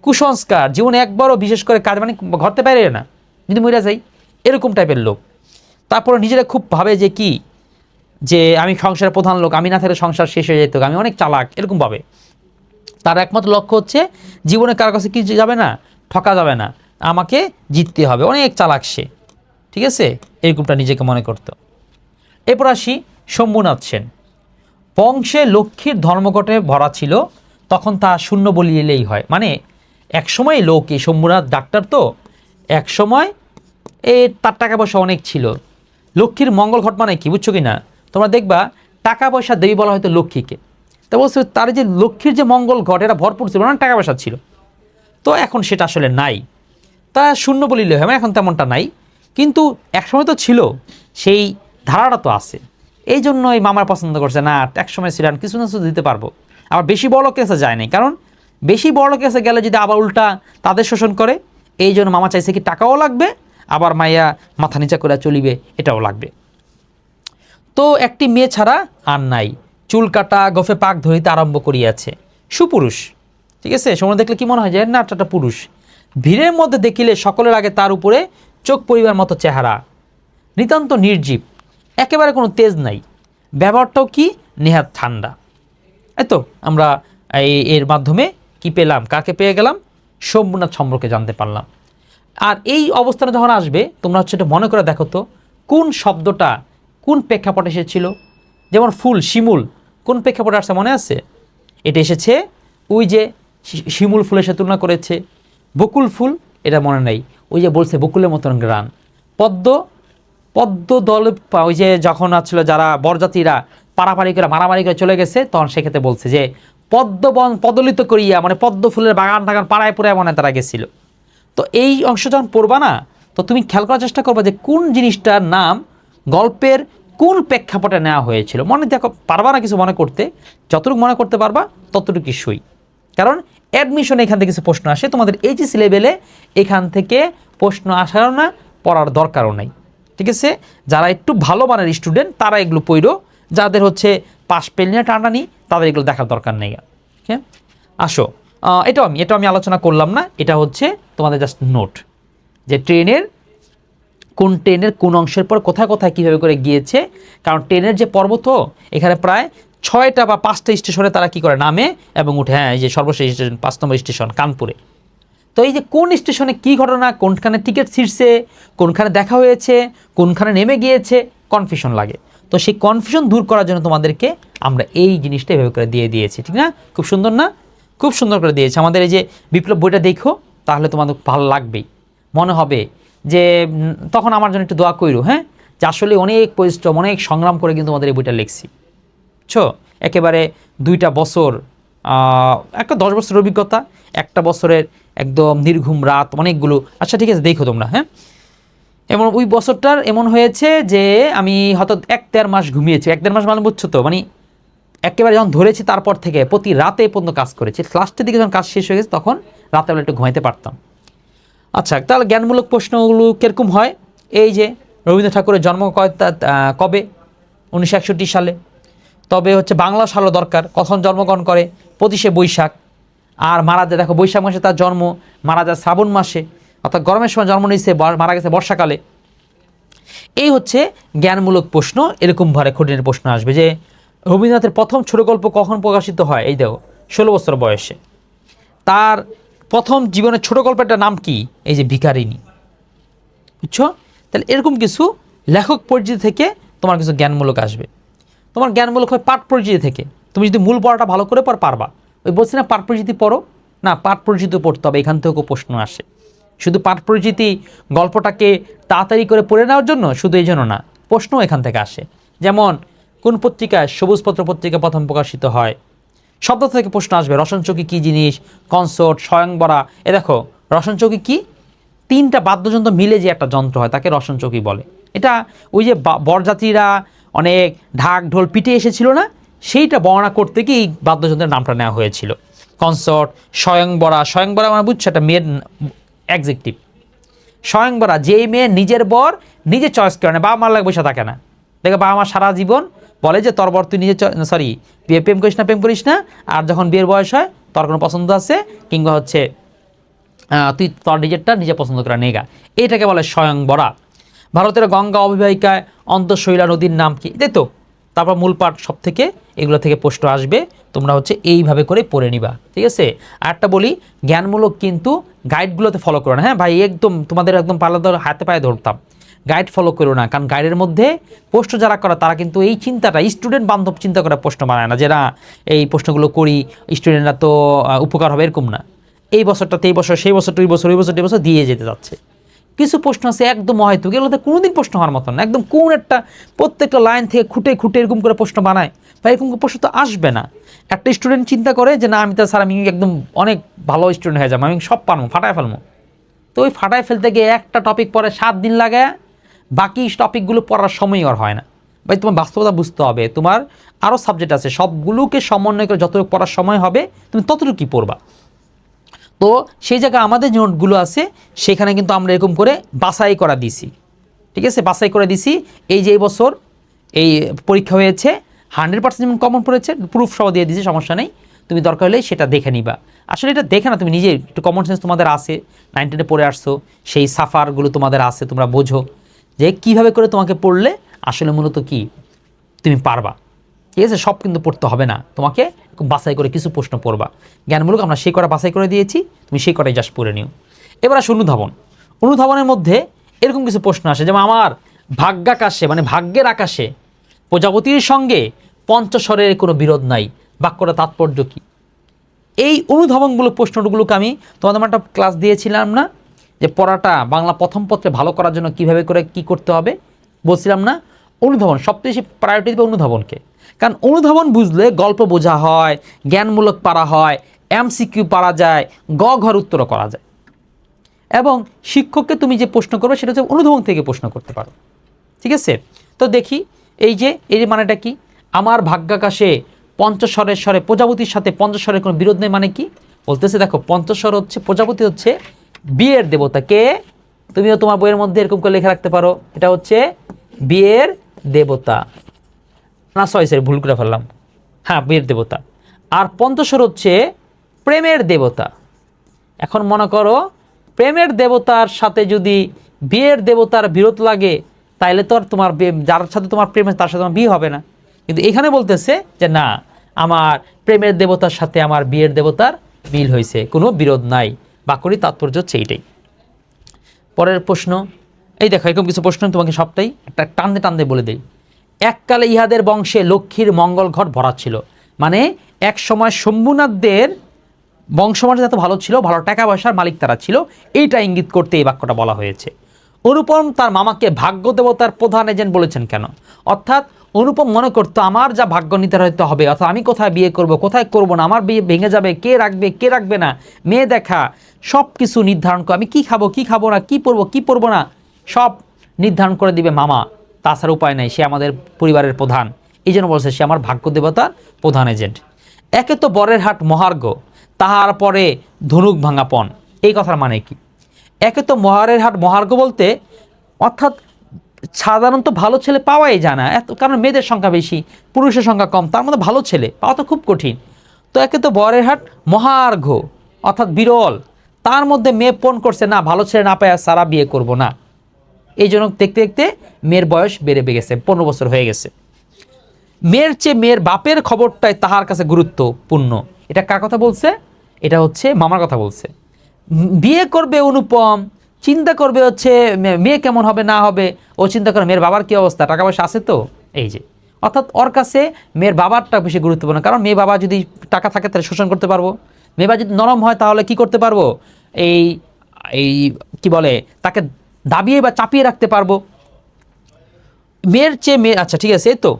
কুসংস্কার, জীবনে একবারও বিশেষ করে কাজ মানে ঘরতে পারে না, যদি মরে যাই, এরকম টাইপের লোক। তারপরে নিজেরা খুব ভাবে যে কি, যে আমি সংসারের প্রধান লোক, আমি না থাকলে সংসার শেষ হয়ে যেত, আমি অনেক চালাক, এরকম ভাবে। তার একমাত্র লক্ষ্য হচ্ছে জীবনে কারো কাছে কি যাবে না, ঠকা যাবে না, আমাকে জিততে হবে, অনেক চালাক সে, ঠিক আছে, এরকমটা নিজেকে মনে করত। এরপর আসি শম্ভুনাথ সেন। বংশে লক্ষ্মীর ধর্মঘটে ভরা ছিল, তখন তা শূন্য বলিলেই হয়। মানে একসময় লোক, এই শম্ভুনাথ ডাক্তার তো একসময় তার টাকা পয়সা অনেক ছিল। লক্ষ্মীর মঙ্গল ঘট মানে কি, বুঝছো কি না? তোমরা দেখবা টাকা পয়সা দেবী বলা হয়তো লক্ষ্মীকে, তা বলছে তার যে লক্ষ্মীর যে মঙ্গল ঘট এটা ভরপুর ছিল, অনেক টাকা পয়সা ছিল। তো এখন সেটা আসলে নাই, তা শূন্য বলিলে হয়, এখন তেমনটা নাই, কিন্তু একসময় তো ছিল, সেই ধারাটা তো আছে। এই জন্য এই মামার পছন্দ করছে না, একসময় ছিলেন কিছু না কিছু দিতে পারবো। আবার বেশি বড় কেসে যায় নাই, কারণ বেশি বড় কেসে গেলে যদি আবার উল্টা তাদের শোষণ করে, এই জন্য মামা চাইছে কি টাকাও লাগবে, আবার মাইয়া মাথা নিচা করে চলিবে, এটাও লাগবে। তো একটি মেয়ে ছাড়া আর নাই, চুল কাটা গোফে পাক ধরিতে আরম্ভ করিয়াছে। সুপুরুষ, ঠিক আছে, সময় দেখলে কি মনে হয় যে না একটা পুরুষ। ভিড়ের মধ্যে দেখিলে সকলের আগে তার উপরে চোখ পড়িবার মতো চেহারা, নিতান্ত নির্জীব, একেবারে কোনো তেজ নাই, ব্যবহারটাও কি নেহাত ঠান্ডা। তো আমরা এর মাধ্যমে কি পেলাম, কাকে পেয়ে গেলাম? শম্ভুনাথ সম্পর্কে জানতে পারলাম। আর এই অবস্থানে যখন আসবে, তোমরা হচ্ছে এটা মনে করে দেখো তো, কোন শব্দটা কোন প্রেক্ষাপটে এসেছিল। যেমন ফুল, শিমুল, কোন প্রেক্ষাপটে আসছে মনে আছে? এটা এসেছে ওই যে শিমুল ফুলের সাথে তুলনা করেছে। বকুল ফুল, এটা মনে নেই, ওই যে বলছে বকুলের মতন গ্রান। পদ্ম, পদ্ম দল, ওই যে যখন আসছিল যারা বরযাত্রীরা পাড়াপাড়ি করে মারামারি করে চলে গেছে, তখন সেক্ষেত্রে বলছে যে পদ্মবন পদলিত করিয়া, মানে পদ্ম ফুলের বাগান টাগান পাড়ায় পুরায় মনে তারা গেছিল। তো এই অংশ যখন পড়বা না, তো তুমি খেয়াল করার চেষ্টা করবা যে কোন জিনিসটার নাম গল্পের কোন প্রেক্ষাপটে নেওয়া হয়েছিল। মনে দেখো, পারবা না কিছু মনে করতে, যতটুকু মনে করতে পারবা ততটুকু সই। কারণ অ্যাডমিশন এখান থেকে কিছু প্রশ্ন আসে, তোমাদের এইচএসসি লেভেলে এখান থেকে প্রশ্ন আসারও না, পড়ার দরকারও নাই, ঠিক আছে। যারা একটু ভালো মানের স্টুডেন্ট তারা এগুলো পড়ো, যাদের হচ্ছে পাস পেল নিয়ে টানাটানি, তাদের এগুলো দেখার দরকার নেই। ওকে, আসো, এটাও আমি আলোচনা করলাম না, এটা হচ্ছে তোমাদের জাস্ট নোট, যে ট্রেনের কোন অংশের পর কোথায় কোথায় কীভাবে করে গিয়েছে। কারণ ট্রেনের যে পর্ব, তো এখানে প্রায় 6টা বা 5টা স্টেশনে তারা কি করে নামে এবং উঠে। হ্যাঁ, এই যে সর্বশেষ স্টেশন 5 নম্বর স্টেশন কানপুরে। তো এই যে কোন স্টেশনে কি ঘটনা, কোনখানে টিকিট ছিঁড়ছে, কোনখানে দেখা হয়েছে, কোনখানে নেমে গিয়েছে, কনফিউশন লাগে। তো সেই কনফিউশন দূর করার জন্য তোমাদেরকে আমরা এই জিনিসটা এভাবে করে দিয়ে দিয়েছি, ঠিক না? খুব সুন্দর না? খুব সুন্দর করে দিয়েছে। আমাদের এই যে বিপ্লব বইটা দেখো, তাহলে তোমাদের ভালো লাগবেই, মনে হবে যে তখন আমার জন্য একটু দোয়া কইরো, হ্যাঁ, যে আসলে অনেক পরিশ্রম, অনেক সংগ্রাম করে কিন্তু আমাদের এই বইটা লিখছি, বুঝছো? একেবারে 2টা বছর, একটা 10 বছরের অভিজ্ঞতা, একটা বছরের একদম নির্ঘুম রাত, অনেকগুলো। আচ্ছা ঠিক আছে, দেখো তোমরা, হ্যাঁ। এমন ওই বছরটার এমন হয়েছে যে আমি হয়তো 1-1.5 মাস ঘুমিয়েছি। 1-1.5 মাস মানে বুঝছো তো, মানে একেবারে যখন ধরেছি তারপর থেকে প্রতি রাতে পর্যন্ত কাজ করেছি। লাস্টের দিকে যখন কাজ শেষ হয়ে গেছে, তখন রাতেবেলা একটু ঘুমাইতে পারতাম। আচ্ছা, তাহলে জ্ঞানমূলক প্রশ্নগুলো কীরকম হয়? এই যে রবীন্দ্রনাথ ঠাকুরের জন্ম কবে? 1961 সালে। তবে হচ্ছে বাংলা সালও দরকার, কখন জন্মগ্রহণ করে? 25শে বৈশাখ। আর মারা যায়, দেখো বৈশাখ মাসে তার জন্ম, মারা যায় শ্রাবণ মাসে, অর্থাৎ গরমের সময় জন্ম নিয়েছে, মারা গেছে বর্ষাকালে। এই হচ্ছে জ্ঞানমূলক প্রশ্ন। এরকম ভাবে কঠিনের প্রশ্ন আসবে যে রবীন্দ্রনাথের প্রথম ছোট গল্প কখন প্রকাশিত হয়? এই দেখো 16 বছর বয়সে। তার প্রথম জীবনের ছোট গল্পটার নাম কি? এই যে ভিখারিনী, বুঝছো? তাহলে এরকম কিছু লেখক পরিচিতি থেকে তোমার কিছু জ্ঞানমূলক আসবে। তোমার জ্ঞানমূলক হয় পাঠ পরিচিতি থেকে। তুমি যদি মূল পড়াটা ভালো করে পারবা। ওই বলছি না পাঠ পরিচিতি পড়ো না, পাঠ পরিচিতি পড়তে হবে, এখান থেকেও প্রশ্ন আসে। শুধু পাঠ পরিচিতি গল্পটাকে তাড়াতাড়ি করে পড়ে নেওয়ার জন্য, শুধু এই জন্য না, প্রশ্ন এখান থেকে আসে। যেমন কোন পত্রিকায় সবুজপত্র পত্রিকা প্রথম প্রকাশিত হয়? শব্দ থেকে প্রশ্ন আসবে। রসনচৌকি কী জিনিস? কনসার্ট, স্বয়ংবরা। এ দেখো রসনচৌকি কি? 3টা বাদ্যযন্ত্র মিলে যে একটা যন্ত্র হয়, তাকে রসনচৌকি বলে। এটা ওই যে বরযাত্রীরা অনেক ঢাক ঢোল পিটে এসেছিল না, সেইটা বর্ণনা করতে গিয়ে এই বাদ্যযন্ত্রের নামটা নেওয়া হয়েছিল। কনসার্ট, স্বয়ংবরা। স্বয়ংবরা মানে বুঝছো, একটা মেয়ের অ্যাডজেক্টিভ। স্বয়ংবরা, যেই মেয়ে নিজের বর নিজে চয়েস করে না, বাবা মার লাগে বসে থাকে না। দেখো বাবা মা সারা জীবন বলে যে তোর বর তুই নিজে সরি প্রেম করিস না, আর যখন বিয়ের বয়স হয় তোর কোনো পছন্দ আছে কিংবা হচ্ছে তুই তোর নিজেরটা নিজে পছন্দ করে নেগা, এটাকে বলে স্বয়ংবরা। ভারতের গঙ্গা অববাহিকায় অন্তঃশৈলা নদীর নাম কি, তাই তো। তারপর মূল পাঠ সব থেকে এগুলো থেকে প্রশ্ন আসবে, তোমরা হচ্ছে এইভাবে করে পড়ে নিবা, ঠিক আছে। আর একটা বলি, জ্ঞানমূলক কিন্তু গাইডগুলোতে ফলো করো না, হ্যাঁ ভাই, একদম তোমাদের একদম পাল্লা ধরে হাতে পায়ে ধরতাম, গাইড ফলো করো না, কারণ গাইডের মধ্যে প্রশ্ন যারা করে তারা কিন্তু এই চিন্তাটা স্টুডেন্ট বান্ধব চিন্তা করে প্রশ্ন বানায় না, যে না এই প্রশ্নগুলো করি স্টুডেন্টরা তো উপকার হবে, এরকম না। এই বছরটাতে এই বছর, সেই বছরটা ওই বছর, ওই বছরটা এই বছর দিয়ে যেতে যাচ্ছে। কিছু প্রশ্ন আছে একদম হয়তো এগুলোতে কোনোদিন প্রশ্ন হওয়ার মতন না, একদম কোন একটা প্রত্যেকটা লাইন থেকে খুঁটে খুঁটে এরকম করে প্রশ্ন বানায়, বা এরকম প্রশ্ন তো আসবে না। একটা স্টুডেন্ট চিন্তা করে যে না আমি তো স্যার আমি একদম অনেক ভালো স্টুডেন্ট হয়ে যাবো, আমি সব পারবো, ফাটায় ফেলবো। তো ওই ফাটায় ফেলতে গিয়ে একটা টপিক পরে 7 দিন লাগে, বাকি টপিকগুলো পড়ার সময় আর হয় না। ভাই তোমার বাস্তবতা বুঝতে হবে, তোমার আরও সাবজেক্ট আছে, সবগুলোকে সমন্বয় করে যতটুকু পড়ার সময় হবে তুমি ততটুকুই পড়বা। তো সেই জায়গায় আমাদের যে নোটগুলো আছে সেখানে কিন্তু আমরা এরকম করে বাছাই করা দিছি, ঠিক আছে, বাছাই করে দিছি। এই যে এই বছর এই পরীক্ষা হয়েছে 100% যেমন কমন পড়েছে, প্রুফ সহ দিয়ে দিছি, সমস্যা নেই, তুমি দরকার হলে সেটা দেখে নিবা। আসলে এটা দেখে না, তুমি নিজে একটু কমন সেন্স তোমাদের আছে, 9 10 পড়ে আসছো, সেই সাফারগুলো তোমাদের আছে, তোমরা বোঝো যে কীভাবে করে তোমাকে পড়লে আসলে মূলত কি তুমি পারবা, ঠিক আছে। সব কিন্তু পড়তে হবে না, তোমাকে বাছাই করে কিছু প্রশ্ন পড়বা জ্ঞানমূলক, আমরা সেই কটা বাছাই করে দিয়েছি, তুমি সেই কটাই জাস্ট পড়ে নিও। এবার আসে অনুধাবন। অনুধাবনের মধ্যে এরকম কিছু প্রশ্ন আসে, যেমন আমার ভাগ্যাকাশে মানে ভাগ্যের আকাশে প্রজাপতির সঙ্গে পঞ্চস্বরের কোনো বিরোধ নাই, বাক্যটা তাৎপর্য কী? এই অনুধাবনগুলো প্রশ্নগুলোকে আমি তোমাদের একটা ক্লাস দিয়েছিলাম না, যে পড়াটা বাংলা প্রথম পত্রে ভালো করার জন্য কিভাবে করে কি করতে হবে বলছিলাম না। অনুধাবন সবচেয়ে বেশি প্রায়োরিটি দেবে অনুধাবনকে, কারণ অনুধাবন বুঝলে গল্প বোঝা হয়, জ্ঞানমূলক পারা হয়, এমসিকিউ পারা যায়, ঘর উত্তর করা যায়, এবং শিক্ষককে তুমি যে প্রশ্ন করবে সেটা হচ্ছে অনুধাবন থেকে প্রশ্ন করতে পারো, ঠিক আছে। তো দেখি এই যে মানেটা কি, আমার ভাগ্যাকাশে পঞ্চস্বরের স্বরে প্রজাপতির সাথে পঞ্চস্বরের কোনো বিরোধ নেই মানে কি বলতেছে, দেখো পঞ্চস্বর হচ্ছে প্রজাপতি হচ্ছে বিয়ের দেবতা, কে? তুমিও তোমার বইয়ের মধ্যে এরকম করে লেখা রাখতে পারো, এটা হচ্ছে বিয়ের দেবতা, না সরি ভুল করে ফেললাম, হ্যাঁ বিয়ের দেবতা। আর পঞ্চস্বর হচ্ছে প্রেমের দেবতা। এখন মনে করো প্রেমের দেবতার সাথে যদি বিয়ের দেবতার বিরোধ লাগে, তাইলে তো আর তোমার যার সাথে তোমার প্রেম তার সাথে তোমার বিয়ে হবে না। কিন্তু এখানে বলতেছে যে না, আমার প্রেমের দেবতার সাথে আমার বিয়ের দেবতার মিল হয়েছে, কোনো বিরোধ নাই, বাক্যটি তাৎপর্য হচ্ছে এইটাই। পরের প্রশ্ন, এই দেখো এরকম কিছু প্রশ্ন তোমাকে সবটাই একটা টানতে টানতে বলে দেই। এককালে ইহাদের বংশে লক্ষ্মীর মঙ্গল ঘট ভরা ছিল, মানে এক সময় শম্ভুনাথদের বংশমার্য এত ভালো ছিল, ভালো টাকা পয়সার মালিক তারা ছিল, এইটা ইঙ্গিত করতে এই বাক্যটা বলা হয়েছে। অনুপম তার মামাকে ভাগ্য দেবতার প্রধান এজেন্ট বলেছেন কেন? অর্থাৎ অনুপম মনে করতো আমার যা ভাগ্য নির্ধারিত হবে, অর্থাৎ আমি কোথায় বিয়ে করব কোথায় করব না, আমার বিয়ে ভেঙে যাবে, কে রাখবে কে রাখবে না, মেয়ে দেখা সব কিছু নির্ধারণ করে, আমি কি খাবো কি খাবো না, কি পরবো কি পরবো না, সব নির্ধারণ করে দিবে মামা, তাছাড়া উপায় নাই, সে আমাদের পরিবারের প্রধান, এই জন্য বলছে সে আমার ভাগ্য দেবতার প্রধান এজেন্ট। একে তো বরের হাট মহার্ঘ, তাহার পরে ধনুক ভাঙাপন, এই কথার মানে কি? একে তো মহারের হাট মহার্ঘ বলতে অর্থাৎ সাধারণত ভালো ছেলে পাওয়াই যায় না, কারণ মেয়েদের সংখ্যা বেশি, পুরুষের সংখ্যা কম, তার মধ্যে ভালো ছেলে পাওয়া তো খুব কঠিন। তো একে তো বরের হাট মহার্ঘ অর্থাৎ বিরল, তার মধ্যে মেয়ে পণ করছে না, ভালো ছেলে না পায় সারা বিয়ে করব না, এই জন্য দেখতে দেখতে মেয়ের বয়স বেড়ে গেছে, 15 বছর হয়ে গেছে। মেয়ের চেয়ে মেয়ের বাপের খবরটাই তাহার কাছে গুরুত্বপূর্ণ, এটা কার কথা বলছে? এটা হচ্ছে মামার কথা বলছে। বিয়ে করবে অনুপম, চিন্তা করবে হচ্ছে মেয়ে কেমন হবে না হবে, ও চিন্তা করে মেয়ের বাবার কী অবস্থা, টাকা পয়সা আছে তো, এই যে অর্থাৎ ওর কাছে মেয়ের বাবারটা বেশি গুরুত্বপূর্ণ, কারণ মেয়ে বাবা যদি টাকা থাকে তাহলে শোষণ করতে পারবো, মেয়ে বাবা যদি নরম হয় তাহলে কি করতে পারবো, এই এই কি বলে তাকে দাবিয়ে বা চাপিয়ে রাখতে পারবো। মেয়ের চেয়ে মেয়ে, আচ্ছা ঠিক আছে, এই তো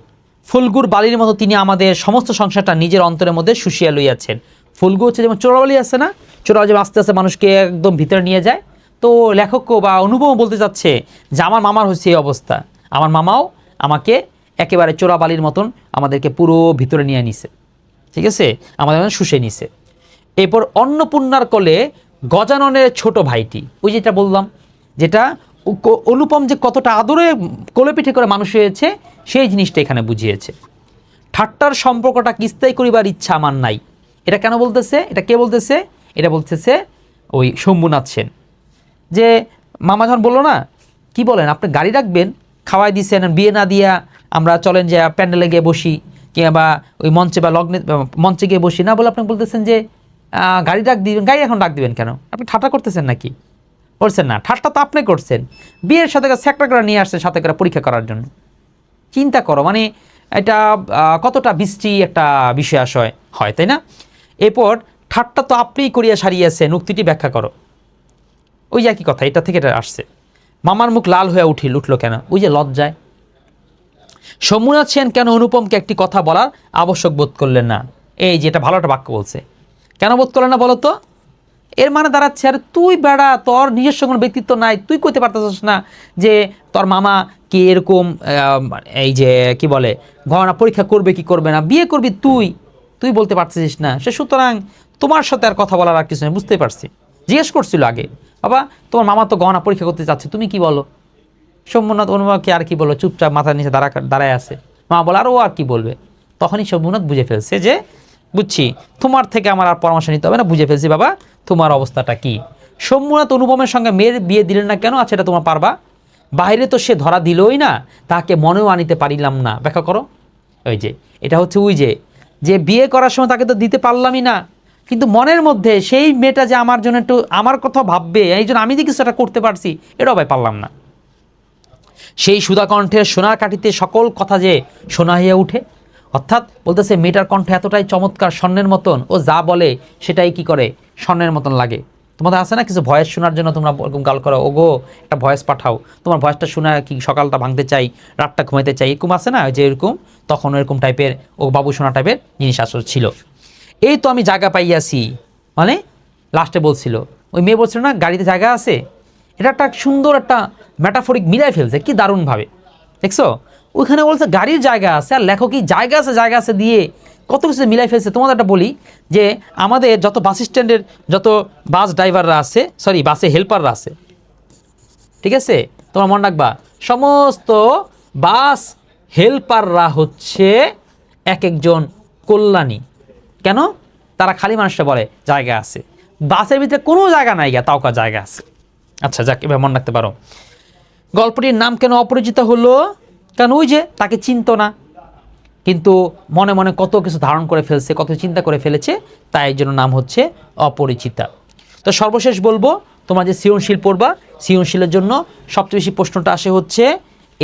ফুলগুর বালির মতো তিনি আমাদের সমস্ত সংসারটা নিজের অন্তরের মধ্যে শুষিয়া লইয়াছেন। ফুলগু হচ্ছে যেমন চোরাবালি আছে না, চোরাবালি আস্তে আস্তে মানুষকে একদম ভিতরে নিয়ে যায়, তো লেখকও বা অনুভবও বলতে চাচ্ছে যে আমার মামার হচ্ছে এই অবস্থা, আমার মামাও আমাকে একেবারে চোরাবালির মতন আমাদেরকে পুরো ভিতরে নিয়ে নিছে, ঠিক আছে, আমাদের শুষে নিছে। এরপর অন্নপূর্ণার কোলে গজাননের ছোট ভাইটি, ওই যেটা বললাম, যেটা অনুপম যে কতটা আদরে কোলে পিঠে করে মানুষ হয়েছে সেই জিনিসটা এখানে বুঝিয়েছে। ঠাট্টার সম্পর্কটা স্থায়ী করিবার ইচ্ছা আমার নাই। এটা কেন বলতেছে? এটা কে বলতেছে? এটা বলতেছে ওই শম্ভুনাথ সেন। যে মামা যখন বললো না, কি বলেন আপনি গাড়ি রাখবেন, খাওয়াই দিচ্ছেন, বিয়ে না দিয়া আমরা চলেন যে প্যান্ডেলে গিয়ে বসি, কিংবা ওই মঞ্চে বা লগ্নে মঞ্চে গিয়ে বসি, না বলে আপনি বলতেছেন যে গাড়ি ডাক দিবেন। গাড়ি এখন ডাক দিবেন কেন? আপনি ঠাট্টা করতেছেন নাকি? বলছেন না, ঠাট্টা তো আপনি করছেন। বিয়ের সাথে স্যাকটা করে নিয়ে আসছেন সাথে করে পরীক্ষা করার জন্য। চিন্তা করো, মানে এটা কতটা বৃষ্টি একটা বিষয় আশয় হয়, তাই না? এরপর ঠাট্টা তো আপনিই করিয়া সারিয়েছেন, উক্তিটি ব্যাখ্যা করো। ওই যে একই কথা, এটা থেকে এটা আসছে। মামার মুখ লাল হয়ে উঠলো কেন? ওই যে লজ্জায়। শম্ভুনাথ সেন কেন অনুপমকে একটি কথা বলার আবশ্যক বোধ করলেন না? এই যে এটা ভালো একটা বাক্য বলছে। কেন বোধ করলেন না বলো তো? এর মানে দাঁড়াচ্ছে, আর তুই বেড়া, তোর নিজস্ব কোনো ব্যক্তিত্ব নাই, তুই কইতে পারতেছিস না যে তোর মামা কি এরকম এই যে কি বলে গহনা পরীক্ষা করবে কি করবে না, বিয়ে করবি তুই বলতে পারতেছিস না। সে সুতরাং তোমার সাথে আর কথা বলার আর কিছু নেই, বুঝতেই পারছি। জিজ্ঞেস করছিল আগে, বাবা তোমার মামা তো গহনা পরীক্ষা করতে চাচ্ছে, তুমি কি বলো? শম্ভুনাথ অনুমাকে আর কি বলো, চুপচাপ মাথার নিচে দাঁড়ায় আছে। মা বলে আর ও আর কি বলবে। তখনই শম্ভুনাথ বুঝে ফেলছে যে বুঝছি, তোমার থেকে আমার আর পরামর্শ নিতে হবে না, বুঝে ফেলছি বাবা তোমার অবস্থাটা কি। শম্ভুনাথ অনুপমের সঙ্গে মেয়ের বিয়ে দিলেন না কেন? আচ্ছা এটা তোমার পারবা। বাইরে তো সে ধরা দিলই না, তাকে মনেও আনিতে পারিলাম না। ব্যাখ্যা করো। ওই যে এটা হচ্ছে ওই যে বিয়ে করার সময় তাকে তো দিতে পারলামই না, কিন্তু মনের মধ্যে সেই মেয়েটা যে আমার জন্য একটু আমার কথা ভাববে, এই জন্য আমি যে কিছুটা করতে পারছি, এটাও ভাই পারলাম না। সেই সুধাকণ্ঠের সোনার কাঠিতে সকল কথা যে শোনা হইয়া উঠে। অর্থাৎ বলতেছে মেয়েটার কণ্ঠ এতটাই চমৎকার, স্বর্ণের মতন, ও যা বলে সেটাই কি করে স্বর্ণের মতন লাগে। তোমাদের আছে না কিছু ভয়েস শোনার জন্য, তোমরা এরকম গাল করো, ওগো একটা ভয়েস পাঠাও, তোমার ভয়েসটা শোনা কি সকালটা ভাঙতে চাই, রাতটা ঘুমাইতে চাই, এরকম আছে না যে এরকম, তখন এরকম টাইপের ও বাবু শোনা টাইপের জিনিস আসলে ছিল। এই তো আমি জায়গা পাইয়াছি, মানে লাস্টে বলছিল ওই মেয়ে বলছিল না গাড়িতে জায়গা আছে। এটা একটা সুন্দর একটা ম্যাটাফরিক মিলাই ফেলছে কি দারুণভাবে, দেখছো? ওইখানে বলছে গাড়ির জায়গা আছে, আর লেখকই জায়গা আছে দিয়ে কত কিছু মিলাই ফেলছে। তোমাদের একটা বলি যে আমাদের যত বাস স্ট্যান্ডের যত বাস ড্রাইভাররা আছে, সরি বাসে হেল্পাররা আছে, ঠিক আছে, তোমার মনে রাখবা সমস্ত বাস হেল্পাররা হচ্ছে এক একজন কল্যাণী। কেন? তারা খালি মানুষটা বলে জায়গা আছে, বাসের ভিতরে কোনো জায়গা নাই, তাও কা জায়গা আছে। আচ্ছা যাক, এবার মনে রাখতে পারো। গল্পটির নাম কেন অপরিচিত হলো? কারণ ওই যে তাকে চিনতো না, কিন্তু মনে মনে কত কিছু ধারণ করে ফেলছে, কত চিন্তা করে ফেলেছে, তাই জন্য নাম হচ্ছে অপরিচিতা। তো সর্বশেষ বলবো, তোমরা যে সৃজনশীল পড়বা, সৃজনশীলের জন্য সবচেয়ে বেশি প্রশ্নটা আসে হচ্ছে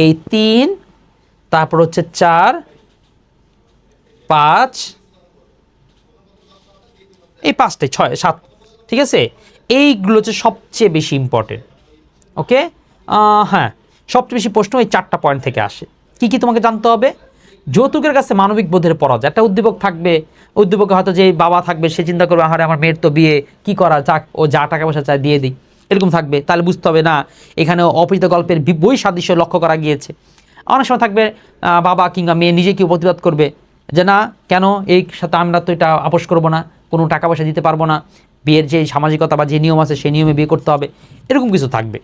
এই 3, তারপর হচ্ছে 4, 5, এই 5টাই 6, 7, ঠিক আছে? এইগুলো হচ্ছে সবচেয়ে বেশি ইম্পর্টেন্ট। ওকে, হ্যাঁ, সবচেয়ে বেশি প্রশ্ন এই 4টা পয়েন্ট থেকে আসে। কি কি তোমাকে জানতে হবে? যৌতুকের কাছে মানবিক বোধের পরাজয়। একটা উদ্দীপক থাকবে, উদ্দীপকে হয়তো যে বাবা থাকবে সে চিন্তা করবে আরে আমার মেয়ের তো বিয়ে, কি করা যাক, ও যা টাকা পয়সা চায় দিয়ে দিই, এরকম থাকবে। তাহলে বুঝতে হবে না এখানে অপরিচিত গল্পের বই সাদৃশ্য লক্ষ্য করা গিয়েছে। অনেক সময় থাকবে বাবা কিংবা মেয়ে নিজে কেউ প্রতিবাদ করবে যে না কেন এই সাথে আমরা তো এটা আপোষ করবো না, কোনো টাকা পয়সা দিতে পারবো না, বিয়ের যে সামাজিকতা বা যে নিয়ম আছে সেই নিয়মে বিয়ে করতে হবে, এরকম কিছু থাকবে।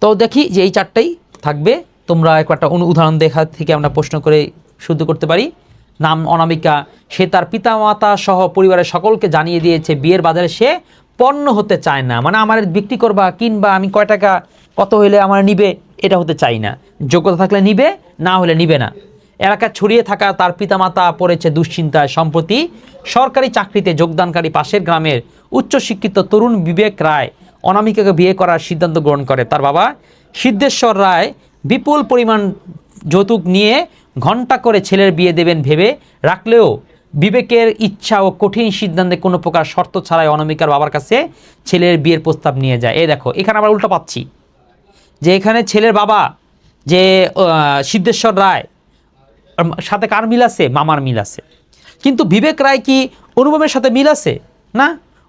তো দেখি যে এই 4টাই থাকবে। তোমরা একটা উদাহরণ দেখা থেকে আমরা প্রশ্ন করে শুদ্ধ করতে পারি। নাম অনামিকা, সে তার পিতামাতা সহ পরিবারের সকলকে জানিয়ে দিয়েছে বিয়ের বাজারে সে পণ্য হতে চায় না, মানে আমার বিক্রি করবা কিনবা, আমি কয় টাকা কত হইলে আমার নিবে, এটা হতে চাই না। যোগ্যতা থাকলে নিবে, না হলে নিবে না। এলাকায় ছড়িয়ে থাকা তার পিতামাতা পড়েছে দুশ্চিন্তায়। সম্প্রতি সরকারি চাকরিতে যোগদানকারী পাশের গ্রামের উচ্চশিক্ষিত তরুণ বিবেক রায় অনামিকাকে বিয়ে করার সিদ্ধান্ত গ্রহণ করে। তার বাবা সিদ্ধেশ্বর রায় বিপুল পরিমাণ যৌতুক নিয়ে ঘণ্টা করে ছেলের বিয়ে দেবেন ভেবে রাখলেও বিবেকের ইচ্ছা ও কঠিন সিদ্ধান্তে কোনো প্রকার শর্ত ছাড়াই অনামিকার বাবার কাছে ছেলের বিয়ের প্রস্তাব নিয়ে যায়। এই দেখো এখানে আবার উল্টো পাচ্ছি যে এখানে ছেলের বাবা যে সিদ্ধেশ্বর রায় সাথে কার মিল আছে? মামার মিল আছে। কিন্তু বিবেক রায় কি অনুপমের সাথে মিল আছে? না,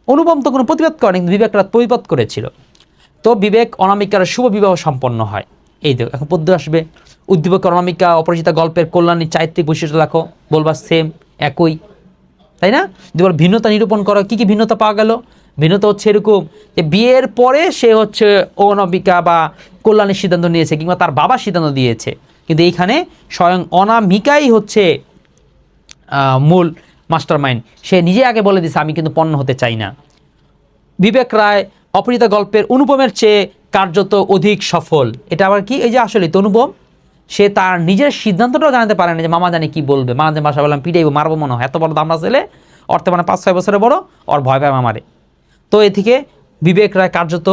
অনুপম তো কোনো প্রতিবাদ করেনি, কিন্তু বিবেক রায় প্রতিবাদ করেছিল। তো বিবেক অনামিকার শুভ বিবাহ সম্পন্ন হয়। এই দেখো এখন পদ্য আসবে। উদ্দীপক অনামিকা অপরিচিতা গল্পের কল্যাণী চারিত্রিক বৈশিষ্ট্য লেখো, বলবা সেম একই, তাই না? যদি বল ভিন্নতা নিরূপণ করো, কি কি ভিন্নতা পাওয়া গেল? ভিন্নতা হচ্ছে এরকম যে বিয়ের পরে সে হচ্ছে অনামিকা বা কল্যাণীর সিদ্ধান্ত নিয়েছে, কিংবা তার বাবা সিদ্ধান্ত দিয়েছে কিন্তু এইখানে স্বয়ং অনামিকাই হচ্ছে মূল মাস্টার মাইন্ড। সে নিজে আগে বলে দিছে আমি কিন্তু পণ্য হতে চাই না। বিবেক রায় অপরিচিত গল্পের অনুপমের চেয়ে কার্যত অধিক সফল। এটা আবার কি? এই যে আসলে তো অনুপম সে তার নিজের সিদ্ধান্তটাও জানাতে পারে না যে মামা জানি কি বলবে, মামা বাসা বললাম পিটাইব মারবো মনে হয়, এত বড় দামড়া ছেলে, অর্থে মানে 5-6 বছরের বড়, ওর ভয় পায় মামারে। তো এ থেকে বিবেক রায় কার্যত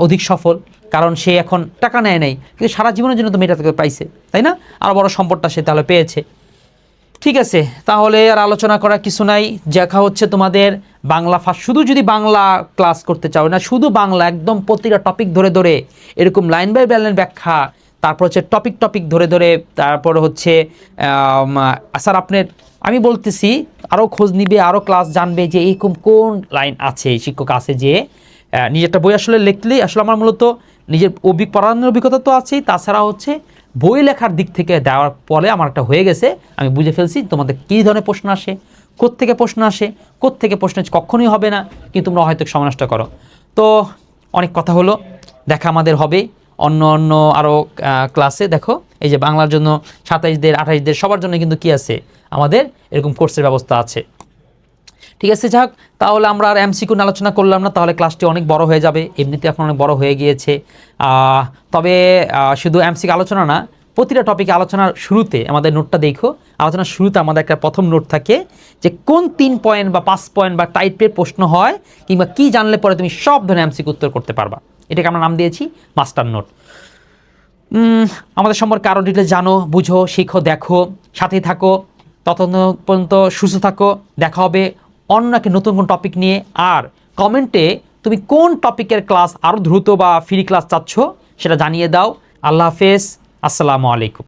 অধিক সফল, কারণ সে এখন টাকা নেয় নাই কিন্তু সারা জীবনের জন্য তো মেয়েটা থেকে পাইছে, তাই না? আরও বড় সম্পদটা সে তাহলে পেয়েছে। ঠিক আছে, তাহলে আর আলোচনা করার কিছু নাই। দেখা হচ্ছে তোমাদের বাংলা ফার্স্ট। শুধু যদি বাংলা ক্লাস করতে চাও না, শুধু বাংলা একদম প্রতিটা টপিক ধরে ধরে এরকম লাইন বাই লাইন ব্যাখ্যা, তারপর হচ্ছে টপিক ধরে ধরে, তারপর হচ্ছে স্যার আপনার আমি বলতেছি আরও খোঁজ নিবে, আরও ক্লাস জানবে যে এরকম কোন লাইন আছে, শিক্ষক আছে যে নিজের একটা বই আসলে লিখলেই আসলে আমার মূলত নিজের পড়ানোর অভিজ্ঞতা তো আছেই, তাছাড়া হচ্ছে বই লেখার দিক থেকে দেওয়ার পরে আমার একটা হয়ে গেছে, আমি বুঝে ফেলছি তোমাদের কী ধরনের প্রশ্ন আসে, কোত্থেকে প্রশ্ন আসে, কোত্থেকে প্রশ্ন কখনোই হবে না কিন্তু তোমরা হয়তো সময় নষ্ট করো। তো অনেক কথা হলো, দেখা আমাদের হবে অন্য অন্য আরও ক্লাসে। দেখো এই যে বাংলার জন্য 27দের 28দের সবার জন্য কিন্তু কি আছে, আমাদের এরকম কোর্সের ব্যবস্থা আছে। ঠিক আছে, যাক তাহলে আমরা আর এমসিকিউ আলোচনা করলাম না, তাহলে ক্লাসটি অনেক বড় হয়ে যাবে, এমনিতে এখন অনেক বড় হয়ে গিয়েছে। তবে শুধু এমসিকিউ আলোচনা না, প্রতিটা টপিকে আলোচনার শুরুতে আমাদের নোটটা দেখো, আলোচনার শুরুতে আমাদের একটা প্রথম নোট থাকে যে কোন 3 পয়েন্ট বা 5 পয়েন্ট বা টাইপের প্রশ্ন হয়, কিংবা কি জানলে পরে তুমি সব ধরনের এমসিকিউ উত্তর করতে পারবা। এটাকে আমরা নাম দিয়েছি মাস্টার নোট। আমাদের সম্পর্কে আরও ডিটেলস জানো, বুঝো, শিখো, দেখো, সাথেই থাকো। ততক্ষণ পর্যন্ত সুস্থ থাকো, দেখা হবে অন্য একটা নতুন কোন টপিক নিয়ে। আর কমেন্টে তুমি কোন টপিকের ক্লাস আরও দ্রুত বা ফ্রি ক্লাস চাচ্ছ সেটা জানিয়ে দাও। আল্লাহ হাফেজ, আসসালামু আলাইকুম।